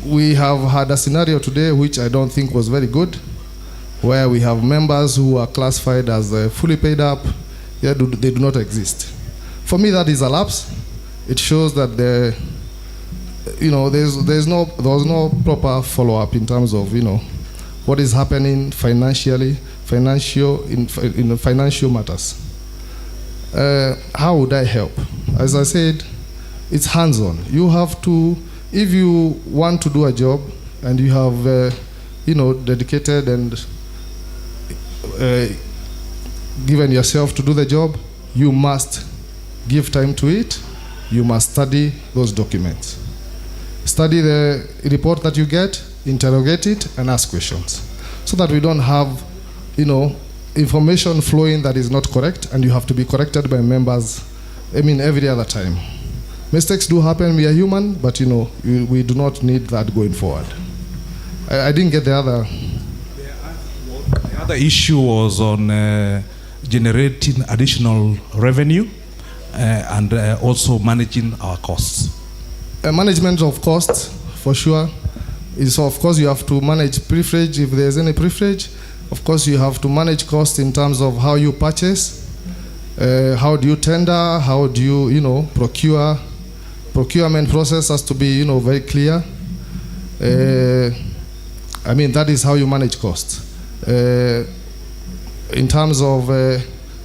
we have had a scenario today which I don't think was very good, where we have members who are classified as fully paid up, yet they do not exist. For me, that is a lapse. It shows that there was no proper follow-up in terms of what is happening financially, in financial matters. How would I help? As I said, it's hands-on. You have to, if you want to do a job and you have, dedicated and given yourself to do the job, you must give time to it. You must study those documents. Study the report that you get, interrogate it, and ask questions, so that we don't have, information flowing that is not correct, and you have to be corrected by members, every other time. Mistakes do happen, we are human, but we do not need that going forward. I didn't get the other. The other issue was on generating additional revenue and also managing our costs. Management of costs, for sure, is of course you have to manage privilege if there's any privilege. Of course you have to manage costs in terms of how you purchase, how do you tender, how do you, procure. Procurement process has to be, very clear. That is how you manage costs. In terms of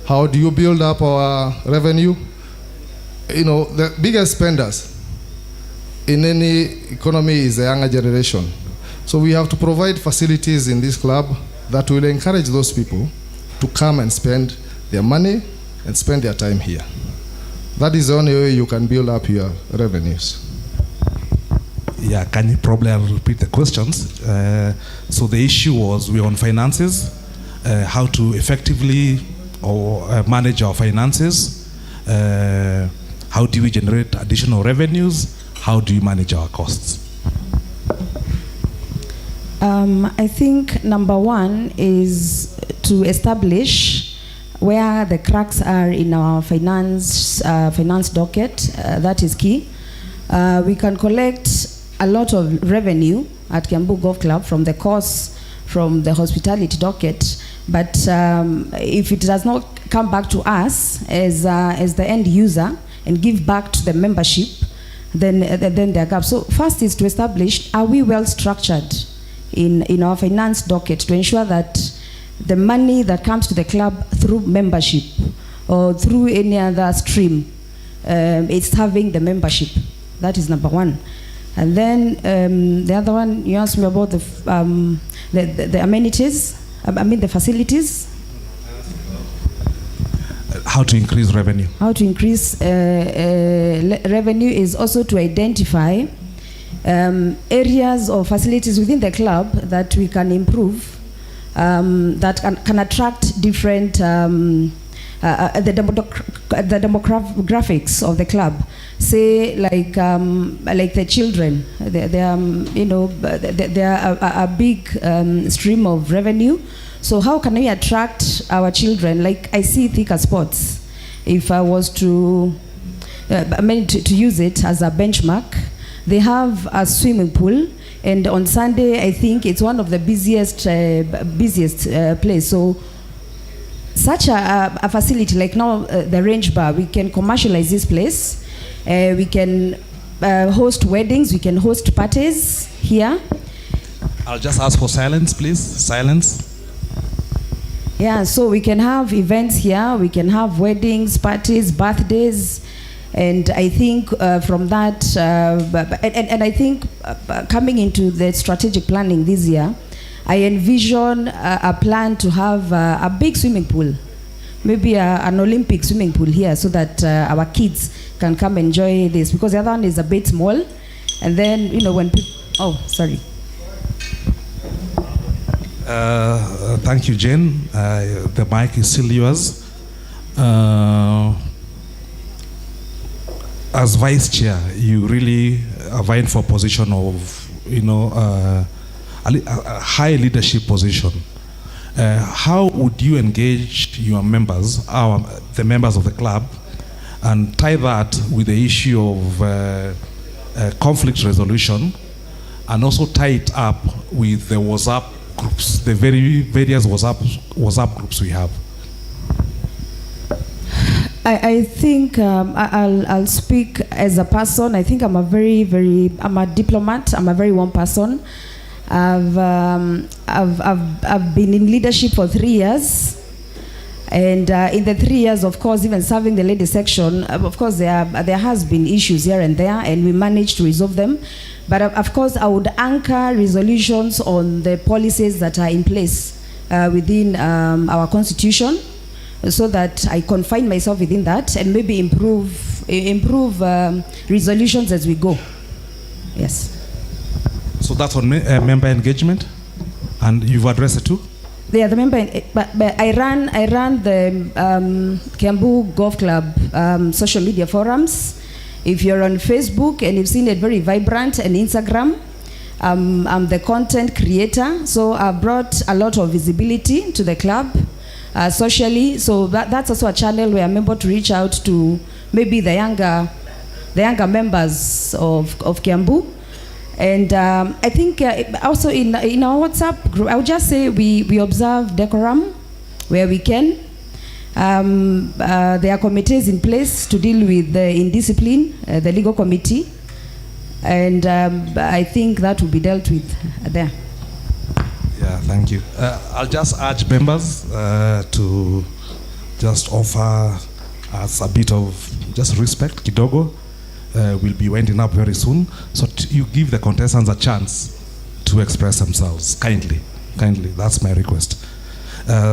how do you build up our revenue, the biggest spenders in any economy is the younger generation. So we have to provide facilities in this club that will encourage those people to come and spend their money and spend their time here. That is the only way you can build up your revenues. Yeah, can you probably repeat the questions? So the issue was we're on finances, how to effectively manage our finances, how do we generate additional revenues, how do you manage our costs? I think number one is to establish where the cracks are in our finance docket. That is key. We can collect a lot of revenue at Kiambu Golf Club from the course, from the hospitality docket, but if it does not come back to us as the end user and give back to the membership, then there are gaps. So first is to establish, are we well structured in our finance docket to ensure that the money that comes to the club through membership or through any other stream is serving the membership. That is number one. And then the other one, you asked me about the amenities, the facilities. How to increase revenue? How to increase revenue is also to identify areas or facilities within the club that we can improve, that can attract different the demographics of the club. Say like the children, they are a big stream of revenue. So how can we attract our children? Like I see Thika Sports. If I was to use it as a benchmark, they have a swimming pool, and on Sunday I think it's one of the busiest place. So such a facility like now the Range Bar, we can commercialize this place. We can host weddings, we can host parties here. I'll just ask for silence, please. Silence. Yeah, so we can have events here, we can have weddings, parties, birthdays, and I think from that, and I think coming into the strategic planning this year, I envision a plan to have a big swimming pool, maybe an Olympic swimming pool here, so that our kids can come enjoy this, because the other one is a bit small, and then when people, thank you, Jane. The mic is still yours. As vice chair, you really are vying for a position of, a high leadership position. How would you engage your members, the members of the club, and tie that with the issue of conflict resolution, and also tie it up with the WhatsApp groups, the various WhatsApp groups we have? I think I'll speak as a person. I think I'm I'm a diplomat. I'm a very warm person. I've been in leadership for 3 years, and in the 3 years, of course, even serving the ladies section, of course there has been issues here and there, and we managed to resolve them. But of course, I would anchor resolutions on the policies that are in place within our constitution, so that I confine myself within that and maybe improve resolutions as we go. Yes. So that's on member engagement, and you've addressed it too? Yeah, the member, but I ran the Kiambu Golf Club social media forums. If you're on Facebook and you've seen it very vibrant, and Instagram, I'm the content creator, so I brought a lot of visibility to the club socially. So that's also a channel where I'm able to reach out to maybe the younger members of Kiambu. And I think also in our WhatsApp group, I would just say we observe decorum where we can. There are committees in place to deal with the indiscipline, the legal committee, and I think that will be dealt with there. Yeah, thank you. I'll just urge members to just offer us a bit of just respect, kidogo. Will be winding up very soon, so you give the contestants a chance to express themselves kindly. That's my request.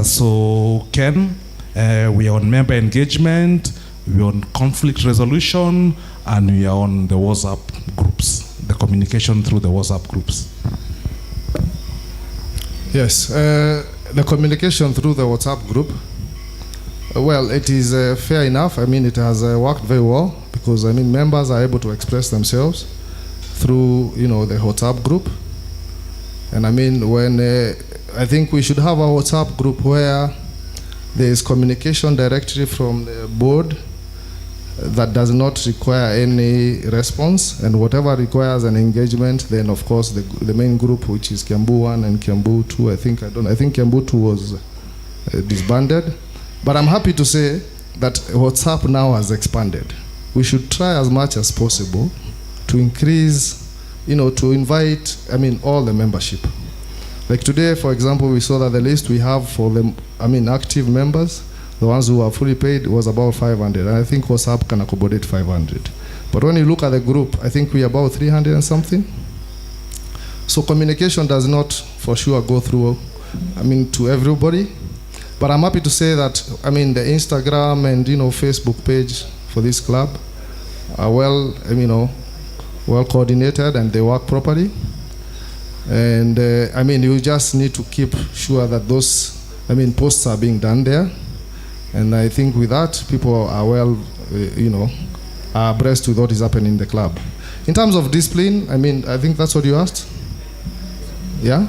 So Ken, we are on member engagement, we are on conflict resolution, and we are on the WhatsApp groups, the communication through the WhatsApp groups. Yes, the communication through the WhatsApp group, well, it is fair enough. I mean, it has worked very well, because I mean, members are able to express themselves through, the WhatsApp group. And I mean, when I think we should have a WhatsApp group where there is communication directly from the board that does not require any response, and whatever requires an engagement, then of course the main group, which is Kiambu 1 and Kiambu 2, I think Kiambu 2 was disbanded. But I'm happy to say that WhatsApp now has expanded. We should try as much as possible to increase, to invite, all the membership. Like today, for example, we saw that the list we have for the, active members, the ones who are fully paid, was about 500. And I think WhatsApp can accommodate 500. But when you look at the group, I think we're about 300 and something. So communication does not for sure go through, to everybody. But I'm happy to say that, the Instagram and, Facebook page for this club are well coordinated, and they work properly. And you just need to keep sure that those, posts are being done there. And I think with that, people are well, are abreast with what is happening in the club. In terms of discipline, I think that's what you asked. Yeah?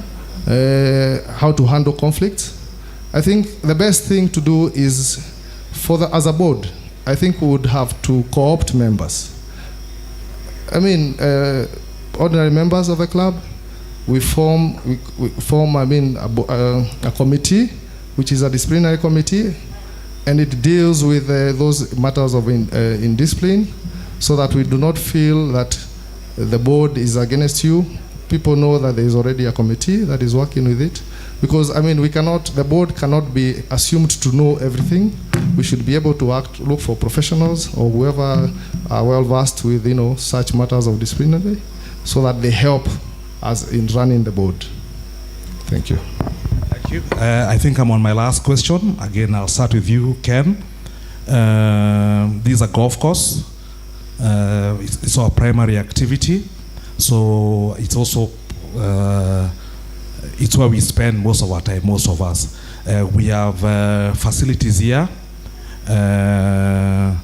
How to handle conflict. I think the best thing to do is, as a board, I think we would have to co-opt members. Ordinary members of the club, we form a committee, which is a disciplinary committee, and it deals with those matters of indiscipline, so that we do not feel that the board is against you. People know that there is already a committee that is working with it. Because the board cannot be assumed to know everything. We should be able to look for professionals or whoever are well versed with such matters of disciplinary, so that they help us in running the board. Thank you. Thank you. I think I'm on my last question. Again, I'll start with you, Ken. This is a golf course. It's our primary activity, so it's also it's where we spend most of our time, most of us. We have facilities here. I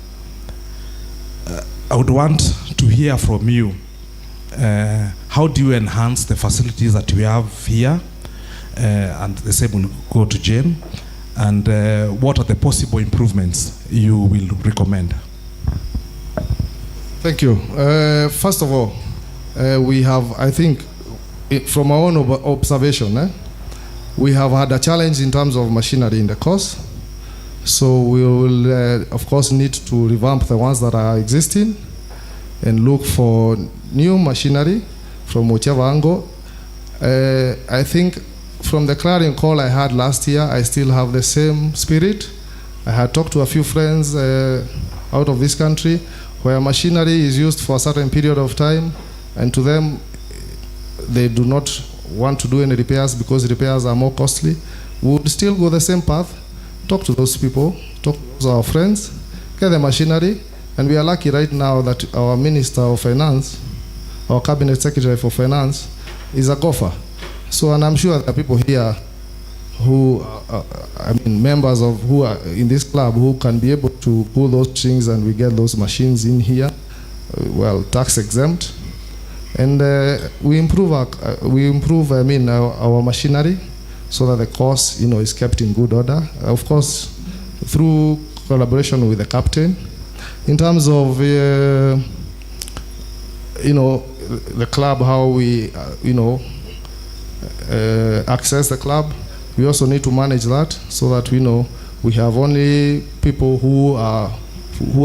would want to hear from you. How do you enhance the facilities that we have here? And the same will go to Jane. And what are the possible improvements you will recommend? Thank you. First of all, we have, I think, from our own observation, we have had a challenge in terms of machinery in the course. So we will, of course, need to revamp the ones that are existing and look for new machinery from whichever angle. I think from the clarion call I had last year, I still have the same spirit. I had talked to a few friends out of this country where machinery is used for a certain period of time, and to them, they do not want to do any repairs because repairs are more costly. We would still go the same path, talk to those people, talk to our friends, get the machinery, and we are lucky right now that our Minister of Finance, our Cabinet Secretary for Finance, is a golfer. So, and I'm sure there are people here who, members of who are in this club who can be able to pull those strings, and we get those machines in here, tax exempt, and we improve our machinery so that the cost, is kept in good order. Of course, through collaboration with the captain. In terms of the club, how we access the club, we also need to manage that so that we have only people who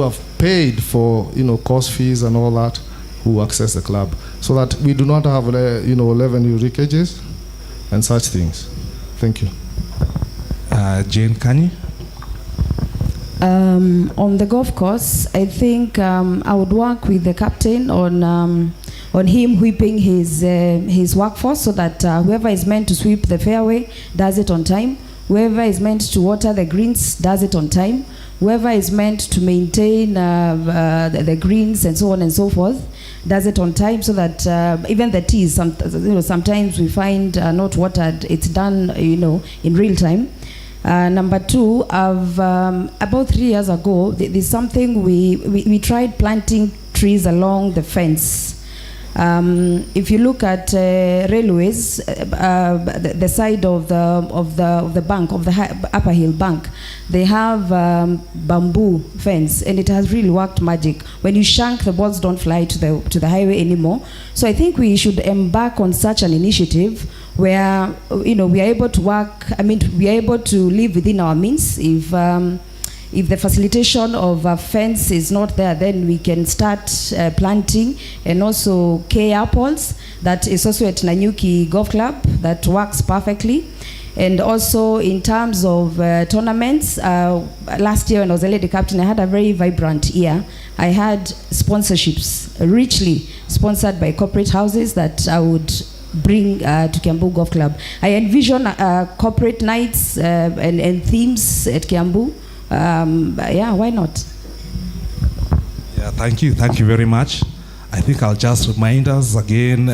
have paid for course fees and all that who access the club, so that we do not have revenue leakages and such things. Thank you. Jane Kanye. On the golf course, I think I would work with the captain on him whipping his workforce, so that whoever is meant to sweep the fairway does it on time, whoever is meant to water the greens does it on time, whoever is meant to maintain the greens and so on and so forth does it on time, so that even the tees, sometimes we find not watered, it's done in real time. Number two, about 3 years ago, there's something we tried planting trees along the fence. If you look at railways, the side of the bank, of the upper hill bank, they have bamboo fence, and it has really worked magic. When you shank, the balls don't fly to the highway anymore. So I think we should embark on such an initiative where we are able to work. We are able to live within our means. If the facilitation of a fence is not there, then we can start planting, and also apples. That is also at Nanyuki Golf Club. That works perfectly. And also in terms of tournaments, last year when I was a lady captain, I had a very vibrant year. I had sponsorships, richly sponsored by corporate houses, that I would bring to Kiambu Golf Club. I envision corporate nights and themes at Kiambu. Why not? Yeah, thank you very much. I think I'll just remind us again,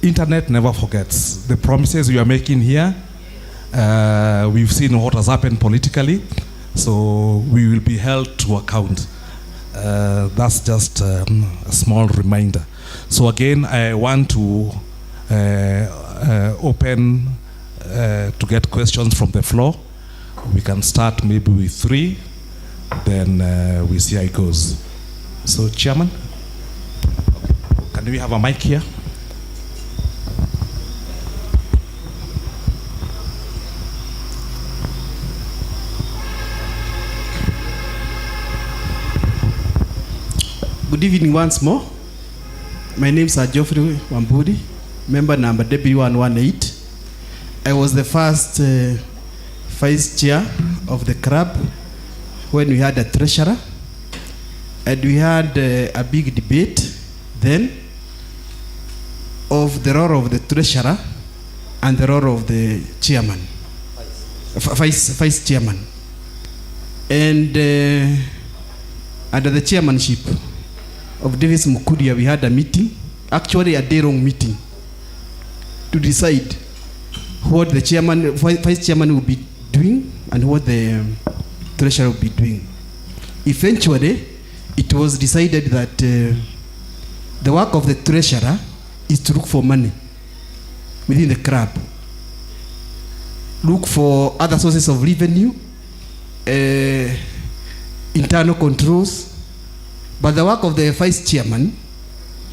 internet never forgets. The promises we are making here, we've seen what has happened politically, so we will be held to account. That's just a small reminder. So again, I want to open to get questions from the floor. We can start maybe with 3, then we see how it goes. So, Chairman, can we have a mic here? Good evening once more. My name is Geoffrey Wambudi, member number W118. I was the first vice chair of the club when we had a treasurer, and we had a big debate then of the role of the treasurer and the role of the chairman, vice chairman. And under the chairmanship of Davis Mukudia, we had a meeting, actually a day-long meeting, to decide what the chairman, vice chairman will be doing and what the treasurer will be doing. Eventually, it was decided that the work of the treasurer is to look for money within the club, look for other sources of revenue, internal controls, but the work of the vice chairman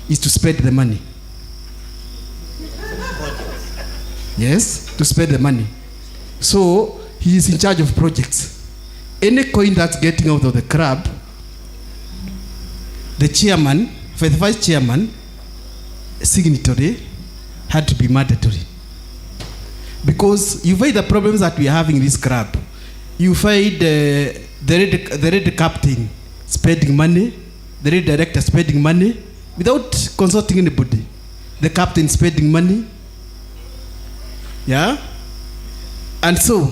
is to spend the money. Yes, to spend the money. So he is in charge of projects. Any coin that's getting out of the club, the chairman, for the vice chairman, signatory had to be mandatory. Because you find the problems that we are having in this club. You find the red captain spending money, the red director spending money without consulting anybody. The captain spending money. Yeah? And so,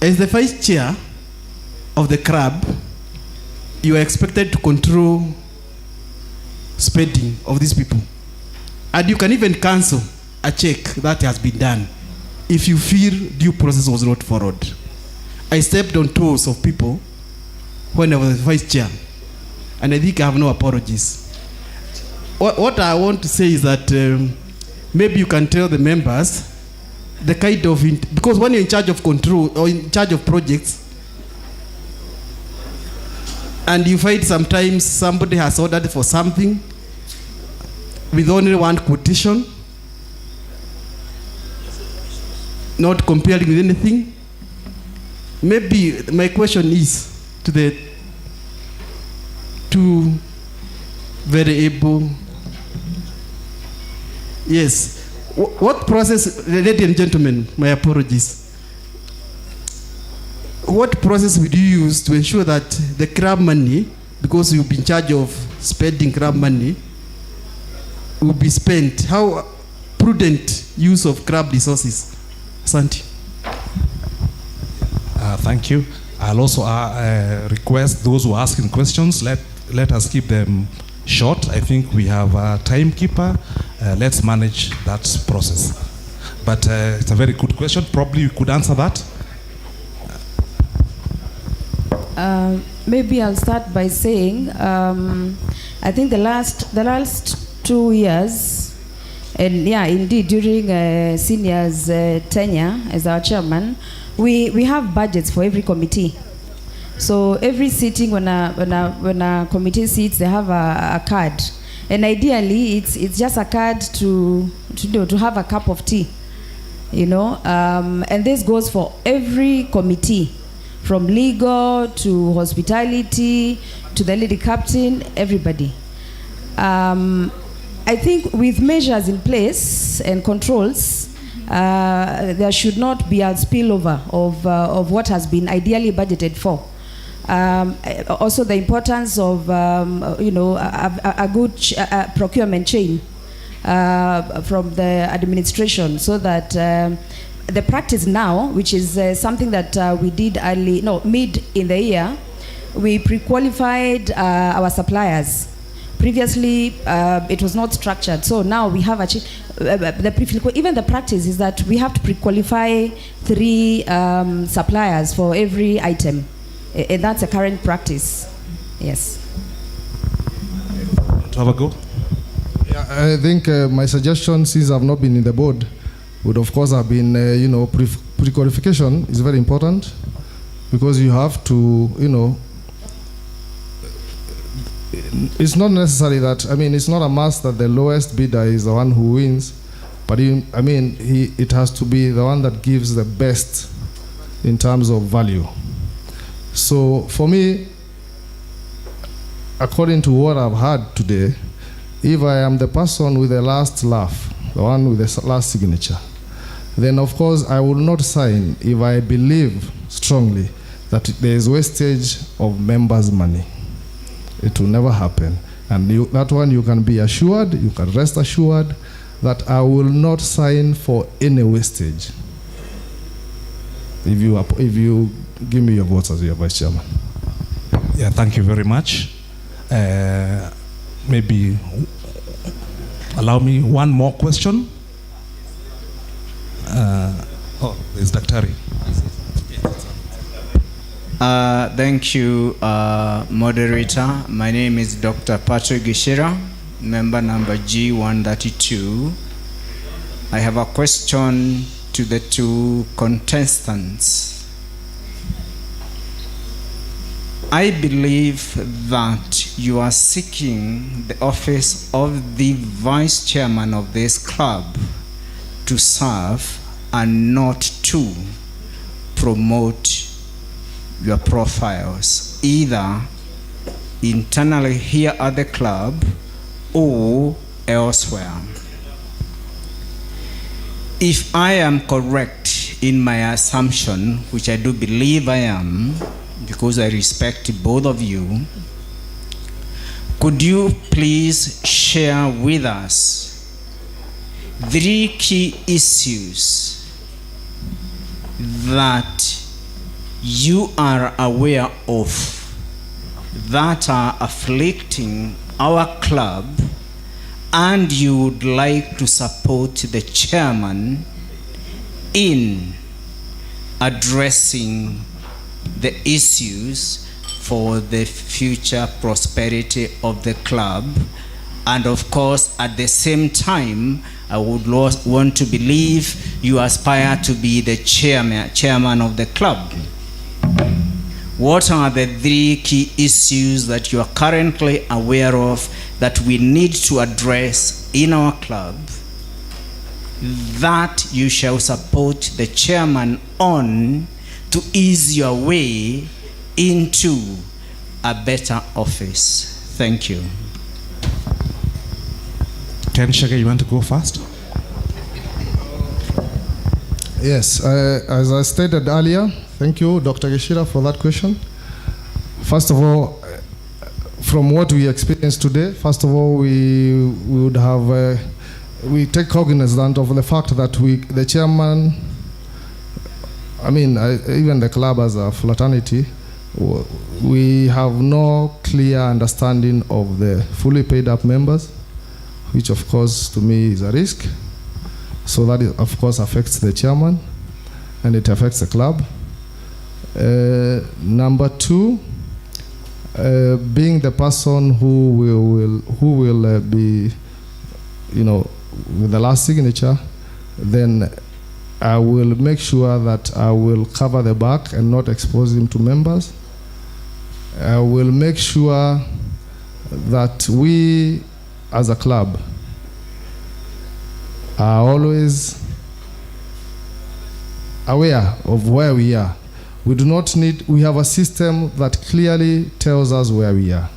as the vice chair of the club, you are expected to control spending of these people. And you can even cancel a check that has been done if you feel due process was not followed. I stepped on toes of people when I was vice chair, and I think I have no apologies. What I want to say is that maybe you can tell the members the kind of, because when you're in charge of control or in charge of projects, and you find sometimes somebody has ordered for something with only one quotation, not comparing with anything. Maybe my question is to the two very able. Yes. What process, ladies and gentlemen, my apologies. What process would you use to ensure that the club money, because you'll be in charge of spending club money, will be spent? How prudent use of club resources? Santi. Thank you. I'll also request those who are asking questions, let us keep them short. I think we have a timekeeper. Let's manage that process. But it's a very good question. Probably you could answer that. Maybe I'll start by saying I think the last 2 years, and yeah, indeed during seniors' tenure as our chairman, we have budgets for every committee. So every sitting, when a committee sits, they have a card, and ideally it's just a card to have a cup of tea, you know. And this goes for every committee, from legal to hospitality to the lady captain, everybody. I think with measures in place and controls, there should not be a spillover of what has been ideally budgeted for. Also the importance of a good procurement chain from the administration, so that the practice now, which is something that we did mid in the year, we pre-qualified our suppliers. Previously, it was not structured, so now we have even the practice is that we have to pre-qualify 3 suppliers for every item. And that's a current practice. Yes. To have a go? Yeah, I think my suggestion, since I've not been in the board, would of course have been, pre-qualification is very important, because you have to, it's not necessary that, it's not a must that the lowest bidder is the one who wins, but it has to be the one that gives the best in terms of value. So for me, according to what I've heard today, if I am the person with the last laugh, the one with the last signature, then of course I will not sign if I believe strongly that there is wastage of members' money. It will never happen. And that one you can be assured, you can rest assured that I will not sign for any wastage. If you give me your votes as your vice chairman. Yeah, thank you very much. Maybe allow me one more question. There's Daktari. Thank you, moderator. My name is Dr. Patrick Gishira, member number G132. I have a question to the 2 contestants. I believe that you are seeking the office of the vice chairman of this club to serve and not to promote your profiles, either internally here at the club or elsewhere. If I am correct in my assumption, which I do believe I am, because I respect both of you, could you please share with us 3 key issues that you are aware of that are afflicting our club and you would like to support the chairman in addressing the issues for the future prosperity of the club. And of course, at the same time, I would want to believe you aspire to be the chairman of the club. What are the 3 key issues that you are currently aware of that we need to address in our club that you shall support the chairman on to ease your way into a better office? Thank you. Ken Shege, you want to go first? Yes, as I stated earlier, thank you, Dr. Geshira, for that question. First of all, from what we experienced today, first of all, we would have, we take cognizance of the fact that the chairman, even the club as a fraternity, we have no clear understanding of the fully paid up members, which of course to me is a risk. So that of course affects the chairman and it affects the club. Number 2, being the person who will be, with the last signature, then I will make sure that I will cover the back and not expose him to members. I will make sure that we as a club are always aware of where we are. We do not need, we have a system that clearly tells us where we are.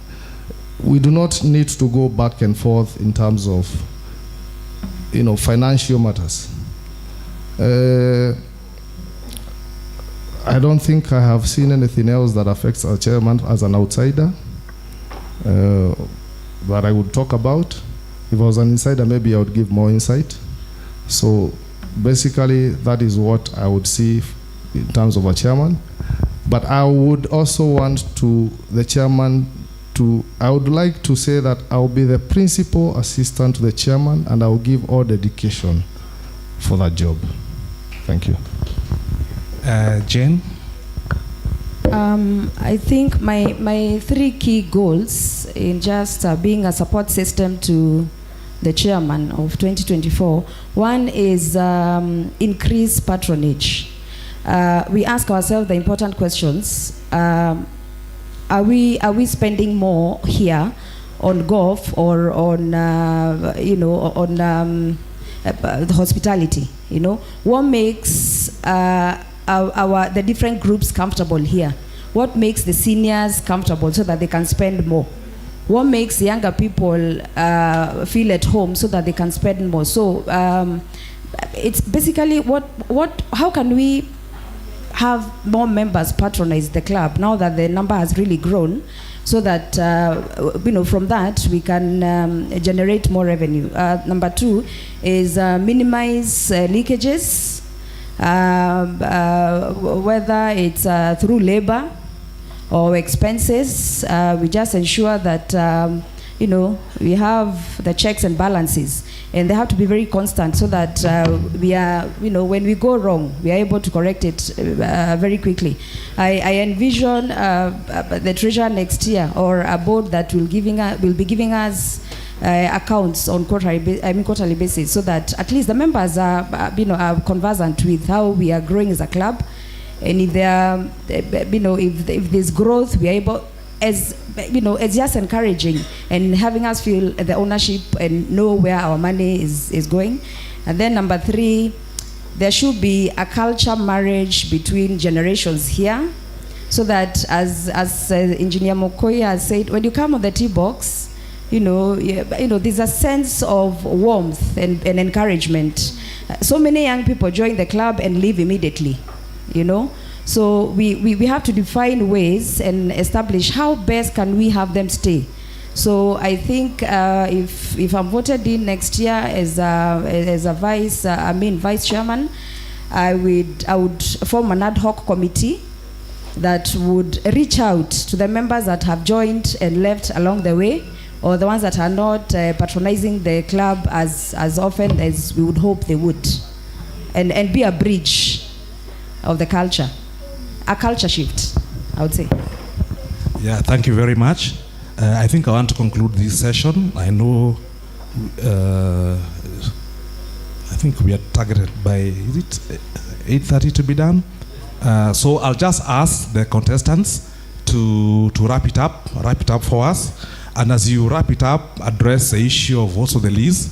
We do not need to go back and forth in terms of, financial matters. I don't think I have seen anything else that affects our chairman as an outsider that I would talk about. If I was an insider, maybe I would give more insight. So basically, that is what I would see in terms of a chairman. But I would also want the chairman I would like to say that I'll be the principal assistant to the chairman and I'll give all dedication for that job. Thank you. Jane? I think my 3 key goals in just being a support system to the chairman of 2024. One is increased patronage. We ask ourselves the important questions. Are we spending more here on golf or on the hospitality? What makes the different groups comfortable here? What makes the seniors comfortable so that they can spend more? What makes younger people feel at home so that they can spend more? So it's basically how can we have more members patronize the club now that the number has really grown, so that from that we can generate more revenue. Number 2 is minimize leakages, whether it's through labor or expenses. We just ensure that we have the checks and balances, and they have to be very constant so that we are, when we go wrong, we are able to correct it very quickly. I envision the treasurer next year, or a board that will be giving us accounts on quarterly basis, so that at least the members are conversant with how we are growing as a club, and if there if there's growth, we are able, as it's just encouraging and having us feel the ownership and know where our money is going. And then number 3, there should be a culture marriage between generations here, so that as Engineer Mokoya has said, when you come on the tee box, there's a sense of warmth and encouragement. So many young people join the club and leave immediately, So we have to define ways and establish how best can we have them stay. So I think if I'm voted in next year as a vice chairman, I would form an ad hoc committee that would reach out to the members that have joined and left along the way, or the ones that are not patronizing the club as often as we would hope they would, and be a bridge of the culture, a culture shift, I would say. Yeah, thank you very much. I think I want to conclude this session. I know, I think we are targeted by, is it 8:30 to be done? So I'll just ask the contestants to wrap it up for us. And as you wrap it up, address the issue of also the lease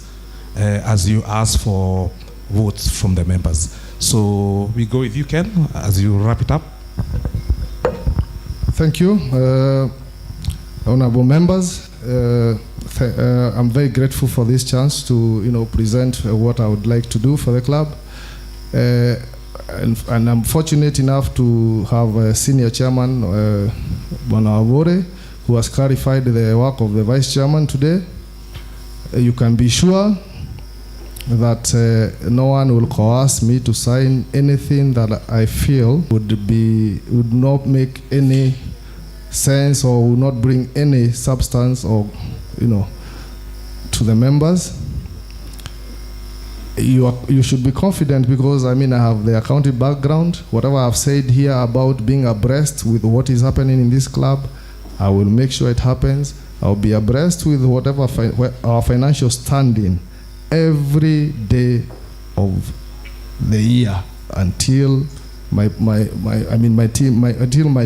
as you ask for votes from the members. So we go with you, Ken, as you wrap it up. Thank you, honorable members. I'm very grateful for this chance to present what I would like to do for the club. And I'm fortunate enough to have a senior chairman, Bwana Abore, who has clarified the work of the vice chairman today. You can be sure that no one will coerce me to sign anything that I feel would not make any sense or will not bring any substance or to the members. You should be confident because I have the accounting background. Whatever I've said here about being abreast with what is happening in this club, I will make sure it happens. I'll be abreast with whatever our financial standing every day of the year until my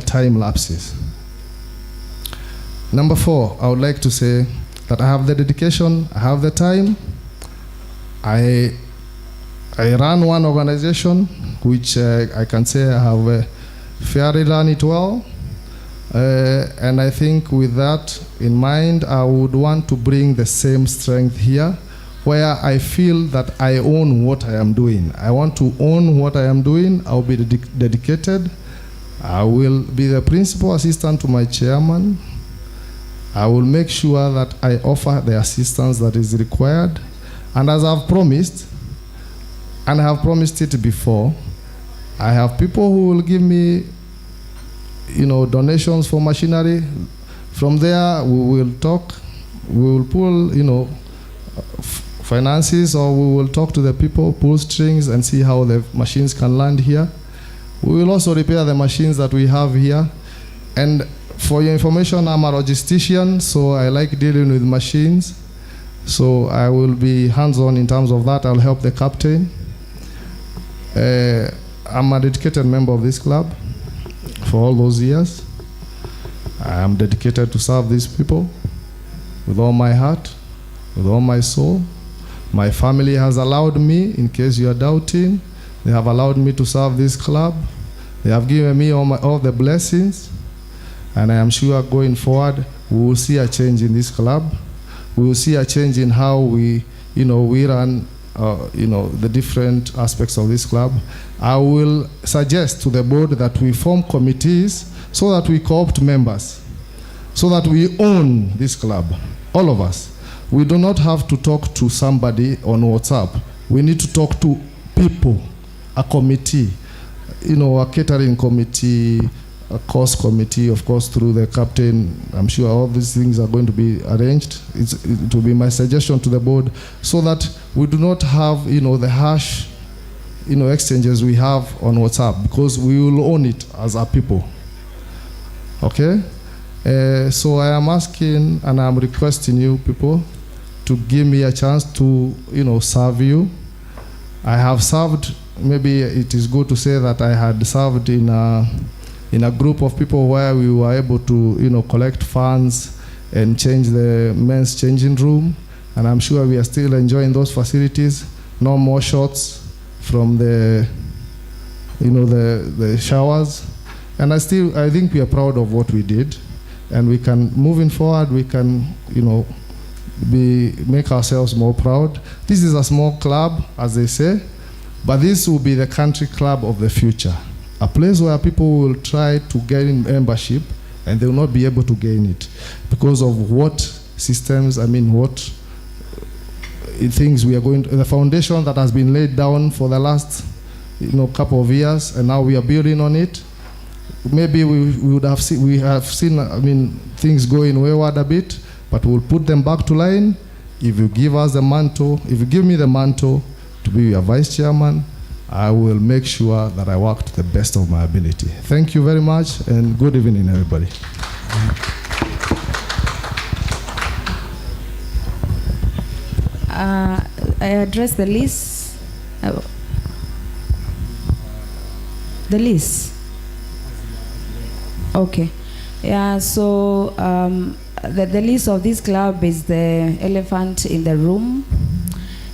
time lapses. Number 4, I would like to say that I have the dedication, I have the time. I run one organization which I can say I have fairly run it well. And I think with that in mind, I would want to bring the same strength here, where I feel that I own what I am doing. I want to own what I am doing. I'll be dedicated. I will be the principal assistant to my chairman. I will make sure that I offer the assistance that is required. And as I've promised, and I have promised it before, I have people who will give me donations for machinery. From there, we will talk, we will pull, finances, or we will talk to the people, pull strings, and see how the machines can land here. We will also repair the machines that we have here. And for your information, I'm a logistician, so I like dealing with machines. So I will be hands-on in terms of that. I'll help the captain. I'm a dedicated member of this club for all those years. I am dedicated to serve these people with all my heart, with all my soul. My family has allowed me, in case you are doubting, they have allowed me to serve this club. They have given me all the blessings. And I am sure going forward, we will see a change in this club. We will see a change in how we run, the different aspects of this club. I will suggest to the board that we form committees so that we co-opt members, so that we own this club, all of us. We do not have to talk to somebody on WhatsApp. We need to talk to people, a committee, a catering committee, a course committee, of course, through the captain. I'm sure all these things are going to be arranged. It will be my suggestion to the board, so that we do not have, the harsh, exchanges we have on WhatsApp, because we will own it as our people. Okay? So I am asking and I'm requesting you people to give me a chance to, serve you. I have served, maybe it is good to say that I had served in a group of people where we were able to, collect funds and change the men's changing room. And I'm sure we are still enjoying those facilities. No more shots from the showers. And I think we are proud of what we did. And we can, moving forward, we can, make ourselves more proud. This is a small club, as they say, but this will be the country club of the future. A place where people will try to gain membership and they will not be able to gain it because of what systems, what things we are going to, the foundation that has been laid down for the last couple of years, and now we are building on it. Maybe we have seen things going wayward a bit, But we'll put them back to line if you give us the mantle, if you give me the mantle to be your vice chairman. I will make sure that I work to the best of my ability. Thank you very much, and good evening, everybody. I address the list. The list. Okay. Yeah, so the list of this club is the elephant in the room.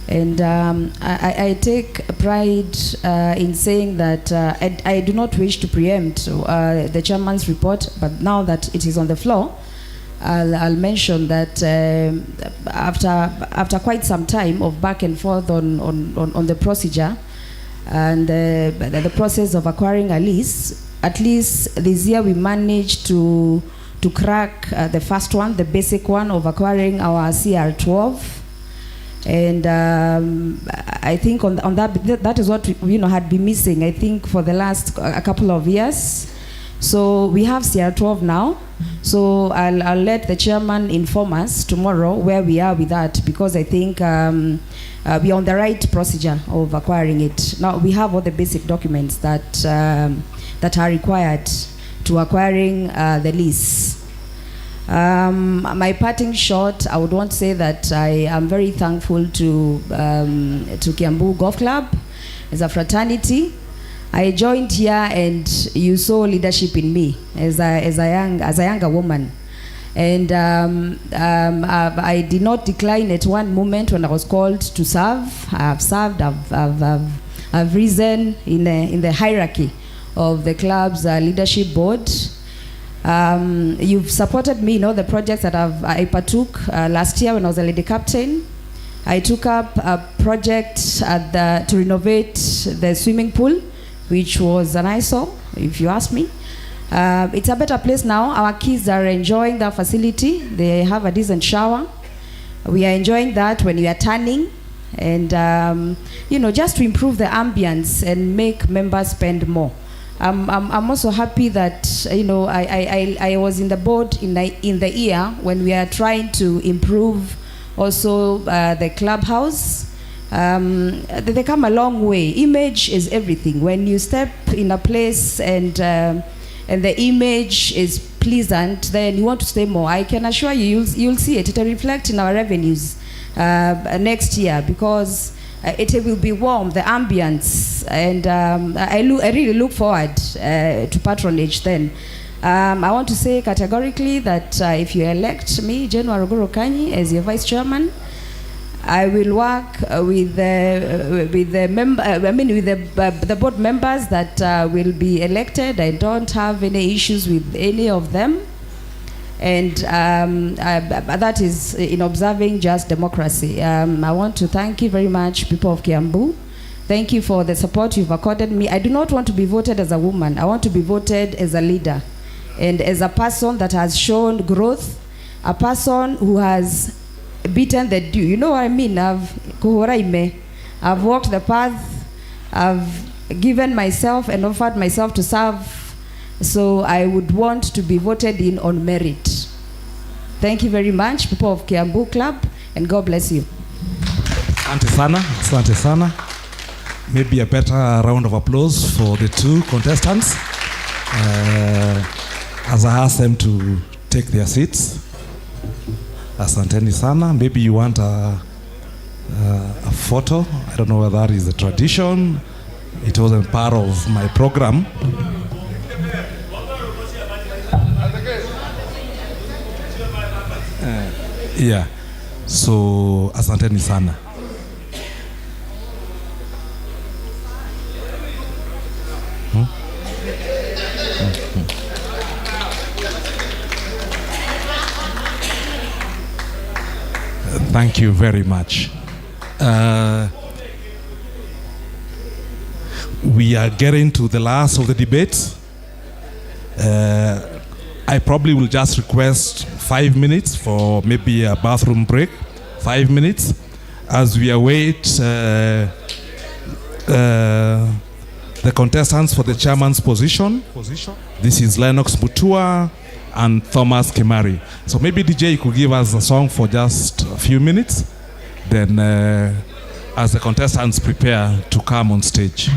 And I take pride in saying that I do not wish to preempt the chairman's report, but now that it is on the floor, I'll mention that after quite some time of back and forth on the procedure and the process of acquiring a lease, at least this year we managed to crack the first one, the basic one of acquiring our CR12. And I think on that is what we had been missing, I think, for the last a couple of years. So we have CR12 now. So I'll let the chairman inform us tomorrow where we are with that, because I think we are on the right procedure of acquiring it. Now we have all the basic documents that are required to acquiring the lease. My parting shot, I would want to say that I am very thankful to Kiambu Golf Club as a fraternity. I joined here and you saw leadership in me as a younger woman. And I did not decline at one moment when I was called to serve. I have served, I've risen in the hierarchy of the club's leadership board. You've supported me in all the projects that I partook. Last year when I was a lady captain, I took up a project to renovate the swimming pool, which was an eyesore, if you ask me. It's a better place now. Our kids are enjoying that facility. They have a decent shower. We are enjoying that when we are tanning. And, just to improve the ambience and make members spend more. I'm also happy that I was in the board in the year when we are trying to improve also the clubhouse. They come a long way. Image is everything. When you step in a place and the image is pleasant, then you want to stay more. I can assure you, you'll see it. It will reflect in our revenues next year, because it will be warm, the ambience, and I really look forward to patronage then. I want to say categorically that if you elect me, Jane Waruguru Kanyi, as your vice chairman, I will work with the board members that will be elected. I don't have any issues with any of them. And that is in observing just democracy. I want to thank you very much, people of Kiambu. Thank you for the support you've accorded me. I do not want to be voted as a woman. I want to be voted as a leader and as a person that has shown growth, a person who has beaten the dew. You know what I mean? I've walked the path. I've given myself and offered myself to serve. So I would want to be voted in on merit. Thank you very much, people of Kiambu Club, and God bless you. Asante sana. Maybe a better round of applause for the two contestants as I ask them to take their seats. Asanteni sana. Maybe you want a photo. I don't know whether that is a tradition. It wasn't part of my program. Yeah. So asanteni sana. Thank you very much. We are getting to the last of the debate. I probably will just request 5 minutes for maybe a bathroom break. 5 minutes as we await the contestants for the chairman's position. This is Lennox Mutua, and Thomas Kimari. So maybe DJ could give us a song for just a few minutes, then as the contestants prepare to come on stage.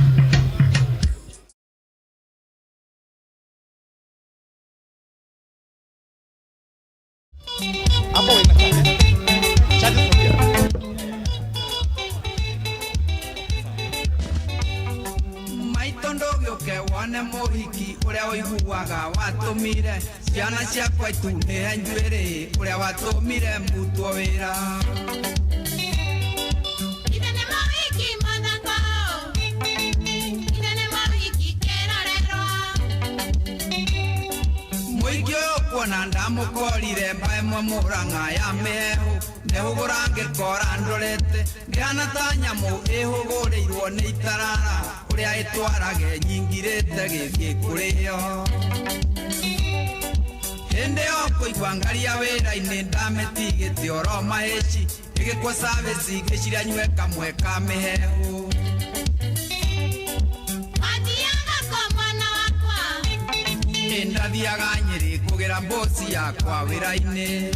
Mohiki uria wiguaga watumire ciana ciakwa itunĩhe njuĩrĩ uria watumire mutwo wĩra Inene mohiki mathako Inene mohiki kĩrorerwa Mũingĩ ũyũ kuona ndamũkorire mba ĩmwe Mũrang'a ya mĩhehu ndĩhũgũra ngĩkora ndorete ngĩhana ta nyamũ ĩhũgũrĩirwo nĩ itarara uria itwarage nyingirite gĩthiĩ kũrĩo hĩndĩ yo kũigua ngaria wĩra-inĩ ndamĩtigĩte oro mahĩci ĩgĩkwo service ngĩciria nyue kamwe ka mĩhehu wathiaga kũ mwana wakwa ndathiaga Nyĩrĩ kũgĩra mboci yakwa wĩra-inĩ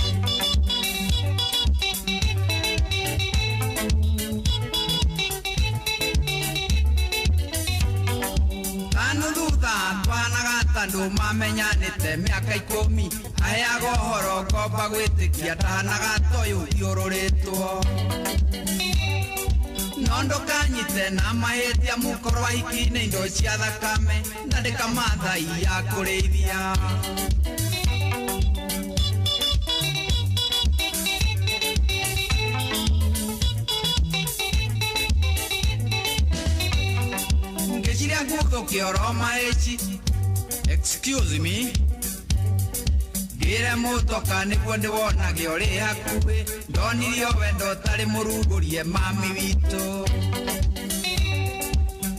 Tandũ mamenyanĩte mĩaka 10 aheaga ũhoro ngomba gwĩtĩkia ndahanaga toyũ thiũrũrĩtwo no ndũkanyite na mahĩtia mũkorwo ahiki-inĩ indo cia thakame ndandĩka mathai ya kũrĩithia ngĩciria nguthũke oro mahĩci Excuse me. Ndire mũtoka nĩguo ndĩwonage ũrĩ hakuhĩ ndonirio wendo ũtarĩ mũrugũrie mami witũ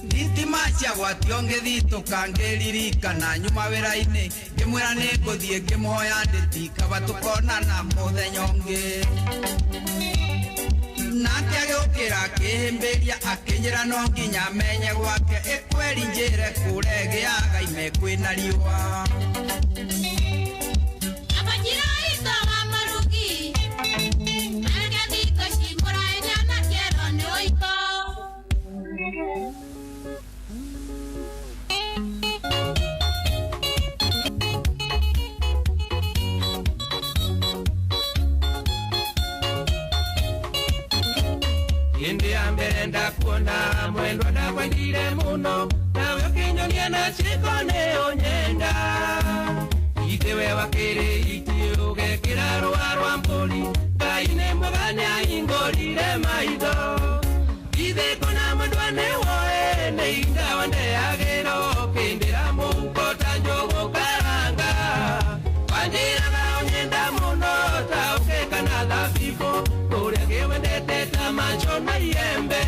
thitima ciagwatio ngĩthitũka ngĩririkana nyuma wĩra-inĩ ngĩmwĩra nĩngũthiĩ ngĩmũhoya ndĩtikaba tũkonana mũthenya ũngĩ nake agĩũkĩra akĩhĩmbĩria akĩnjĩra no nginya menye gwake ĩkweri njĩre kũregĩaga ime kwĩna riũa Ndakuona mwendwa ndakwendire muno nawe ũkĩnyonia na ciĩko nĩ ũnyenda ithe we wakĩrĩ iti ũgekĩra rũa rwa mbũri Ngai nĩ mwega nĩahingũrire maitho ithe kũna mwendwa nĩ woĩ nĩ indawa ndeyagĩra ũkĩndĩra mũhuko ta njũgũ karanga wanjĩraga ũnyenda mũno ta ũkĩkana thabibũ ũrĩa kĩwendete ta macho na iembe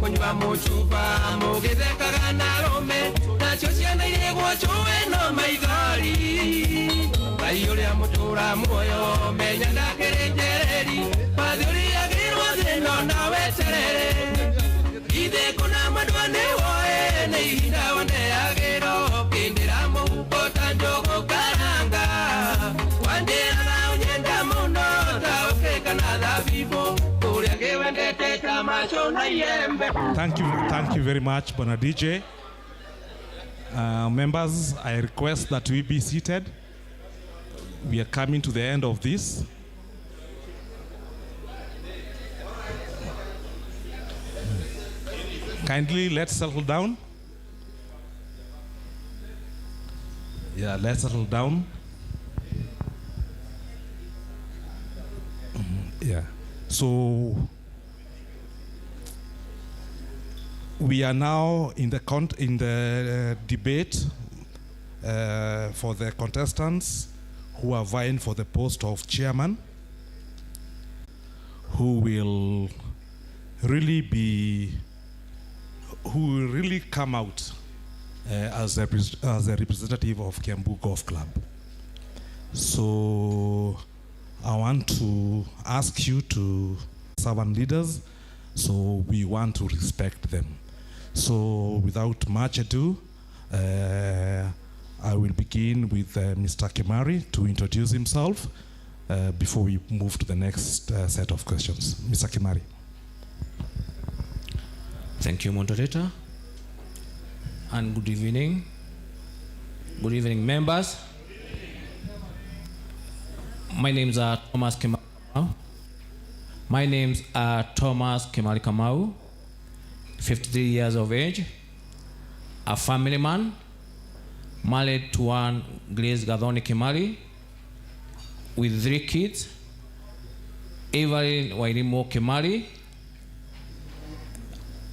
kunywa mũcuba mũgĩthekaga na rũme nacio ciana irĩgwo cũĩ no maithori Ngai ũrĩa mũtũra muoyo menya ndakĩrĩ njereri bathi ũrĩagĩrwo thĩno na weterere ithe kũna mwendwa nĩ woĩ nĩ ihinda wandeagĩra ũkĩndĩra mũhuko ta njũgũ karanga wandĩraga ũnyenda mũno ta ũkĩkana thabibũ Thank you very much, Bona DJ. Members, I request that we be seated. We are coming to the end of this. Kindly, let's settle down. Yeah, let's settle down. Yeah. So we are now in the debate for the contestants who are vying for the post of chairman, who will really come out as a representative of Kiambu Golf Club. So I want to ask you to servant leaders, so we want to respect them. So without much ado, I will begin with Mr. Kimari to introduce himself before we move to the next set of questions. Mr. Kimari. Thank you, moderator. And good evening. Good evening, members. My name's Thomas Kimari Kamau. My name's Thomas Kimari Kamau, 53 years of age, a family man, married to one Grace Gadoni Kimari, with 3 kids, Evelyn Wairimo Kimari,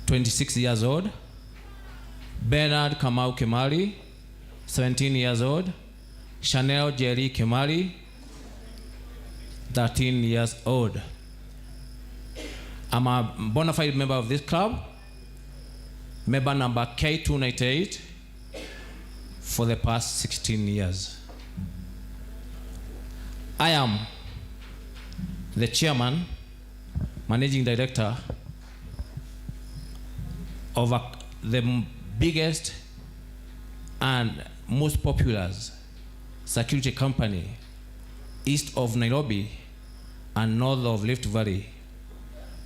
26 years old, Bernard Kamau Kimari, 17 years old, Chanel Jerry Kimari, 13 years old. I'm a bona fide member of this club, member number K298, for the past 16 years. I am the chairman, managing director of the biggest and most popular security company east of Nairobi and north of Rift Valley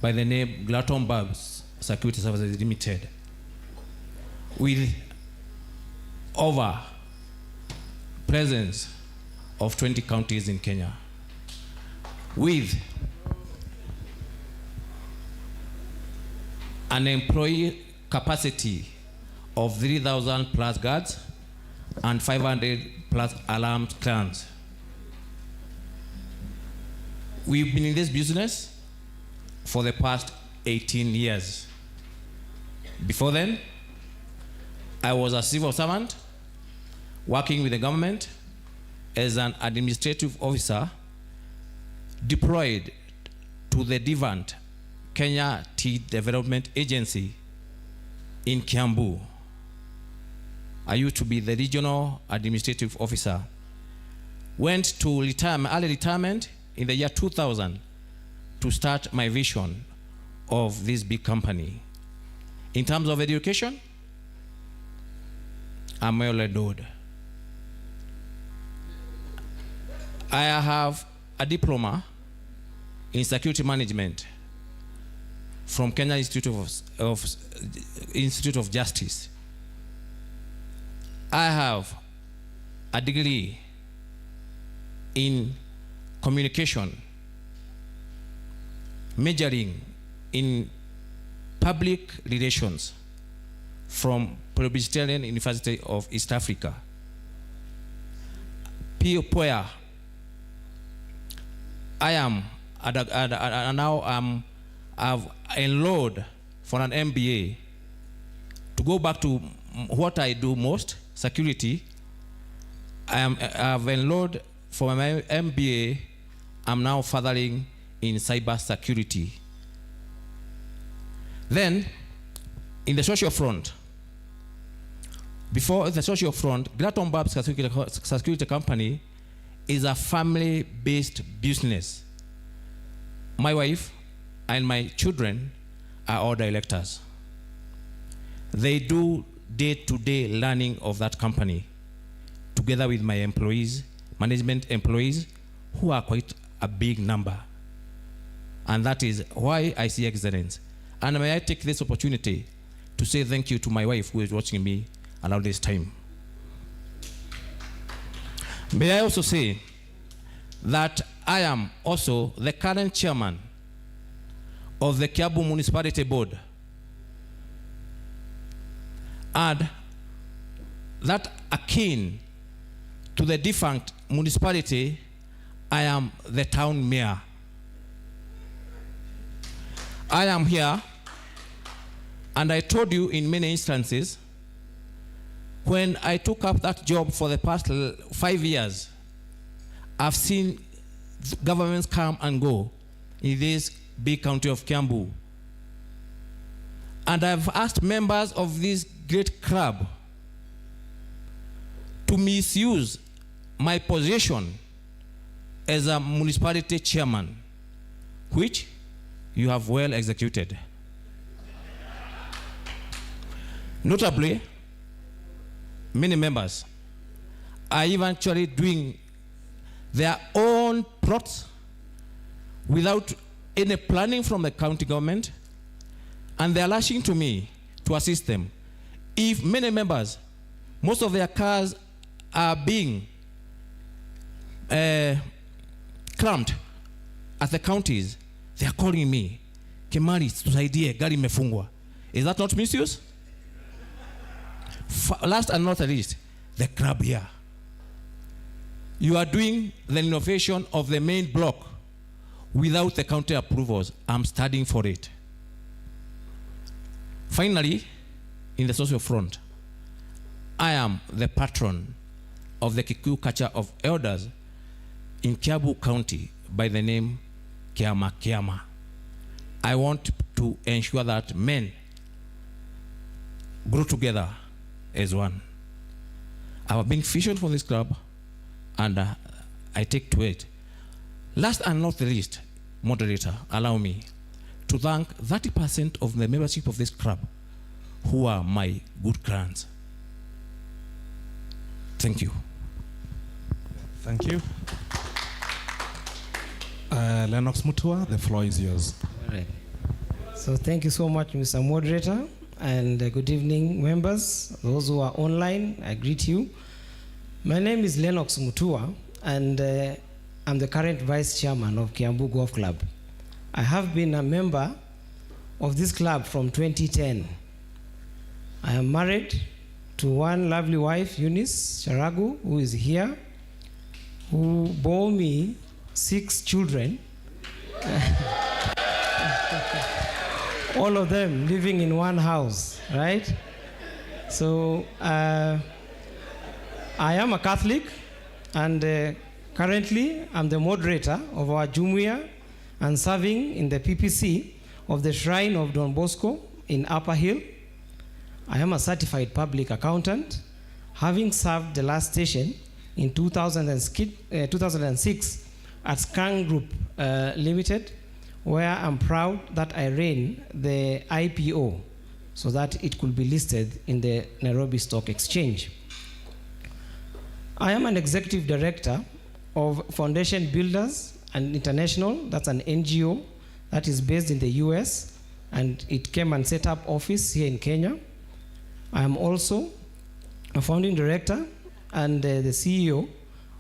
by the name Glatton Babs Security Services Limited, with over presence of 20 counties in Kenya, with an employee capacity of 3,000 plus guards and 500 plus alarmed clans. We've been in this business for the past 18 years. Before then, I was a civil servant working with the government as an administrative officer deployed to the Devant Kenya Tea Development Agency in Kiambu. I used to be the regional administrative officer. Went to early retirement in the year 2000 to start my vision of this big company. In terms of education, I'm well endowed. I have a diploma in security management from Kenya Institute of Justice. I have a degree in communication, majoring in public relations from Presbyterian University of East Africa. Poya. I am now I've enrolled for an MBA. To go back to what I do most, security, I've enrolled for my MBA. I'm now furthering in cyber security. Then, in the social front, before the social front, Glatton Babs Security Company is a family-based business. My wife and my children are all directors. They do day-to-day learning of that company, together with my employees, management employees, who are quite a big number. And that is why I see excellence. And may I take this opportunity to say thank you to my wife who is watching me around this time. May I also say that I am also the current chairman of the Kiambu Municipality Board. And that akin to the defunct municipality, I am the town mayor. I am here, and I told you in many instances, when I took up that job for the past 5 years, I've seen governments come and go in this big county of Kiambu. And I've asked members of this great club to misuse my position as a municipality chairman, which you have well executed. Notably, many members are eventually doing their own plots without any planning from the county government, and they are rushing to me to assist them. If many members, most of their cars are being cramped at the counties, they are calling me, Kimari, tusaidie, gari imefungwa. Is that not misuse? Last and not least, the club here. You are doing the innovation of the main block without the county approvals. I'm studying for it. Finally, in the social front, I am the patron of the Kikuyu culture of elders in Kiambu County by the name Kiama. I want to ensure that men grow together as one. I have been vision for this club, and I take to it. Last and not the least, moderator, allow me to thank 30% of the membership of this club who are my good clients. Thank you. Thank you. Lennox Mutua, the floor is yours. All right. So thank you so much, Mr. Moderator, and good evening, members. Those who are online, I greet you. My name is Lennox Mutua, and I'm the current vice chairman of Kiambu Golf Club. I have been a member of this club from 2010. I am married to one lovely wife, Eunice Charagu, who is here, who bore me 6 children. All of them living in one house, right? So I am a Catholic, and currently I'm the moderator of our Jumuiya and serving in the PPC of the Shrine of Don Bosco in Upper Hill. I am a certified public accountant, having served the last station in 2006 at Skang Group Limited, where I'm proud that I ran the IPO so that it could be listed in the Nairobi Stock Exchange. I am an executive director of Foundation Builders and International. That's an NGO that is based in the US, and it came and set up office here in Kenya. I am also a founding director and the CEO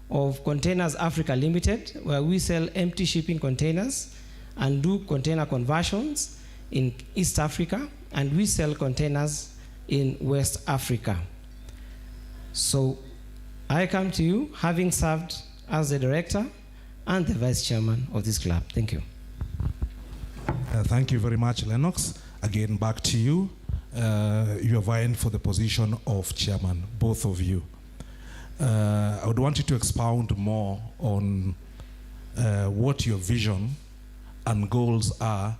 of Containers Africa Limited, where we sell empty shipping containers and do container conversions in East Africa, and we sell containers in West Africa. So I come to you having served as the director and the vice chairman of this club. Thank you. Thank you very much, Lennox. Again, back to you. You are vying for the position of chairman, both of you. I would want you to expound more on what your vision and goals are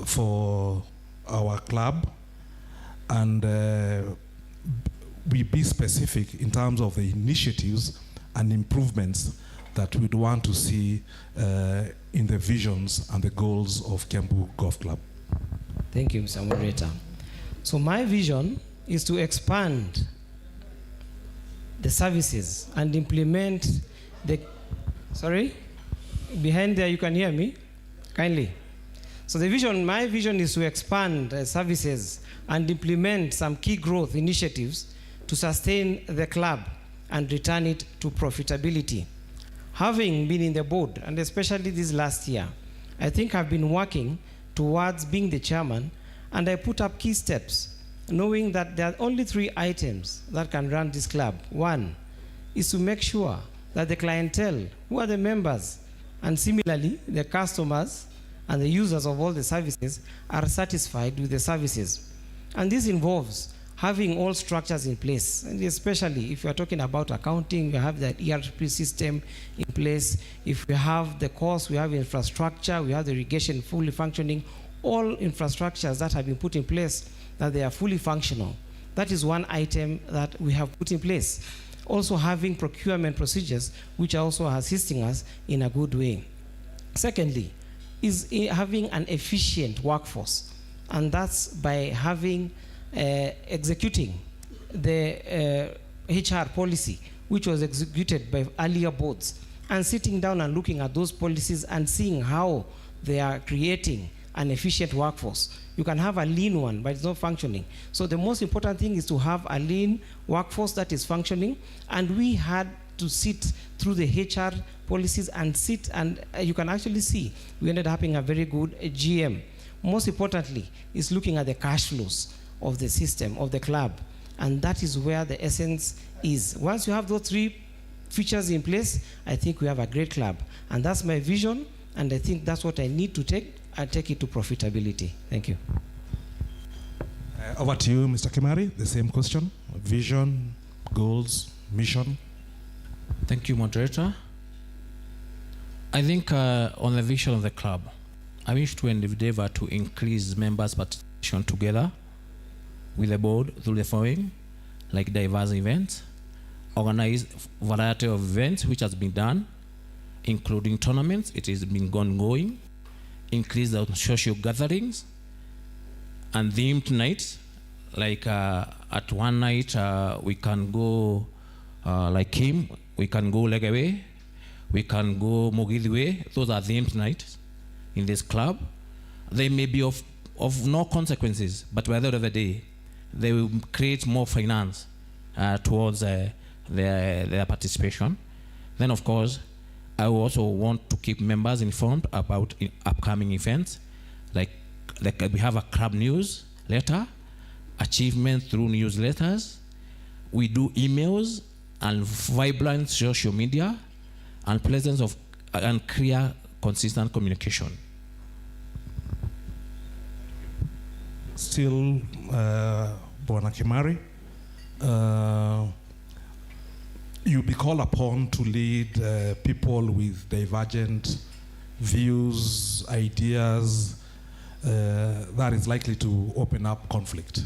for our club, and we be specific in terms of the initiatives and improvements that we'd want to see in the visions and the goals of Kiambu Golf Club. Thank you, Mr. Moderator. So my vision is to expand the services and implement the, sorry? Behind there, you can hear me? Kindly. So my vision is to expand services and implement some key growth initiatives to sustain the club and return it to profitability. Having been in the board, and especially this last year, I think I've been working towards being the chairman, and I put up key steps, knowing that there are only 3 items that can run this club. One is to make sure that the clientele, who are the members, and similarly the customers and the users of all the services, are satisfied with the services. And this involves having all structures in place, and especially if you are talking about accounting, we have the ERP system in place. If we have the course, we have infrastructure, we have the irrigation fully functioning, all infrastructures that have been put in place, that they are fully functional. That is one item that we have put in place. also having procurement procedures which are also assisting us in a good way. Secondly, is having an efficient workforce, and that's by having executing the HR policy which was executed by earlier boards, and sitting down and looking at those policies and seeing how they are creating an efficient workforce. You can have a lean one, but it's not functioning. So the most important thing is to have a lean workforce that is functioning, and we had to sit through the HR policies and sit, and you can actually see we ended up having a very good GM. Most importantly is looking at the cash flows of the system, of the club, and that is where the essence is. Once you have those three features in place, I think we have a great club, and that's my vision, and I think that's what I need to take and take it to profitability. Thank you. Over to you, Mr. Kimari. The same question: vision, goals, mission. Thank you, moderator. I think on the vision of the club, I wish to endeavor to increase members' participation together with the board through the following, like diverse events, organize variety of events which has been done, including tournaments. It has been ongoing. Increase the social gatherings and themed nights, like at one night we can go like Kim, we can go Legawe, we can go Mogidhiwe. Those are themed nights in this club. They may be of no consequences, but by the end of the day, they will create more finance towards their participation. Then, of course, I also want to keep members informed about upcoming events, like we have a club newsletter, achievements through newsletters. We do emails and vibrant social media, and presence of and clear, consistent communication. Still, Bwana Kimari, you'll be called upon to lead people with divergent views, ideas, that is likely to open up conflict.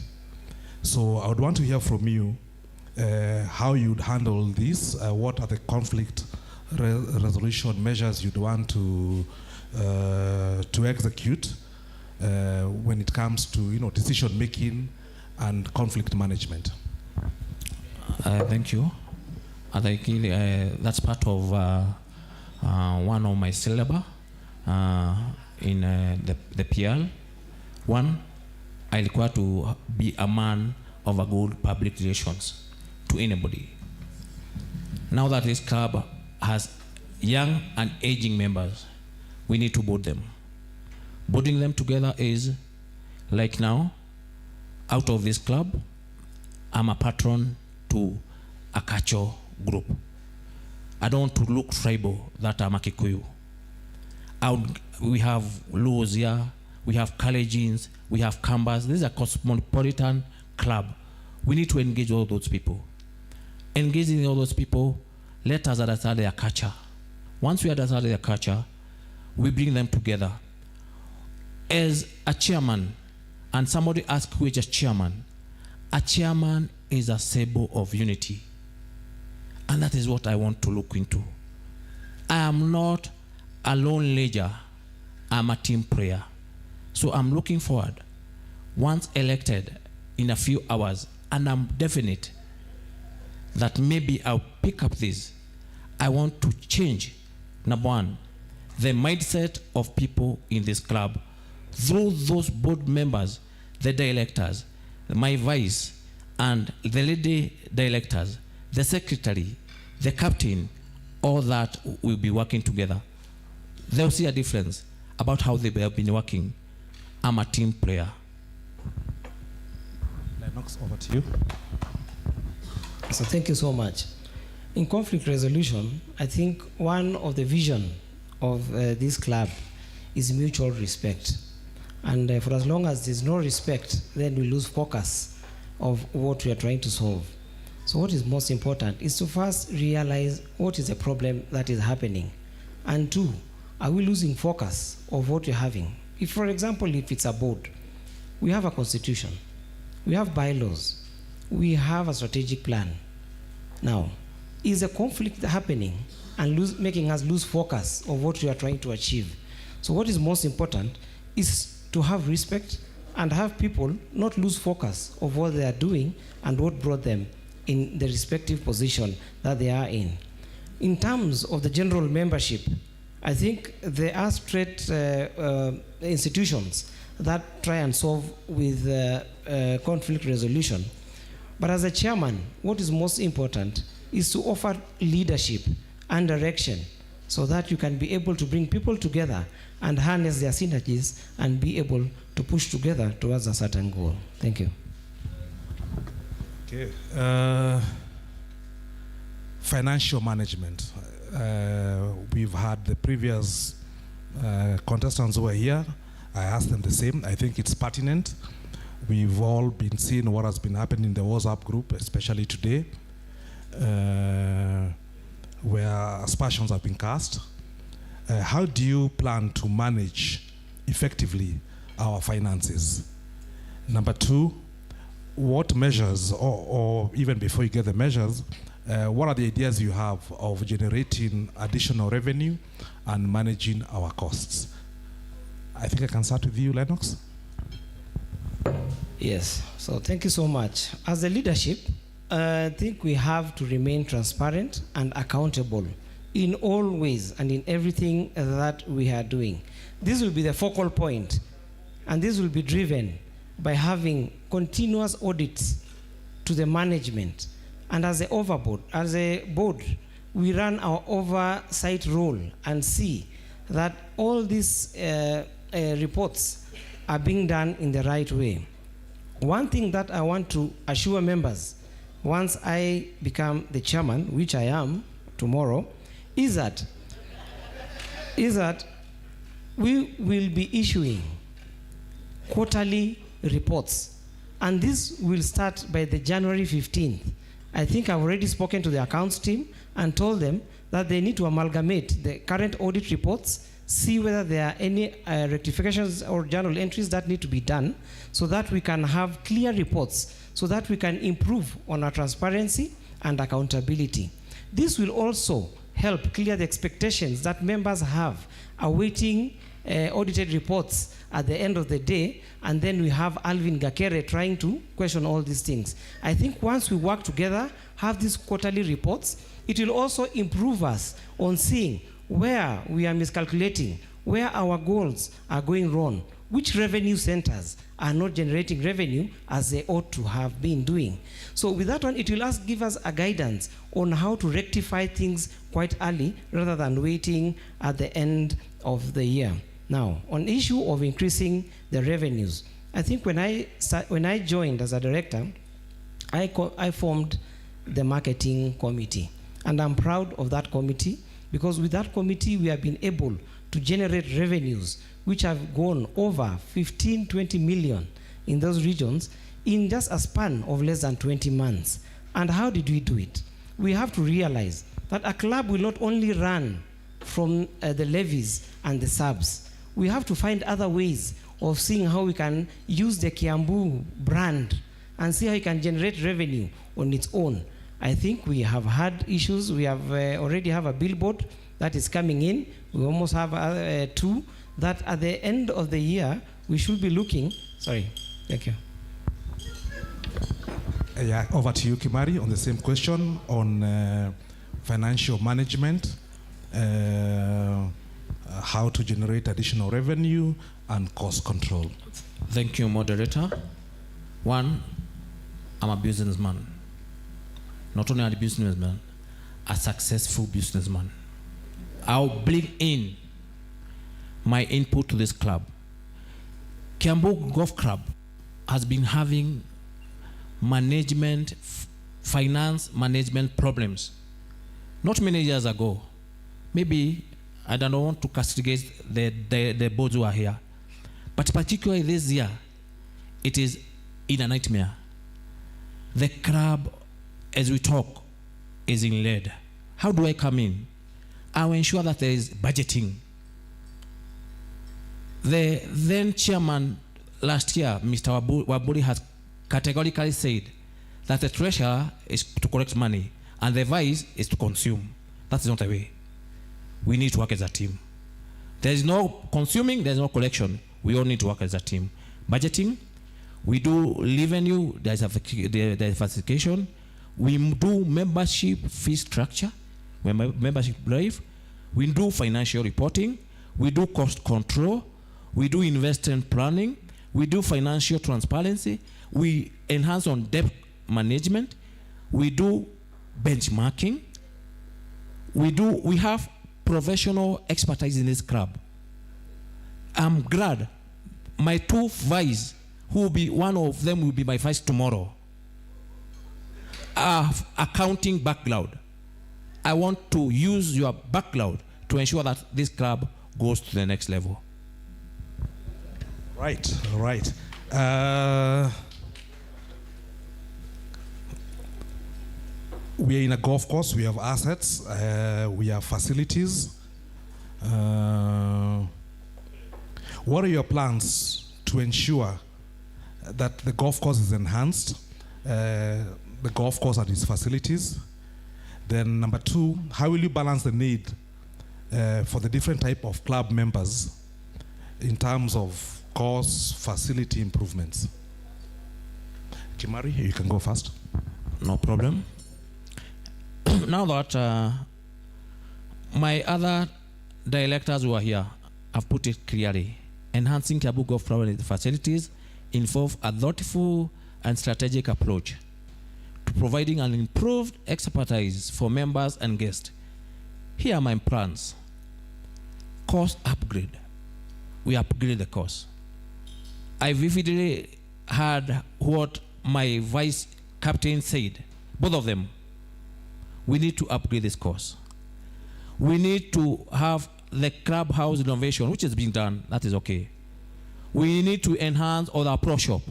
So I would want to hear from you how you'd handle this. What are the conflict resolution measures you'd want to execute when it comes to decision making and conflict management? Thank you. I think that's part of one of my syllabus in the PL. One, I require to be a man of a good public relations to anybody. Now that this club has young and aging members, we need to board them. Boarding them together is like now, out of this club, I'm a patron to a Kacho group. I don't want to look tribal that I'm a Kikuyu. We have Luos here, we have Kalejins, we have Kambas. This is a cosmopolitan club. We need to engage all those people. Engaging all those people, let us understand their culture. Once we understand their culture, we bring them together. As a chairman, and somebody asked who is a chairman is a symbol of unity. And that is what I want to look into. I am not a lone ledger, I'm a team player. So I'm looking forward, once elected in a few hours, and I'm definite that maybe I'll pick up this. I want to change, number one, the mindset of people in this club through those board members, the directors, my vice, and the lady directors, the secretary, the captain, all that will be working together. They'll see a difference about how they have been working. I'm a team player. Lennox, over to you. So thank you so much. In conflict resolution, I think one of the vision of this club is mutual respect. And for as long as there's no respect, then we lose focus of what we are trying to solve. So what is most important is to first realize what is the problem that is happening. And two, are we losing focus of what we're having? If, for example, if it's a board, we have a constitution, we have bylaws, we have a strategic plan. Now, is a conflict happening and making us lose focus of what we are trying to achieve. So what is most important is to have respect and have people not lose focus of what they are doing and what brought them in the respective position that they are in. In terms of the general membership, I think there are straight institutions that try and solve with conflict resolution. But as a chairman, what is most important is to offer leadership and direction so that you can be able to bring people together and harness their synergies and be able to push together towards a certain goal. Thank you. Okay. Financial management. We've had the previous contestants who were here. I asked them the same. I think it's pertinent. We've all been seeing what has been happening in the WhatsApp group, especially today, where aspersions have been cast. How do you plan to manage effectively our finances? Number two, what measures, or even before you get the measures, what are the ideas you have of generating additional revenue and managing our costs? I think I can start with you, Lennox. Yes, so thank you so much. As a leadership, I think we have to remain transparent and accountable in all ways and in everything that we are doing. This will be the focal point, and this will be driven by having continuous audits to the management. And as a board, we run our oversight role and see that all these reports are being done in the right way. One thing that I want to assure members, once I become the chairman, which I am tomorrow, is that we will be issuing quarterly reports, and this will start by the January 15th. I think I've already spoken to the accounts team and told them that they need to amalgamate the current audit reports, see whether there are any rectifications or journal entries that need to be done so that we can have clear reports, so that we can improve on our transparency and accountability. This will also help clear the expectations that members have awaiting audited reports at the end of the day, and then we have Alvin Gakere trying to question all these things. I think once we work together, have these quarterly reports, it will also improve us on seeing where we are miscalculating, where our goals are going wrong, which revenue centers are not generating revenue as they ought to have been doing. So with that one, it will give us a guidance on how to rectify things quite early rather than waiting at the end of the year. Now, on the issue of increasing the revenues, I think when I joined as a director, I formed the marketing committee, and I'm proud of that committee, because with that committee we have been able to generate revenues which have gone over 15-20 million in those regions in just a span of less than 20 months. And how did we do it? We have to realize that a club will not only run from the levies and the subs. We have to find other ways of seeing how we can use the Kiambu brand and see how we can generate revenue on its own. I think we have had issues. We have already have a billboard that is coming in. We almost have two that at the end of the year we should be looking. Sorry, thank you. Yeah, over to you, Kimari, on the same question on financial management, how to generate additional revenue and cost control. Thank you, moderator. One, I'm a businessman. Not only a businessman, a successful businessman. I'll bring in my input to this club. Kiambu Golf Club has been having finance management problems. Not many years ago. Maybe I don't want to castigate the boards who are here, but particularly this year, it is in a nightmare. The club, as we talk, is in lead. How do I come in? I will ensure that there is budgeting. The then chairman last year, Mr. Waburi, has categorically said that the treasurer is to collect money. and the vice is to consume. That's not the way. We need to work as a team. There is no consuming, there is no collection. We all need to work as a team. Budgeting, we do revenue, there is diversification. We do membership fee structure, membership drive. We do financial reporting. We do cost control. We do investment planning. We do financial transparency. We enhance on debt management. We do benchmarking. We have professional expertise in this club. I'm glad my two vice, who will be one of them will be my vice tomorrow, are accounting background. I want to use your background to ensure that this club goes to the next level. Right. We are in a golf course. We have assets. We have facilities. What are your plans to ensure that the golf course is enhanced, the golf course and its facilities? Then number two, how will you balance the need for the different type of club members in terms of course facility improvements? Kimari, you can go first. No problem. Now that my other directors who are here have put it clearly, enhancing Kiambu Golf Club facilities involve a thoughtful and strategic approach to providing an improved expertise for members and guests. Here are my plans. Course upgrade. We upgrade the course. I vividly heard what my vice captain said, both of them. We need to upgrade this course. We need to have the clubhouse renovation, which is being done. That is okay. We need to enhance our pro shop.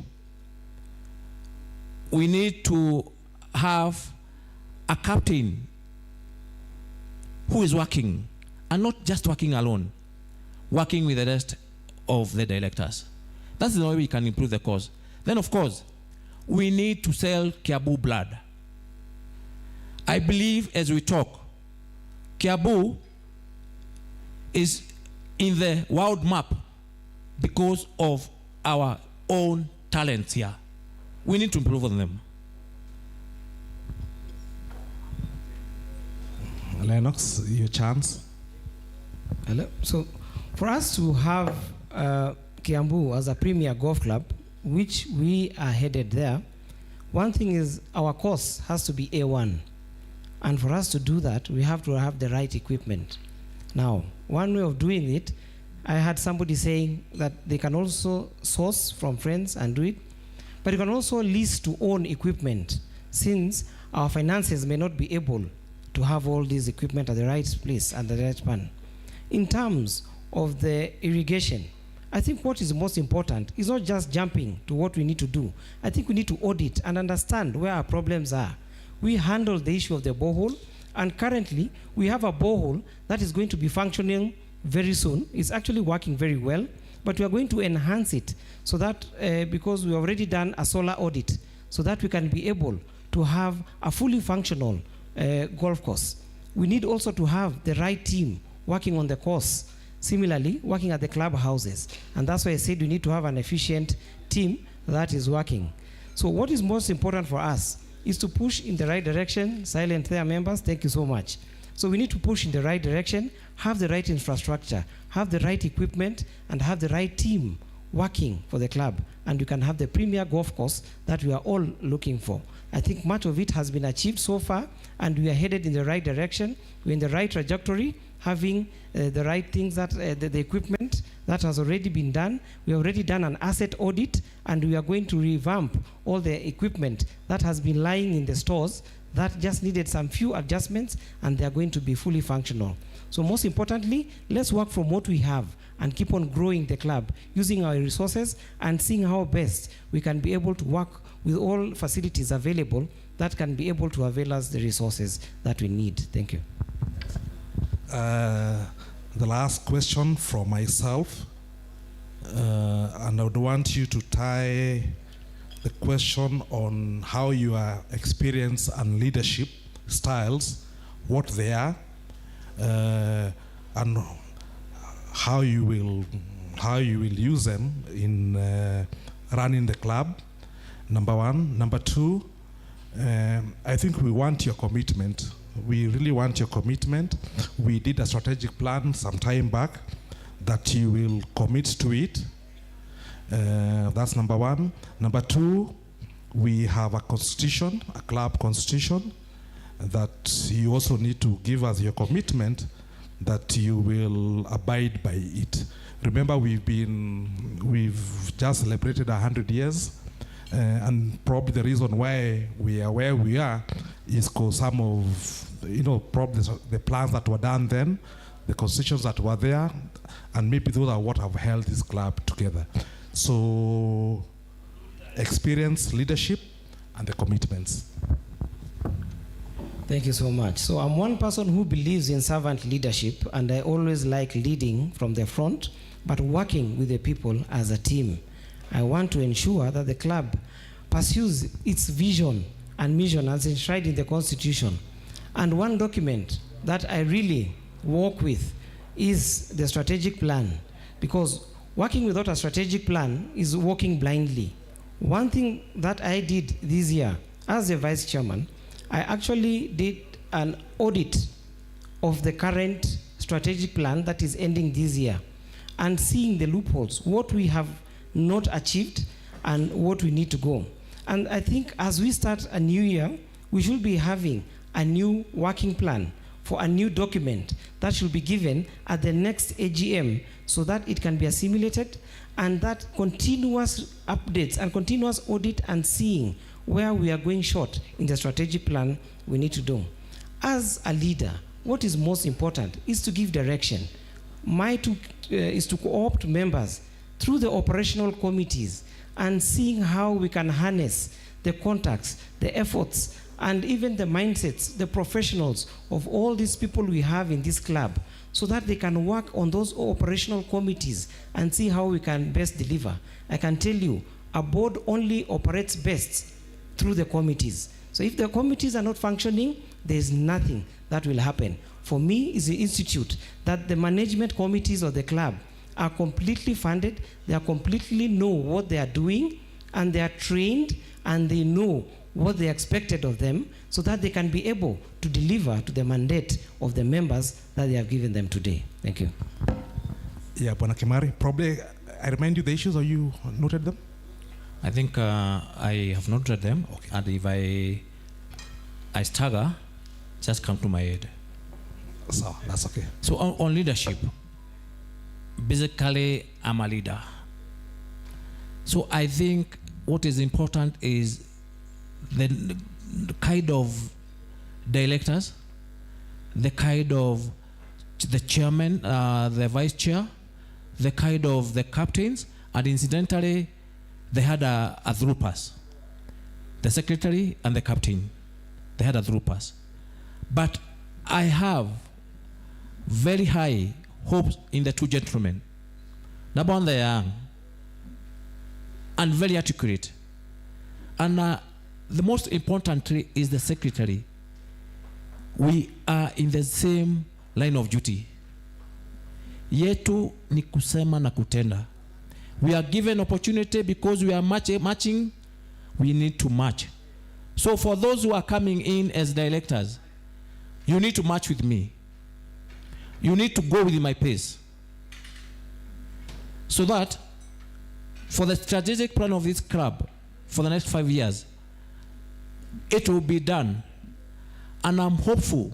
We need to have a captain who is working, and not just working alone, working with the rest of the directors. That's the way we can improve the course. Then, of course, we need to sell Kiambu blood. I believe as we talk, Kiambu is in the world map because of our own talents here. We need to improve on them. Lennox, your chance. Hello. So, for us to have Kiambu as a premier golf club, which we are headed there, one thing is our course has to be A1. And for us to do that, we have to have the right equipment. Now, one way of doing it, I had somebody saying that they can also source from friends and do it, but you can also lease to own equipment, since our finances may not be able to have all this equipment at the right place and the right plan. In terms of the irrigation, I think what is most important is not just jumping to what we need to do. I think we need to audit and understand where our problems are. We handle the issue of the borehole, and currently we have a borehole that is going to be functioning very soon. It's actually working very well, but we are going to enhance it so that because we already done a solar audit, so that we can be able to have a fully functional golf course. We need also to have the right team working on the course, similarly working at the clubhouses, and that's why I said we need to have an efficient team that is working. So what is most important for us is to push in the right direction. Silent there, members, thank you so much. So we need to push in the right direction, have the right infrastructure, have the right equipment, and have the right team working for the club, and you can have the premier golf course that we are all looking for. I think much of it has been achieved so far, and we are headed in the right direction. We're in the right trajectory, having the right things, that the equipment that has already been done. We have already done an asset audit, and we are going to revamp all the equipment that has been lying in the stores that just needed some few adjustments, and they are going to be fully functional. So most importantly, let's work from what we have and keep on growing the club, using our resources and seeing how best we can be able to work with all facilities available that can be able to avail us the resources that we need. Thank you. The last question from myself, and I would want you to tie the question on how your experience and leadership styles, what they are, and how you will use them in running the club. Number one. Number two, I think we want your commitment. We really want your commitment. We did a strategic plan some time back that you will commit to it. That's number one. Number two, we have a constitution, a club constitution, that you also need to give us your commitment that you will abide by it. Remember, we've just celebrated 100 years, and probably the reason why we are where we are is because some of, probably the plans that were done then, the constitutions that were there, and maybe those are what have held this club together. So, experience, leadership, and the commitments. Thank you so much. So I'm one person who believes in servant leadership, and I always like leading from the front, but working with the people as a team. I want to ensure that the club pursues its vision and mission as enshrined in the Constitution. And one document that I really work with is the strategic plan, because working without a strategic plan is walking blindly. One thing that I did this year as the vice chairman, I actually did an audit of the current strategic plan that is ending this year, and seeing the loopholes, what we have not achieved and what we need to go. And I think as we start a new year, we should be having a new working plan for a new document that should be given at the next AGM, so that it can be assimilated, and that continuous updates and continuous audit and seeing where we are going short in the strategic plan we need to do. As a leader, what is most important is to give direction. Is to co-opt members through the operational committees and seeing how we can harness the contacts, the efforts, and even the mindsets, the professionals of all these people we have in this club, so that they can work on those operational committees and see how we can best deliver. I can tell you, a board only operates best through the committees. So if the committees are not functioning, there is nothing that will happen. For me, it's the institute that the management committees of the club are completely funded, they are completely know what they are doing, and they are trained, and they know what they expected of them, so that they can be able to deliver to the mandate of the members that they have given them today. Thank you. Yeah, Bwana Kimari, probably I remind you the issues, or you noted them? I think I have not read them, okay. And if I stagger, just come to my head. So that's okay. So on leadership, basically I'm a leader. So I think what is important is the kind of directors, the kind of the chairman, the vice chair, the kind of the captains, and incidentally, they had a through pass. The secretary and the captain, they had a through pass. But I have very high hopes in the two gentlemen. Number one, they are young and very articulate. And the most important is the secretary. We are in the same line of duty. Yetu ni kusema na kutenda. We are given opportunity because we are matching, we need to match. So for those who are coming in as directors, you need to match with me. You need to go with my pace. So that for the strategic plan of this club for the next 5 years, it will be done. And I'm hopeful.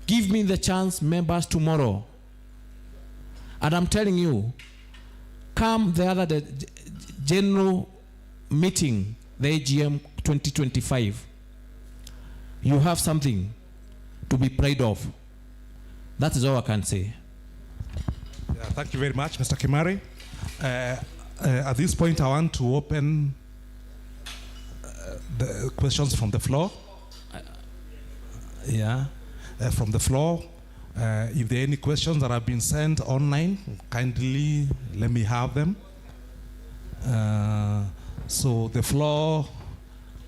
Give me the chance, members, tomorrow. And I'm telling you, come the general meeting, the AGM 2025, you have something to be proud of. That is all I can say. Yeah, thank you very much, Mr. Kimari. At this point, I want to open the questions from the floor. From the floor. If there are any questions that have been sent online, kindly let me have them. So the floor,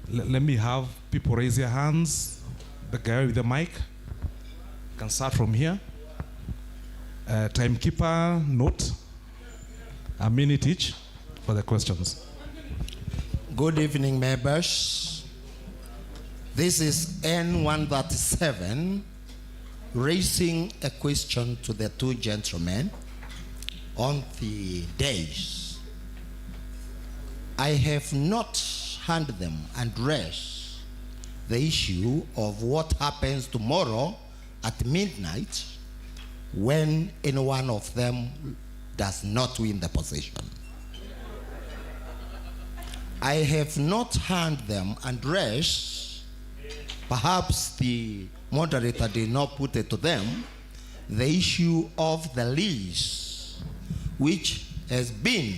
let me have people raise their hands. the guy with the mic can start from here. Timekeeper, note a minute each for the questions. Good evening, members. This is N137 raising a question to the two gentlemen on the days. I have not handed them and raised the issue of what happens tomorrow at midnight when any one of them does not win the position. I have not handed them and raised, perhaps the moderator did not put it to them, the issue of the lease, which has been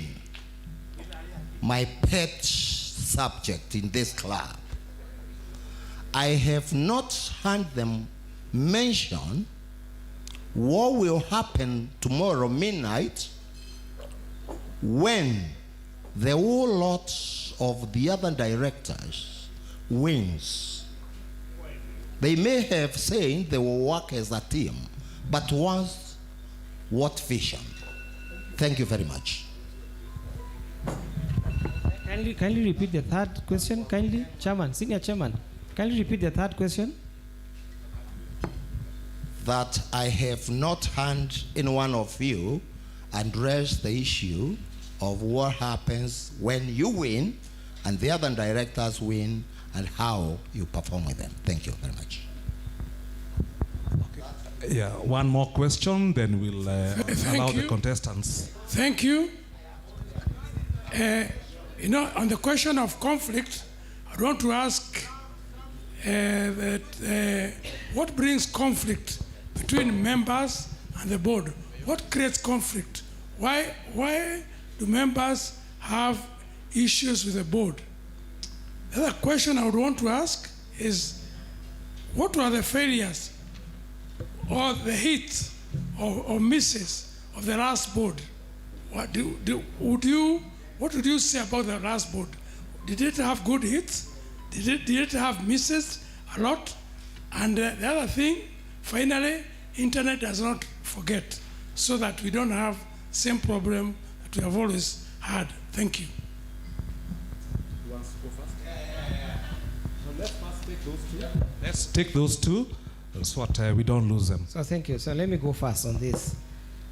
my pet subject in this club. I have not heard them mention what will happen tomorrow midnight when the whole lot of the other directors wins. They may have said they will work as a team, but once, what vision? Thank you very much. Kindly repeat the third question, kindly. Chairman, Senior Chairman, kindly repeat the third question. That I have not heard any one of you address the issue of what happens when you win and the other directors win and how you perform with them. Thank you very much. Yeah, one more question, then we'll allow the contestants. Thank you. You know, on the question of conflict, I want to ask what brings conflict between members and the board? What creates conflict? Why do members have issues with the board? The other question I would want to ask is, what were the failures or the hits or misses of the last board? What would you say about the last board? Did it have good hits? Did it have misses a lot? And the other thing, finally, internet does not forget, so that we don't have same problem that we have always had. Thank you. You want to go first? So let's first take those two. Let's take those two, so what we don't lose them. So thank you. So let me go first on this.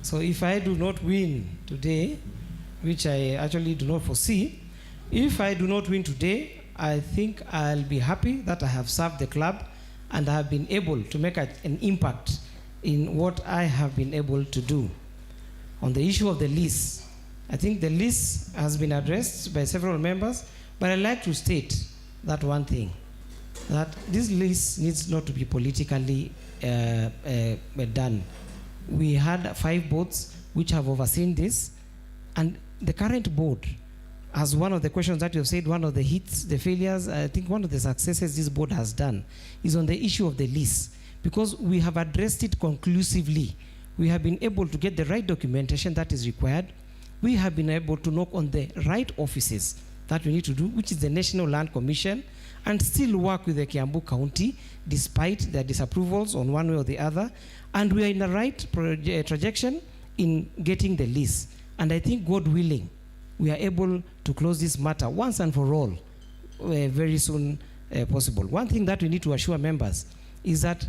So if I do not win today, which I actually do not foresee, if I do not win today, I think I'll be happy that I have served the club and I have been able to make an impact in what I have been able to do. On the issue of the lease, I think the lease has been addressed by several members, but I'd like to state that one thing, that this lease needs not to be politically done. We had 5 boards which have overseen this, and the current board, as one of the questions that you have said, one of the hits, the failures, I think one of the successes this board has done is on the issue of the lease, because we have addressed it conclusively. We have been able to get the right documentation that is required. We have been able to knock on the right offices that we need to do, which is the National Land Commission, and still work with the Kiambu County despite their disapprovals on one way or the other. And we are in the right trajectory in getting the lease. And I think, God willing, we are able to close this matter once and for all very soon possible. One thing that we need to assure members is that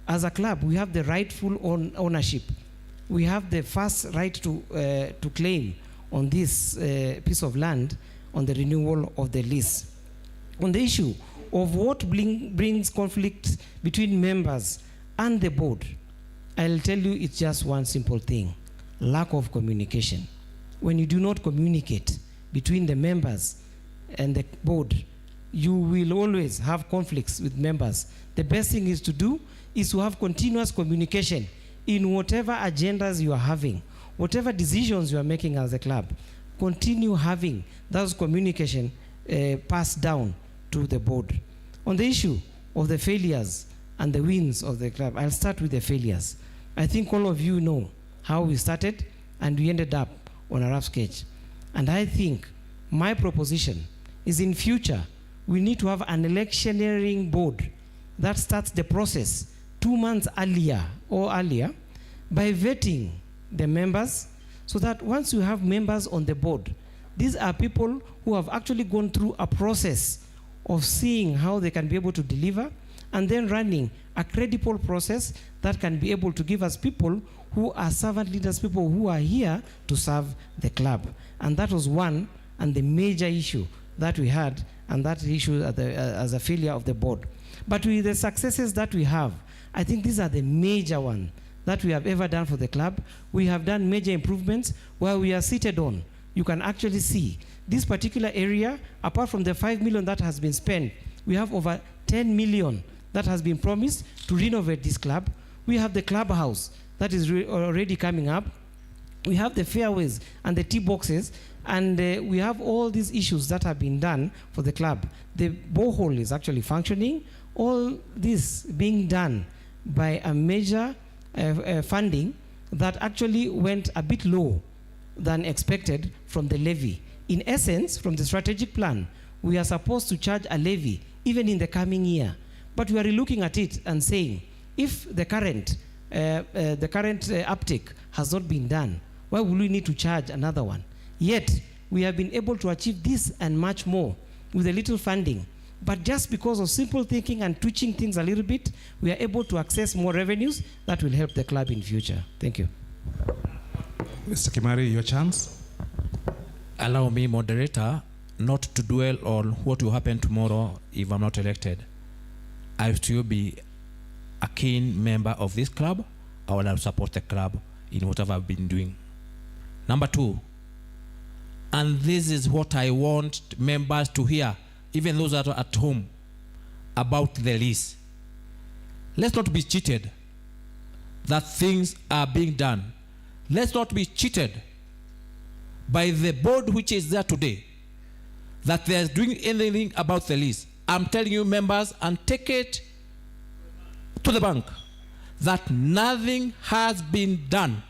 as a club, we have the rightful ownership. We have the first right to claim on this piece of land on the renewal of the lease. On the issue of what brings conflict between members and the board, I'll tell you it's just one simple thing: lack of communication. When you do not communicate between the members and the board, you will always have conflicts with members. The best thing is to have continuous communication in whatever agendas you are having, whatever decisions you are making as a club. Continue having those communication passed down to the board. On the issue of the failures and the wins of the club, I'll start with the failures. I think all of you know how we started and we ended up on a rough sketch. And I think my proposition is, in future, we need to have an electioneering board that starts the process 2 months earlier by vetting the members, so that once you have members on the board, these are people who have actually gone through a process of seeing how they can be able to deliver, and then running a credible process that can be able to give us people who are servant leaders, people who are here to serve the club. And that was one and the major issue that we had, and that issue as a failure of the board. But with the successes that we have, I think these are the major ones that we have ever done for the club. We have done major improvements where we are seated on. You can actually see this particular area, apart from the 5 million that has been spent, we have over 10 million that has been promised to renovate this club. We have the clubhouse that is already coming up. We have the fairways and the tee boxes, and we have all these issues that have been done for the club. The borehole is actually functioning. All this being done by a major funding that actually went a bit low than expected from the levy. In essence, from the strategic plan, we are supposed to charge a levy even in the coming year. But we are looking at it and saying, if the current uptake has not been done, why will we need to charge another one? Yet, we have been able to achieve this and much more with a little funding. But just because of simple thinking and twitching things a little bit, we are able to access more revenues that will help the club in future. Thank you. Mr. Kimari, your chance. Allow me, moderator, not to dwell on what will happen tomorrow if I'm not elected. I will still be a keen member of this club. I will support the club in whatever I've been doing. Number two, and this is what I want members to hear, even those that are at home, about the lease. Let's not be cheated that things are being done. Let's not be cheated by the board which is there today that they're doing anything about the lease. I'm telling you, members, and take it to the bank, that nothing has been done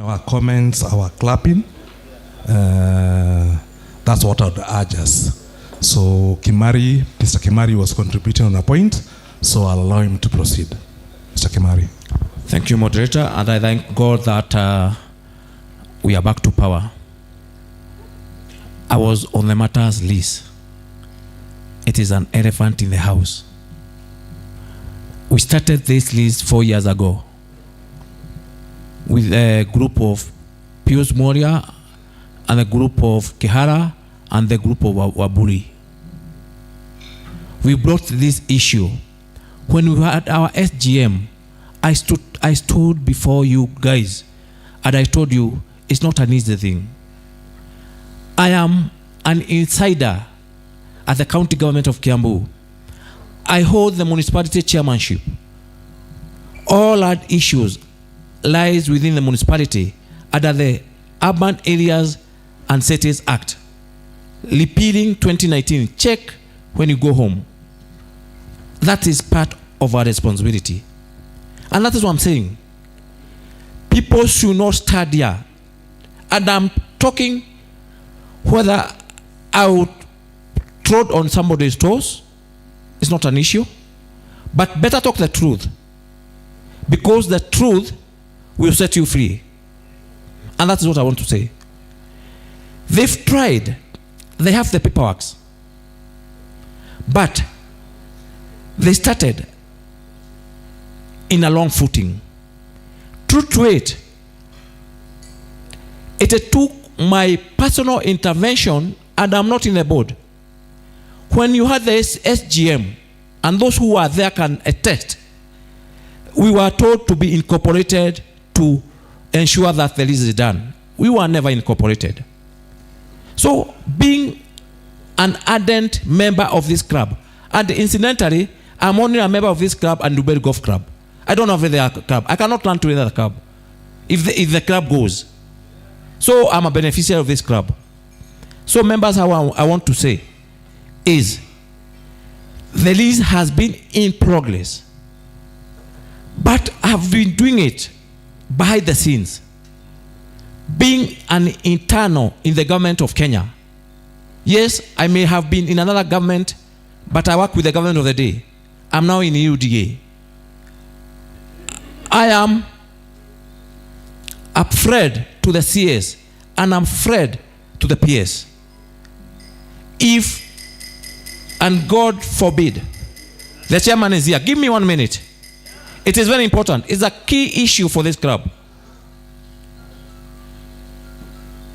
our comments, our clapping. That's what I would urge us. So Mr. Kimari was contributing on a point, so I'll allow him to proceed. Mr. Kimari. Thank you, moderator, and I thank God that we are back to power. I was on the matters list. It is an elephant in the house. We started this list 4 years ago with a group of Pius Moria and a group of Kihara and the group of Waburi. We brought this issue. When we had our SGM, I stood before you guys and I told you it's not an easy thing. I am an insider at the county government of Kiambu. I hold the municipality chairmanship. All our issues lies within the municipality under the Urban Areas and Cities Act. Repealing 2019, check when you go home. That is part of our responsibility. And that is what I'm saying. People should not start here. And I'm talking whether I would trod on somebody's toes. It's not an issue. But better talk the truth. Because the truth will set you free. And that is what I want to say. They've tried. They have the paperwork. But they started in a long footing. True to it, it took my personal intervention, and I'm not in the board. When you had the SGM, and those who are there can attest, we were told to be incorporated to ensure that the lease is done. We were never incorporated. So, being an ardent member of this club, and incidentally, I'm only a member of this club and Dubai Golf Club. I don't have any other club. I cannot run to another club if the club goes. So I'm a beneficiary of this club. So members, how I want to say is the lease has been in progress, but I've been doing it behind the scenes. Being an internal in the government of Kenya. Yes, I may have been in another government, but I work with the government of the day. I'm now in UDA. I am afraid to the CS and I'm afraid to the PS. If, and God forbid, the chairman is here. Give me 1 minute. It is very important. It's a key issue for this club.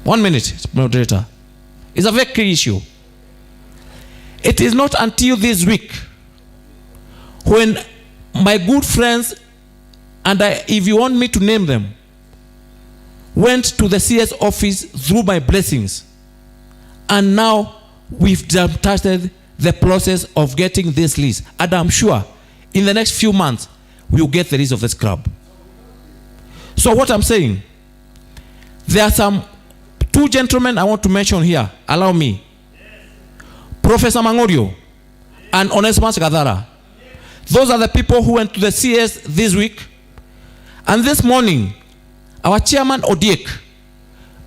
1 minute, moderator. It's a very key issue. It is not until this week when my good friends, and if you want me to name them, went to the CS office through my blessings. And now we've started the process of getting this list. And I'm sure in the next few months, we'll get the list of this club. So what I'm saying, there are some two gentlemen I want to mention here. Allow me. Professor Mangorio and Onesimus Gadara. Those are the people who went to the CS this week. And this morning, our chairman Odiek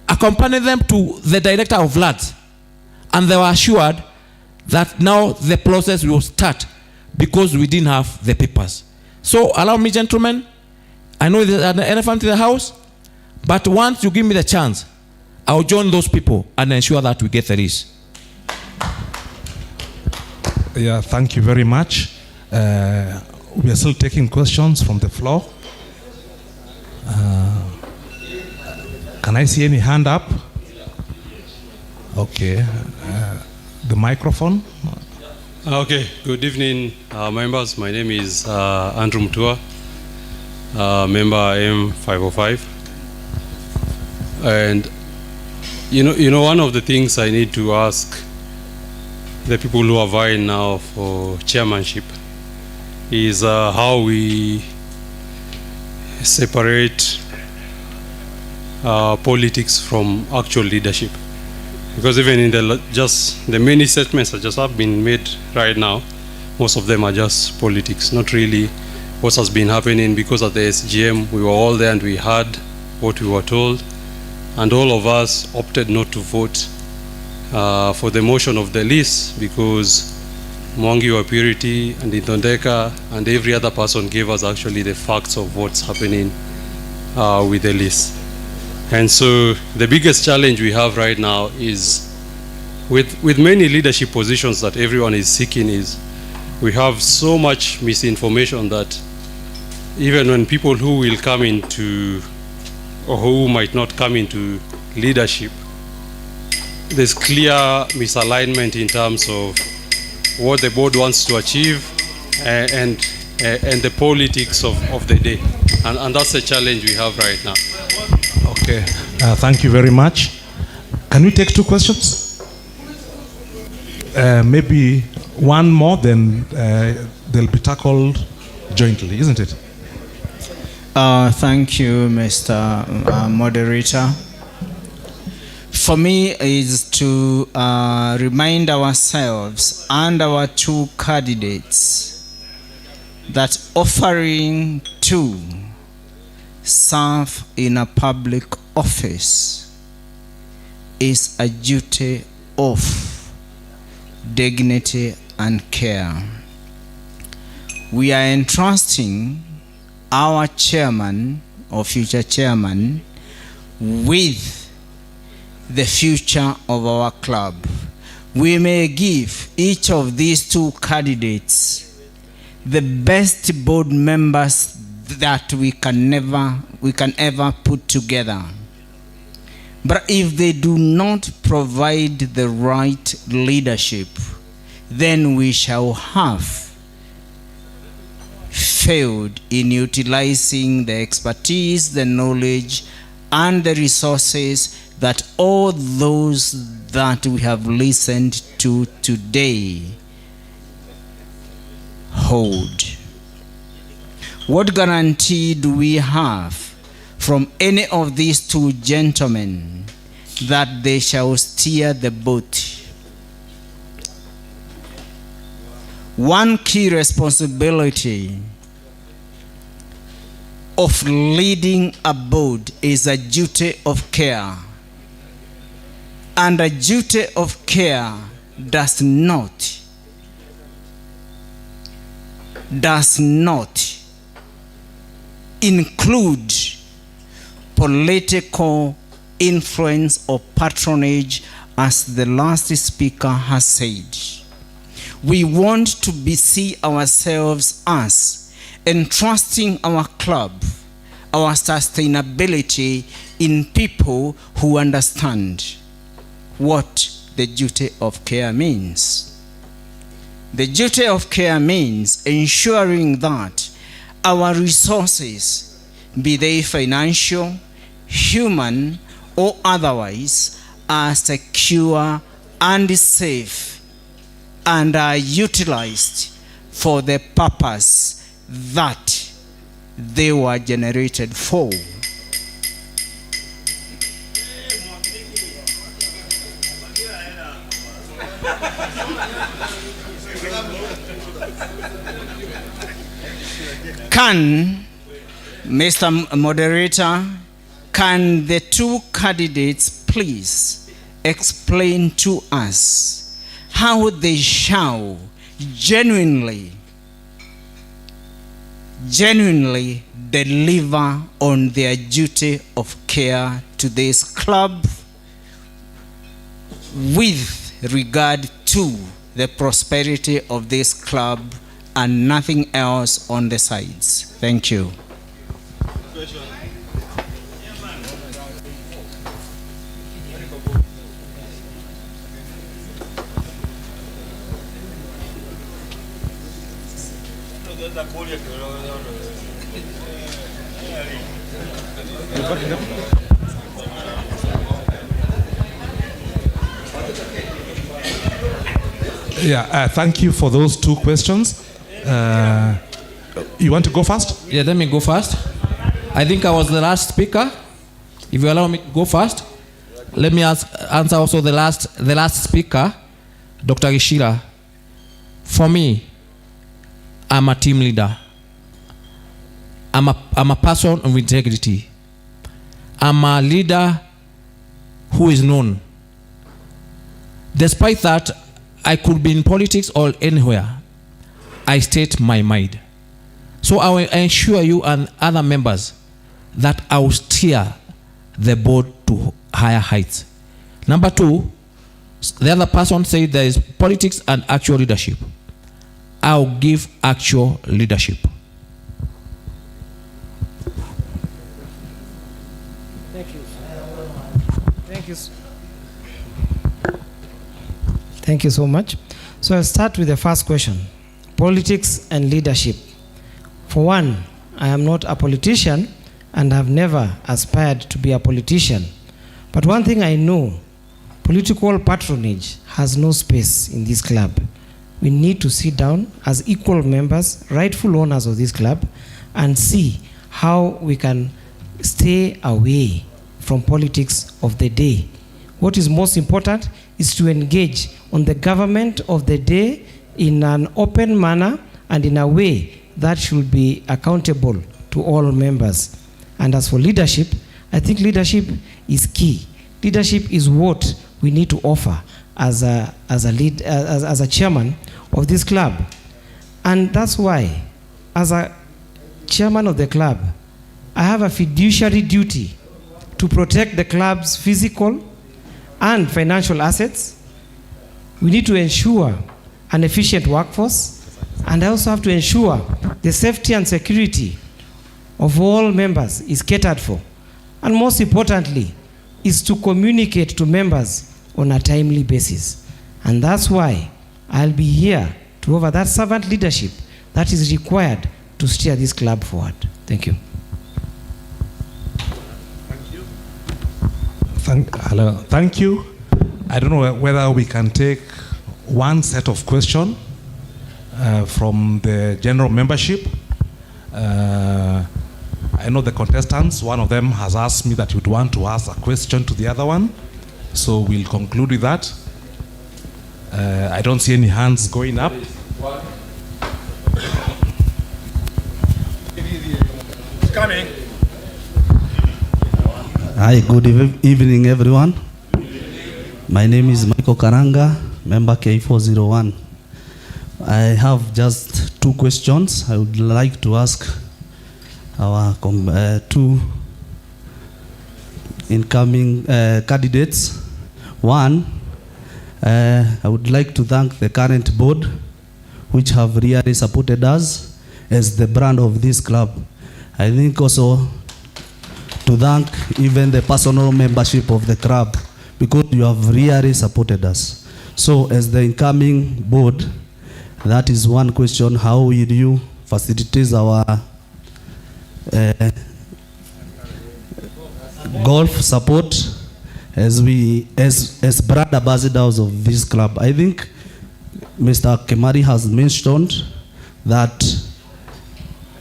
accompanied them to the director of LADS, and they were assured that now the process will start because we didn't have the papers. So allow me, gentlemen, I know there's an elephant in the house, but once you give me the chance, I'll join those people and ensure that we get the list. Yeah, thank you very much. We are still taking questions from the floor. Can I see any hand up? Okay. The microphone. Okay. Good evening, members. My name is Andrew Mutua, member M505. And you know, one of the things I need to ask the people who are vying now for chairmanship is how we separate politics from actual leadership. Because even in the many statements that just have been made right now, most of them are just politics, not really what has been happening. Because at the SGM, we were all there and we heard what we were told, and all of us opted not to vote for the motion of the lease because Mwangi wa Purity and Indondeka and every other person gave us actually the facts of what's happening with the lease. And so the biggest challenge we have right now is with many leadership positions that everyone is seeking is we have so much misinformation that even when people who will come into or who might not come into leadership, there's clear misalignment in terms of what the board wants to achieve and the politics of the day. And that's the challenge we have right now. Okay, thank you very much. Can we take 2 questions? Maybe one more, then they'll be tackled jointly, isn't it? Thank you, Mr. Moderator. For me is to remind ourselves and our 2 candidates that offering to serve in a public office is a duty of dignity and care. We are entrusting our chairman or future chairman with the future of our club. We may give each of these 2 candidates the best board members that we can ever put together. But if they do not provide the right leadership, then we shall have failed in utilizing the expertise, the knowledge, and the resources that all those that we have listened to today hold. What guarantee do we have from any of these 2 gentlemen that they shall steer the boat? One key responsibility of leading a board is a duty of care. And a duty of care does not include political influence or patronage, as the last speaker has said. We want to see ourselves as entrusting our club, our sustainability in people who understand what the duty of care means. The duty of care means ensuring that our resources, be they financial, human, or otherwise, are secure and safe and are utilized for the purpose that they were generated for. Can, Mr. Moderator, can the 2 candidates please explain to us how they shall genuinely deliver on their duty of care to this club with regard to the prosperity of this club and nothing else on the sides? Thank you. Yeah, thank you for those 2 questions. You want to go first? Yeah, let me go first. I think I was the last speaker. If you allow me to go first, let me answer also the last speaker, Dr. Gishira. For me, I'm a team leader. I'm a person of integrity. I'm a leader who is known. Despite that, I could be in politics or anywhere. I state my mind. So I will ensure you and other members that I will steer the board to higher heights. Number two, the other person said there is politics and actual leadership. I'll give actual leadership. Thank you. Thank you. Thank you so much. So I'll start with the first question. Politics and leadership. For one, I am not a politician and have never aspired to be a politician. But one thing I know, political patronage has no space in this club. We need to sit down as equal members, rightful owners of this club, and see how we can stay away from politics of the day. What is most important is to engage on the government of the day in an open manner and in a way that should be accountable to all members. And as for leadership, I think leadership is key. Leadership is what we need to offer as a chairman of this club. And that's why, as a chairman of the club, I have a fiduciary duty to protect the club's physical and financial assets. We need to ensure an efficient workforce, and I also have to ensure the safety and security of all members is catered for. And most importantly, is to communicate to members on a timely basis. And that's why I'll be here to offer that servant leadership that is required to steer this club forward. Thank you. Thank you. I don't know whether we can take one set of questions from the general membership. I know the contestants, one of them has asked me that you'd want to ask a question to the other one. So we'll conclude with that. I don't see any hands going up. Coming. Hi, good evening, everyone. My name is Michael Karanga, member K401. I have just two questions I would like to ask our two incoming candidates. One, I would like to thank the current board, which have really supported us as the brand of this club. I think also to thank even the personal membership of the club, because you have really supported us. So as the incoming board, that is one question: how will you facilitate our golf support as brand ambassadors of this club? I think Mr. Kemari has mentioned that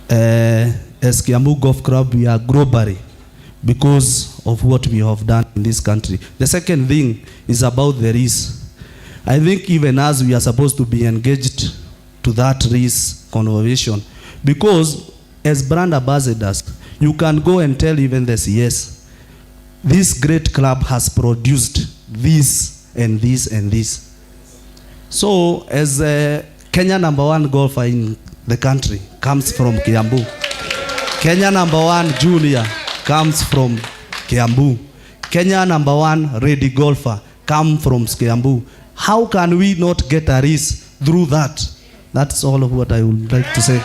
as Kiambu Golf Club, we are globally because of what we have done in this country. The second thing is about the risk. I think even as we are supposed to be engaged to that risk conversation, because as brand ambassadors, you can go and tell even the CS, this great club has produced this and this and this. So as a Kenya #1 golfer in the country comes from Kiambu. Kenya #1 junior comes from Kiambu. Kenya #1 ready golfer come from Kiambu. How can we not get a risk through that? That's all of what I would like to say.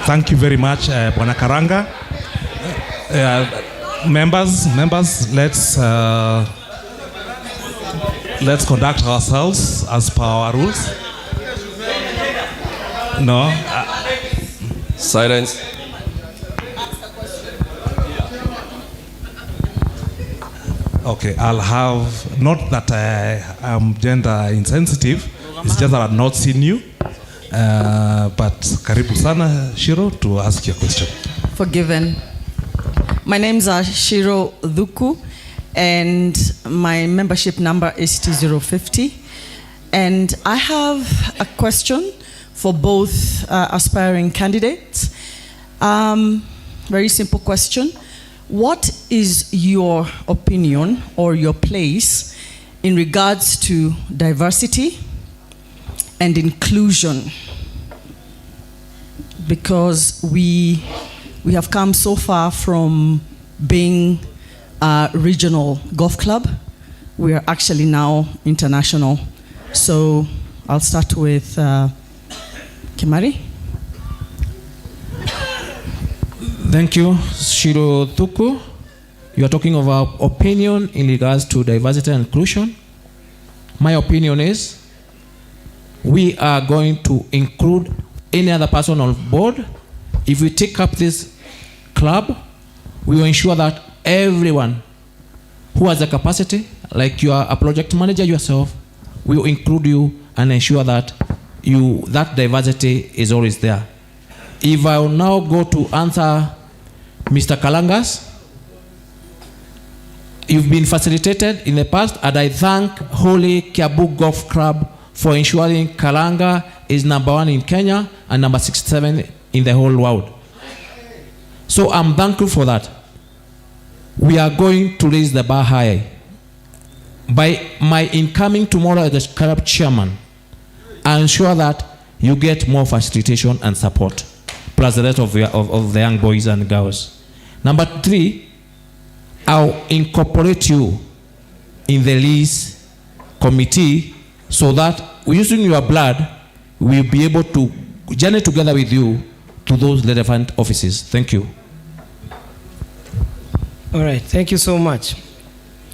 Thank you very much, Bwana Karanga. Members, let's conduct ourselves as per our rules. No. Silence. Okay, I'll have, not that I am gender insensitive, it's just that I've not seen you. But karibu sana, Shiro, to ask your question. Forgiven. My name's Shiro Dhuku, and my membership number is T050. And I have a question for both aspiring candidates. Very simple question. What is your opinion or your place in regards to diversity and inclusion? Because we have come so far from being a regional golf club. We are actually now international. So I'll start with Kimari. Thank you, Shiro Thuku. You are talking of our opinion in regards to diversity and inclusion. My opinion is we are going to include any other person on board. If we take up this club, we will ensure that everyone who has the capacity, like you are a project manager yourself, we will include you and ensure that that diversity is always there. If I will now go to answer Mr. Kalangas, you've been facilitated in the past, and I thank Holy Kiambu Golf Club for ensuring Kalanga is #1 in Kenya and number 67 in the whole world. So I'm thankful for that. We are going to raise the bar high. By my incoming tomorrow as the club chairman, I ensure that you get more facilitation and support, plus the rest of the young boys and girls. Number 3, I'll incorporate you in the lease committee so that using your blood, we'll be able to journey together with you to those relevant offices. Thank you. All right, thank you so much.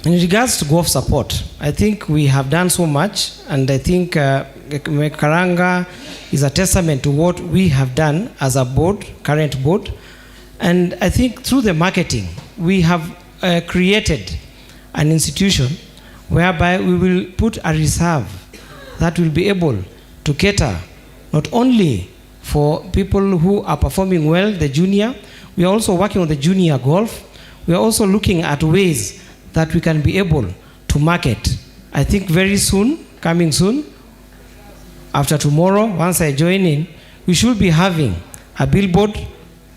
In regards to golf support, I think we have done so much, and I think Karanga is a testament to what we have done as a board, current board. And I think through the marketing, we have created an institution whereby we will put a reserve that will be able to cater not only for people who are performing well, the junior. We are also working on the junior golf. We are also looking at ways that we can be able to market. I think very soon, coming soon, after tomorrow, once I join in, we should be having a billboard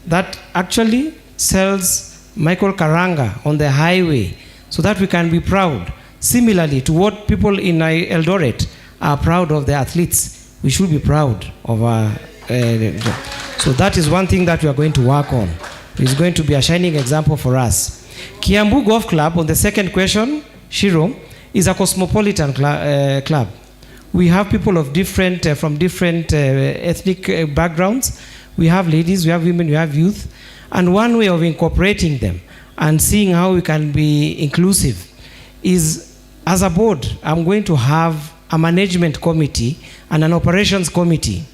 that actually sells Michael Karanga on the highway so that we can be proud. Similarly to what people in Eldoret are proud of the athletes, we should be proud of our. So that is one thing that we are going to work on. It's going to be a shining example for us. Kiambu Golf Club, on the second question, Shiro, is a cosmopolitan club. We have people of different, from different ethnic backgrounds. We have ladies, we have women, we have youth. And one way of incorporating them and seeing how we can be inclusive is, as a board, I'm going to have a management committee and an operations committee.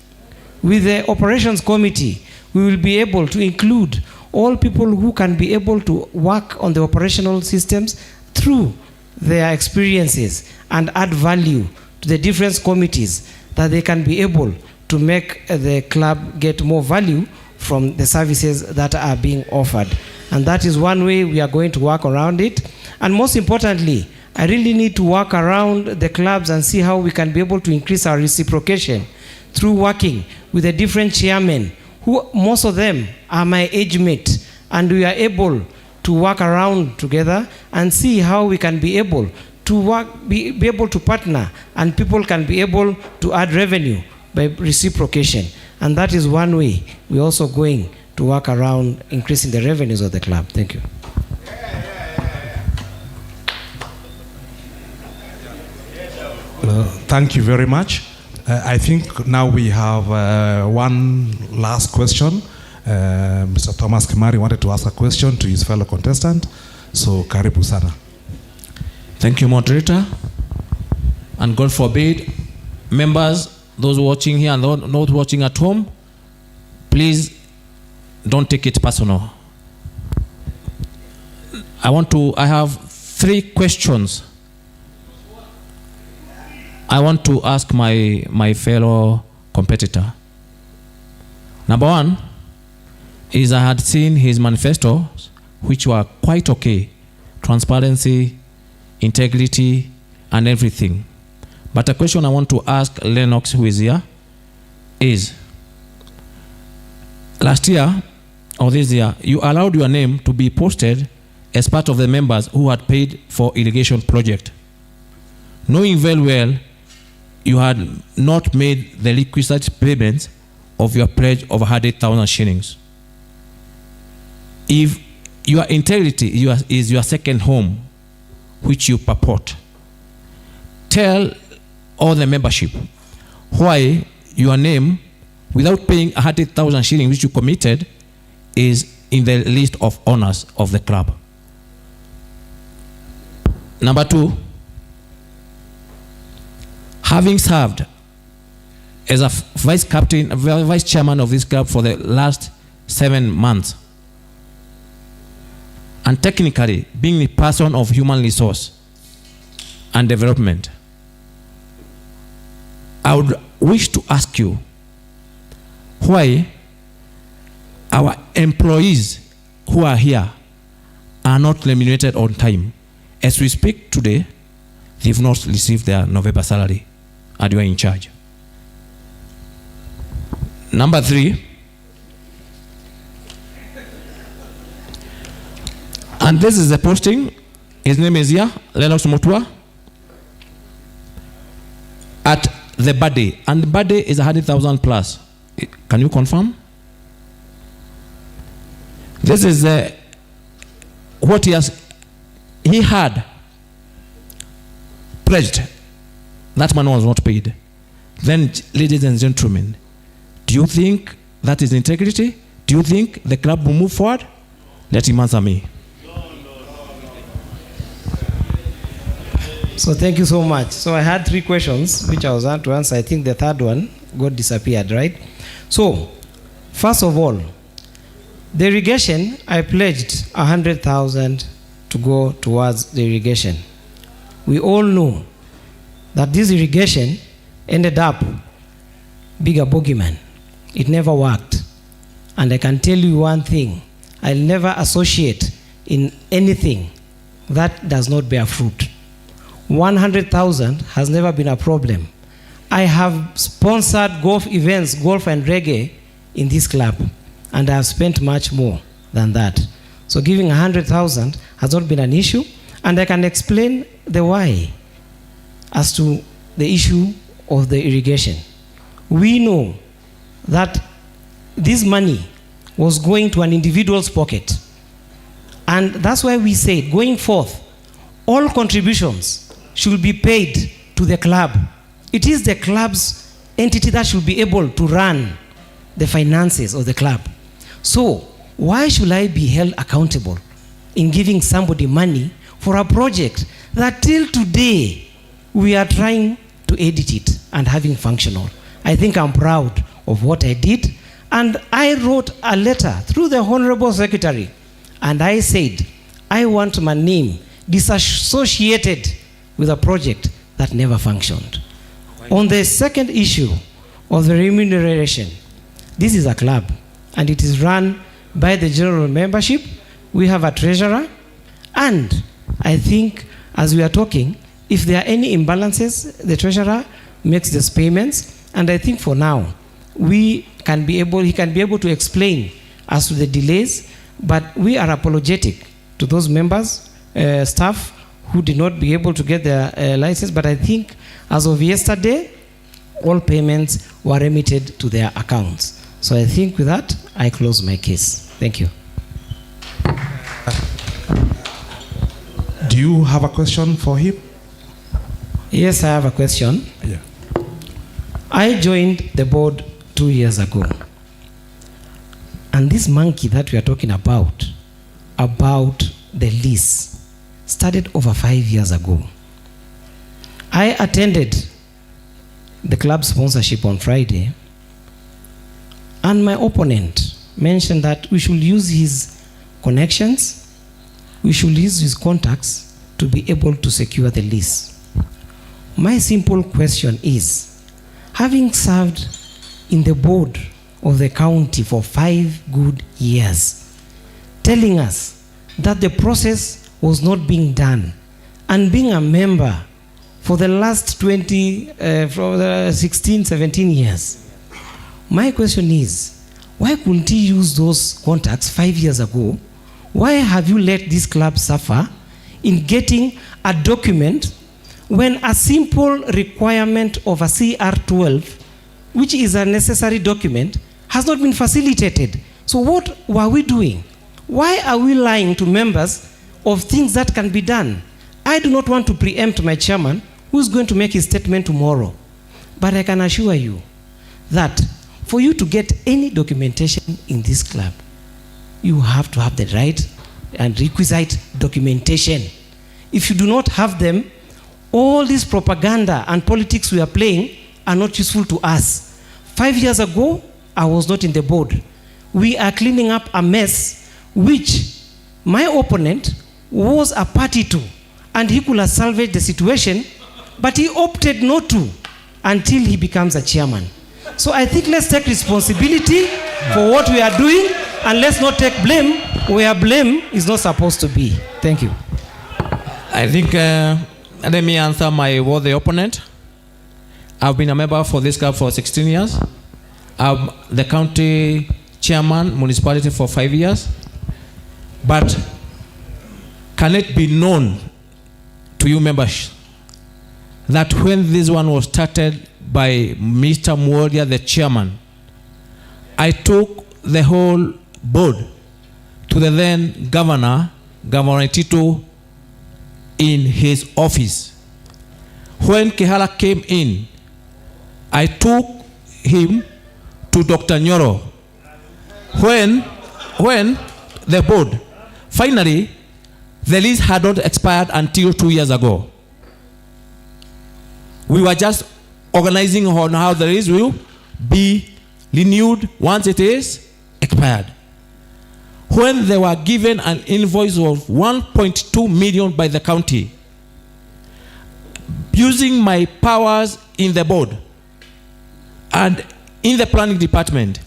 With the operations committee, we will be able to include all people who can be able to work on the operational systems through their experiences and add value to the different committees, that they can be able to make the club get more value from the services that are being offered. And that is one way we are going to work around it. And most importantly, I really need to work around the clubs and see how we can be able to increase our reciprocation through working with the different chairmen, who most of them are my age mate, and we are able to work around together and see how we can be able to work, be able to partner, and people can be able to add revenue by reciprocation. And that is one way we're also going to work around increasing the revenues of the club. Thank you. Thank you very much. I think now we have one last question. Mr. Thomas Kimari wanted to ask a question to his fellow contestant. So, karibu sana. Thank you, moderator. And God forbid, members, those watching here and those not watching at home, please don't take it personal. I have 3 questions I want to ask my fellow competitor. Number 1 is, I had seen his manifestos, which were quite okay. Transparency, integrity, and everything. But a question I want to ask Lennox, who is here, is last year or this year, you allowed your name to be posted as part of the members who had paid for irrigation project, knowing very well you had not made the requisite payments of your pledge of 100,000 shillings. If your integrity is your second home, which you purport, tell all the membership why your name, without paying 100,000 shillings which you committed, is in the list of honors of the club. Number 2, having served as a vice chairman of this club for the last 7 months, and technically being a person of human resource and development, I would wish to ask you why our employees who are here are not remunerated on time. As we speak today, they've not received their November salary, and you are in charge. Number 3, and this is the posting, his name is here, Lennox Mutua, at the birthday, and the birthday is 100,000 plus. Can you confirm? This is what he had pledged. That man was not paid. Then, ladies and gentlemen, do you think that is integrity? Do you think the club will move forward? Let him answer me. So thank you so much. So I had 3 questions which I was going to answer. I think the third one disappeared, right? So, first of all, the irrigation, I pledged 100,000 to go towards the irrigation. We all know that this irrigation ended up being a bogeyman. It never worked. And I can tell you one thing, I'll never associate in anything that does not bear fruit. 100,000 has never been a problem. I have sponsored golf events, golf and reggae in this club, and I have spent much more than that. So giving 100,000 has not been an issue, and I can explain the why as to the issue of the irrigation. We know that this money was going to an individual's pocket, and that's why we said, going forth, all contributions should be paid to the club. It is the club's entity that should be able to run the finances of the club. So why should I be held accountable in giving somebody money for a project that till today we are trying to edit it and having functional? I think I'm proud of what I did, and I wrote a letter through the Honorable Secretary, and I said, I want my name disassociated with a project that never functioned. On the second issue of the remuneration, this is a club and it is run by the general membership. We have a treasurer, and I think as we are talking, if there are any imbalances, the treasurer makes these payments, and I think for now he can be able to explain as to the delays, but we are apologetic to those members, staff who did not be able to get their license, but I think as of yesterday, all payments were remitted to their accounts. So I think with that, I close my case. Thank you. Do you have a question for him? Yes, I have a question. Yeah. I joined the board 2 years ago. And this monkey that we are talking about the lease, started over 5 years ago. I attended the club sponsorship on Friday, and my opponent mentioned that we should use his connections, we should use his contacts to be able to secure the lease. My simple question is, having served in the board of the county for 5 good years, telling us that the process was not being done, and being a member for the last 16, 17 years. My question is, why couldn't he use those contacts 5 years ago? Why have you let this club suffer in getting a document when a simple requirement of a CR12, which is a necessary document, has not been facilitated? So what were we doing? Why are we lying to members of things that can be done? I do not want to preempt my chairman, who is going to make his statement tomorrow. But I can assure you that for you to get any documentation in this club, you have to have the right and requisite documentation. If you do not have them, all this propaganda and politics we are playing are not useful to us. 5 years ago, I was not in the board. We are cleaning up a mess which my opponent was a party to, and he could have salvaged the situation, but he opted not to until he becomes a chairman. So I think let's take responsibility for what we are doing, and let's not take blame where blame is not supposed to be. Thank you. I think, let me answer my worthy opponent. I've been a member for this club for 16 years. I'm the county chairman, municipality for 5 years. But can it be known to you members that when this one was started by Mr. Mworia, the chairman, I took the whole board to the then governor, Governor Tito, in his office. When Kihala came in, I took him to Dr. Nyoro. When the board, finally, the lease had not expired until 2 years ago. We were just organizing on how the lease will be renewed once it is expired. When they were given an invoice of 1.2 million by the county, using my powers in the board and in the planning department,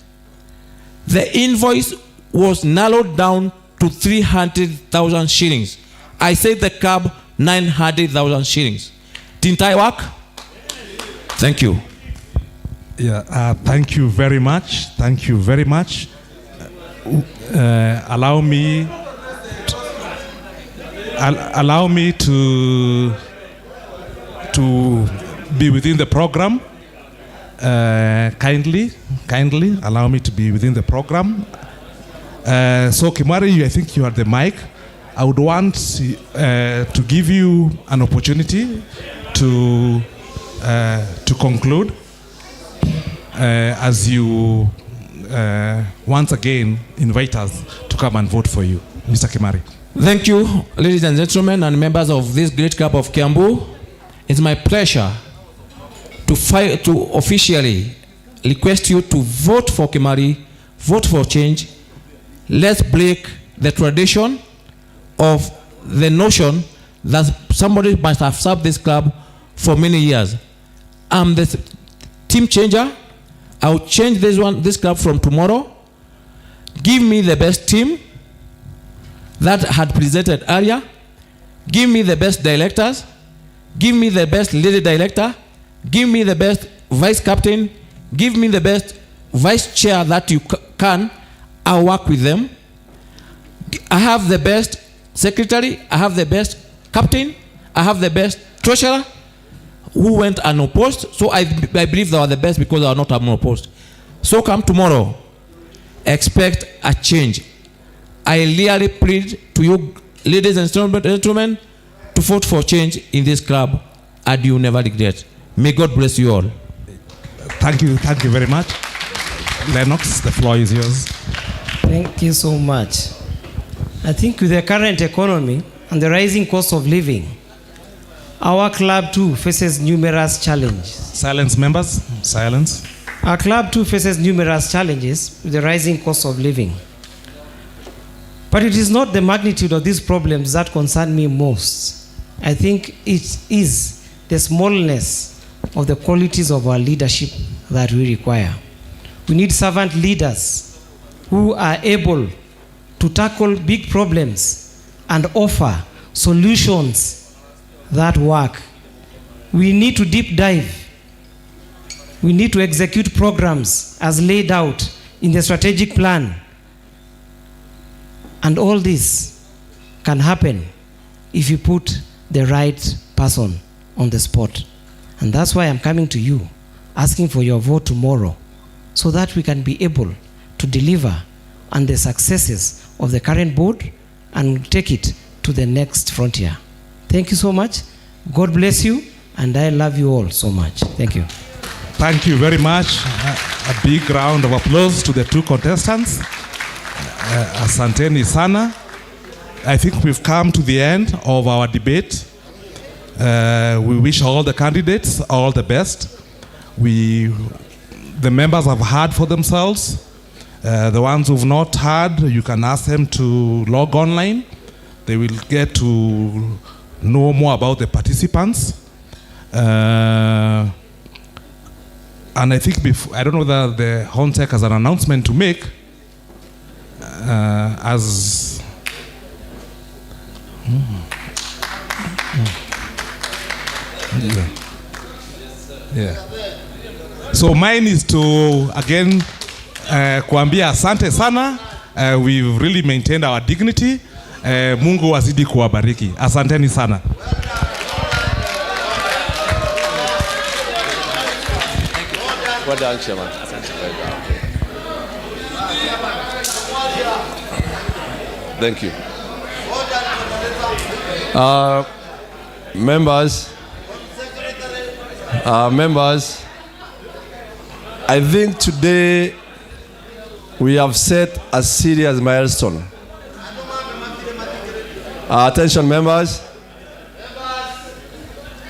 the invoice was narrowed down to 300,000 shillings. I said the club 900,000 shillings. Didn't I work? Thank you. Yeah, thank you very much. Thank you very much. Allow me to be within the program. Kindly allow me to be within the program. So Kimari, I think you are the mic. I would want to give you an opportunity to conclude as you once again invite us to come and vote for you. Mr. Kimari. Thank you, ladies and gentlemen and members of this great club of Kiambu. It's my pleasure to officially request you to vote for Kimari, vote for change. Let's break the tradition of the notion that somebody must have served this club for many years. I'm the team changer. I'll change this club from tomorrow. Give me the best team that had presented earlier. Give me the best directors. Give me the best lady director. Give me the best vice captain. Give me the best vice chair that you can. I'll work with them. I have the best secretary. I have the best captain. I have the best treasurer who went unopposed. So I believe they are the best because they are not unopposed. So come tomorrow, expect a change. I really plead to you, ladies and gentlemen, to vote for change in this club, and you never regret. May God bless you all. Thank you very much. Lennox, the floor is yours. Thank you so much. I think with the current economy and the rising cost of living, our club too faces numerous challenges. Silence, members. Silence. Our club too faces numerous challenges with the rising cost of living. But it is not the magnitude of these problems that concern me most. I think it is the smallness of the qualities of our leadership that we require. We need servant leaders who are able to tackle big problems and offer solutions that work. We need to deep dive. We need to execute programs as laid out in the strategic plan. And all this can happen if you put the right person on the spot. And that's why I'm coming to you, asking for your vote tomorrow, so that we can be able to deliver on the successes of the current board and take it to the next frontier. Thank you so much. God bless you, and I love you all so much. Thank you. Thank you very much. A big round of applause to the two contestants. Asanteni sana. I think we've come to the end of our debate. We wish all the candidates all the best. The members have heard for themselves. The ones who've not heard, you can ask them to log online. They will get to know more about the participants. And I think I don't know whether the Hontech has an announcement to make as So mine is to again kuambia asante sana. We've really maintained our dignity. Mungu azidi kuwabariki. Asanteni sana. Well done, Chairman. Thank you. Members, I think today we have set a serious milestone. Attention members.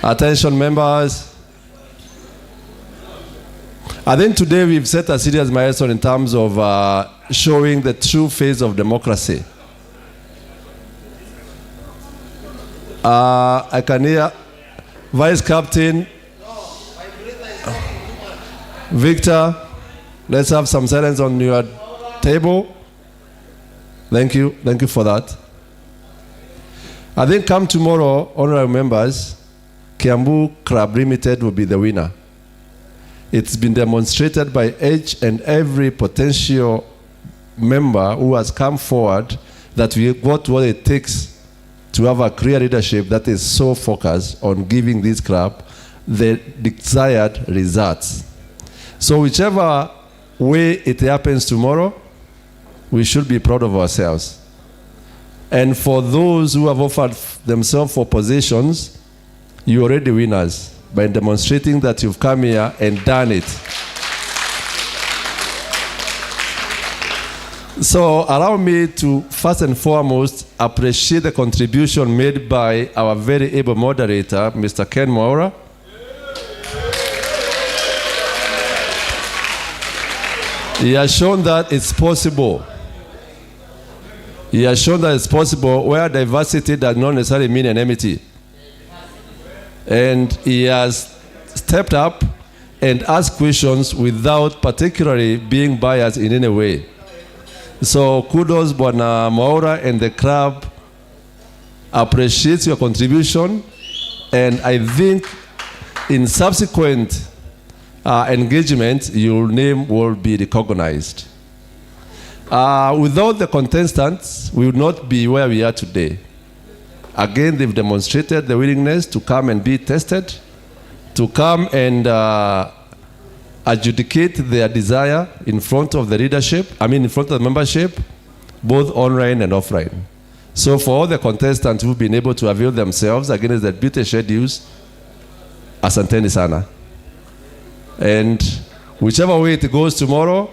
Attention members. I think today we've set a serious milestone in terms of showing the true face of democracy. I can hear Vice Captain Victor. Let's have some silence on your table. Thank you. Thank you for that. I think come tomorrow, honorable members, Kiambu Club Limited will be the winner. It's been demonstrated by each and every potential member who has come forward that we got what it takes to have a clear leadership that is so focused on giving this club the desired results. So whichever way it happens tomorrow, we should be proud of ourselves. And for those who have offered themselves for positions, you're already winners by demonstrating that you've come here and done it. So allow me to first and foremost appreciate the contribution made by our very able moderator, Mr. Ken Mwaura. He has shown that it's possible. He has shown that it's possible where diversity does not necessarily mean enmity. And he has stepped up and asked questions without particularly being biased in any way. So kudos Bwana Mwaura, and the club appreciates your contribution, and I think in subsequent engagement your name will be recognized. Without the contestants, we would not be where we are today. Again, they've demonstrated the willingness to come and be tested, to come and adjudicate their desire in front of the leadership, in front of the membership, both online and offline. So for all the contestants who've been able to avail themselves against the duty schedules, asanteni sana. And whichever way it goes tomorrow,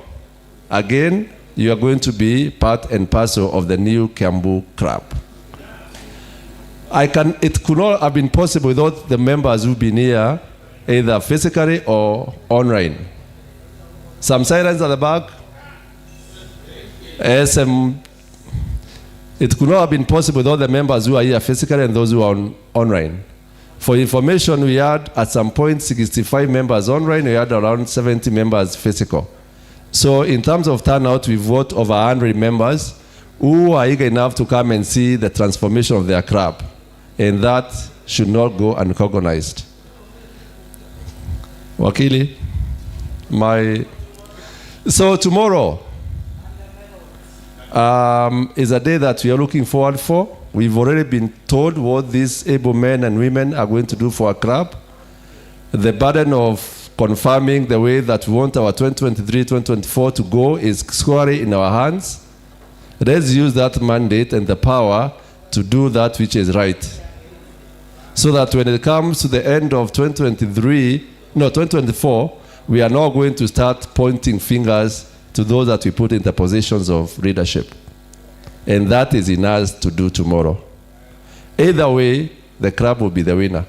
again, you are going to be part and parcel of the new Kiambu Club. It could not have been possible without the members who've been here, either physically or online. Some silence at the back. It could not have been possible without the members who are here physically and those who are online. For information, we had at some point 65 members online, we had around 70 members physical. So in terms of turnout, we've got over 100 members who are eager enough to come and see the transformation of their club. And that should not go unrecognized. Wakili, so tomorrow is a day that we are looking forward for. We've already been told what these able men and women are going to do for our club. The burden of confirming the way that we want our 2023-2024 to go is squarely in our hands. Let's use that mandate and the power to do that which is right. So that when it comes to the end of 2024, we are not going to start pointing fingers to those that we put into positions of leadership. And that is in us to do tomorrow. Either way, the club will be the winner.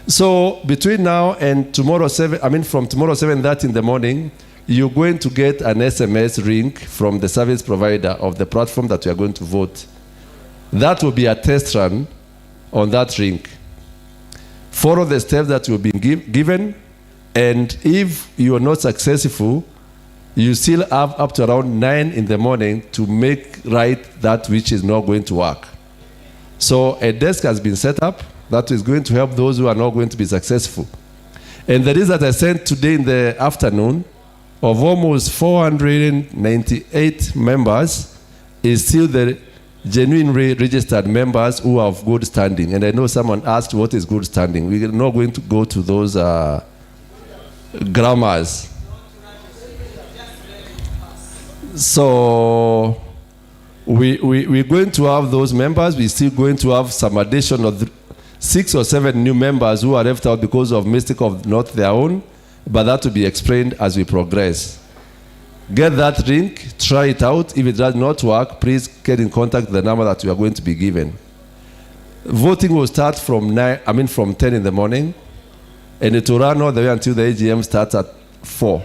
So between now and tomorrow, from tomorrow 7:30 in the morning, you're going to get an SMS link from the service provider of the platform that you are going to vote. That will be a test run on that link. Follow the steps that you've been given, and if you are not successful, you still have up to around 9 in the morning to make right that which is not going to work. So a desk has been set up that is going to help those who are not going to be successful. And the list that I sent today in the afternoon of almost 498 members is still the genuinely registered members who are of good standing. And I know someone asked what is good standing. We're not going to go to those grammars. So we're going to have those members. We're still going to have some addition of 6 or 7 new members who are left out because of mistake of not their own, but that will be explained as we progress. Get that link, try it out. If it does not work, please get in contact with the number that you are going to be given. Voting will start from 10 in the morning, and it will run all the way until the AGM starts at 4.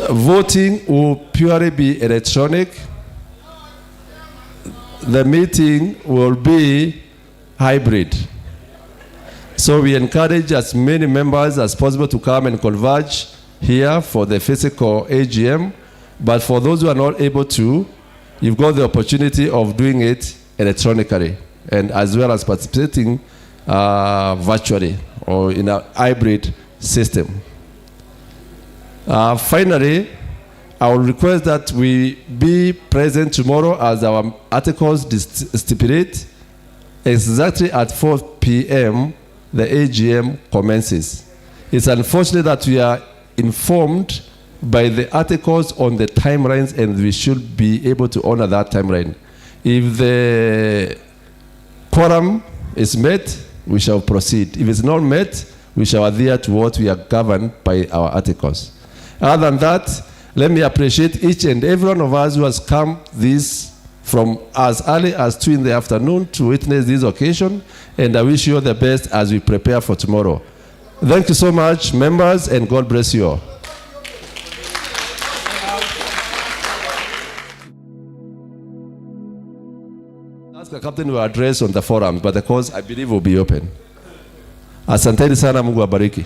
Voting will purely be electronic. The meeting will be hybrid. So we encourage as many members as possible to come and converge here for the physical AGM. But for those who are not able to, you've got the opportunity of doing it electronically, and as well as participating virtually or in a hybrid system. Finally, I will request that we be present tomorrow as our articles stipulate. Exactly at 4 p.m., the AGM commences. It's unfortunate that we are informed by the articles on the timelines, and we should be able to honor that timeline. If the quorum is met, we shall proceed. If it's not met, we shall adhere to what we are governed by our articles. Other than that, let me appreciate each and every one of us who has come this from as early as 2 in the afternoon to witness this occasion, and I wish you all the best as we prepare for tomorrow. Thank you so much, members, and God bless you all. Ask the captain will address on the forums, but the course I believe will be open. Asanteni sana, Mungu abariki.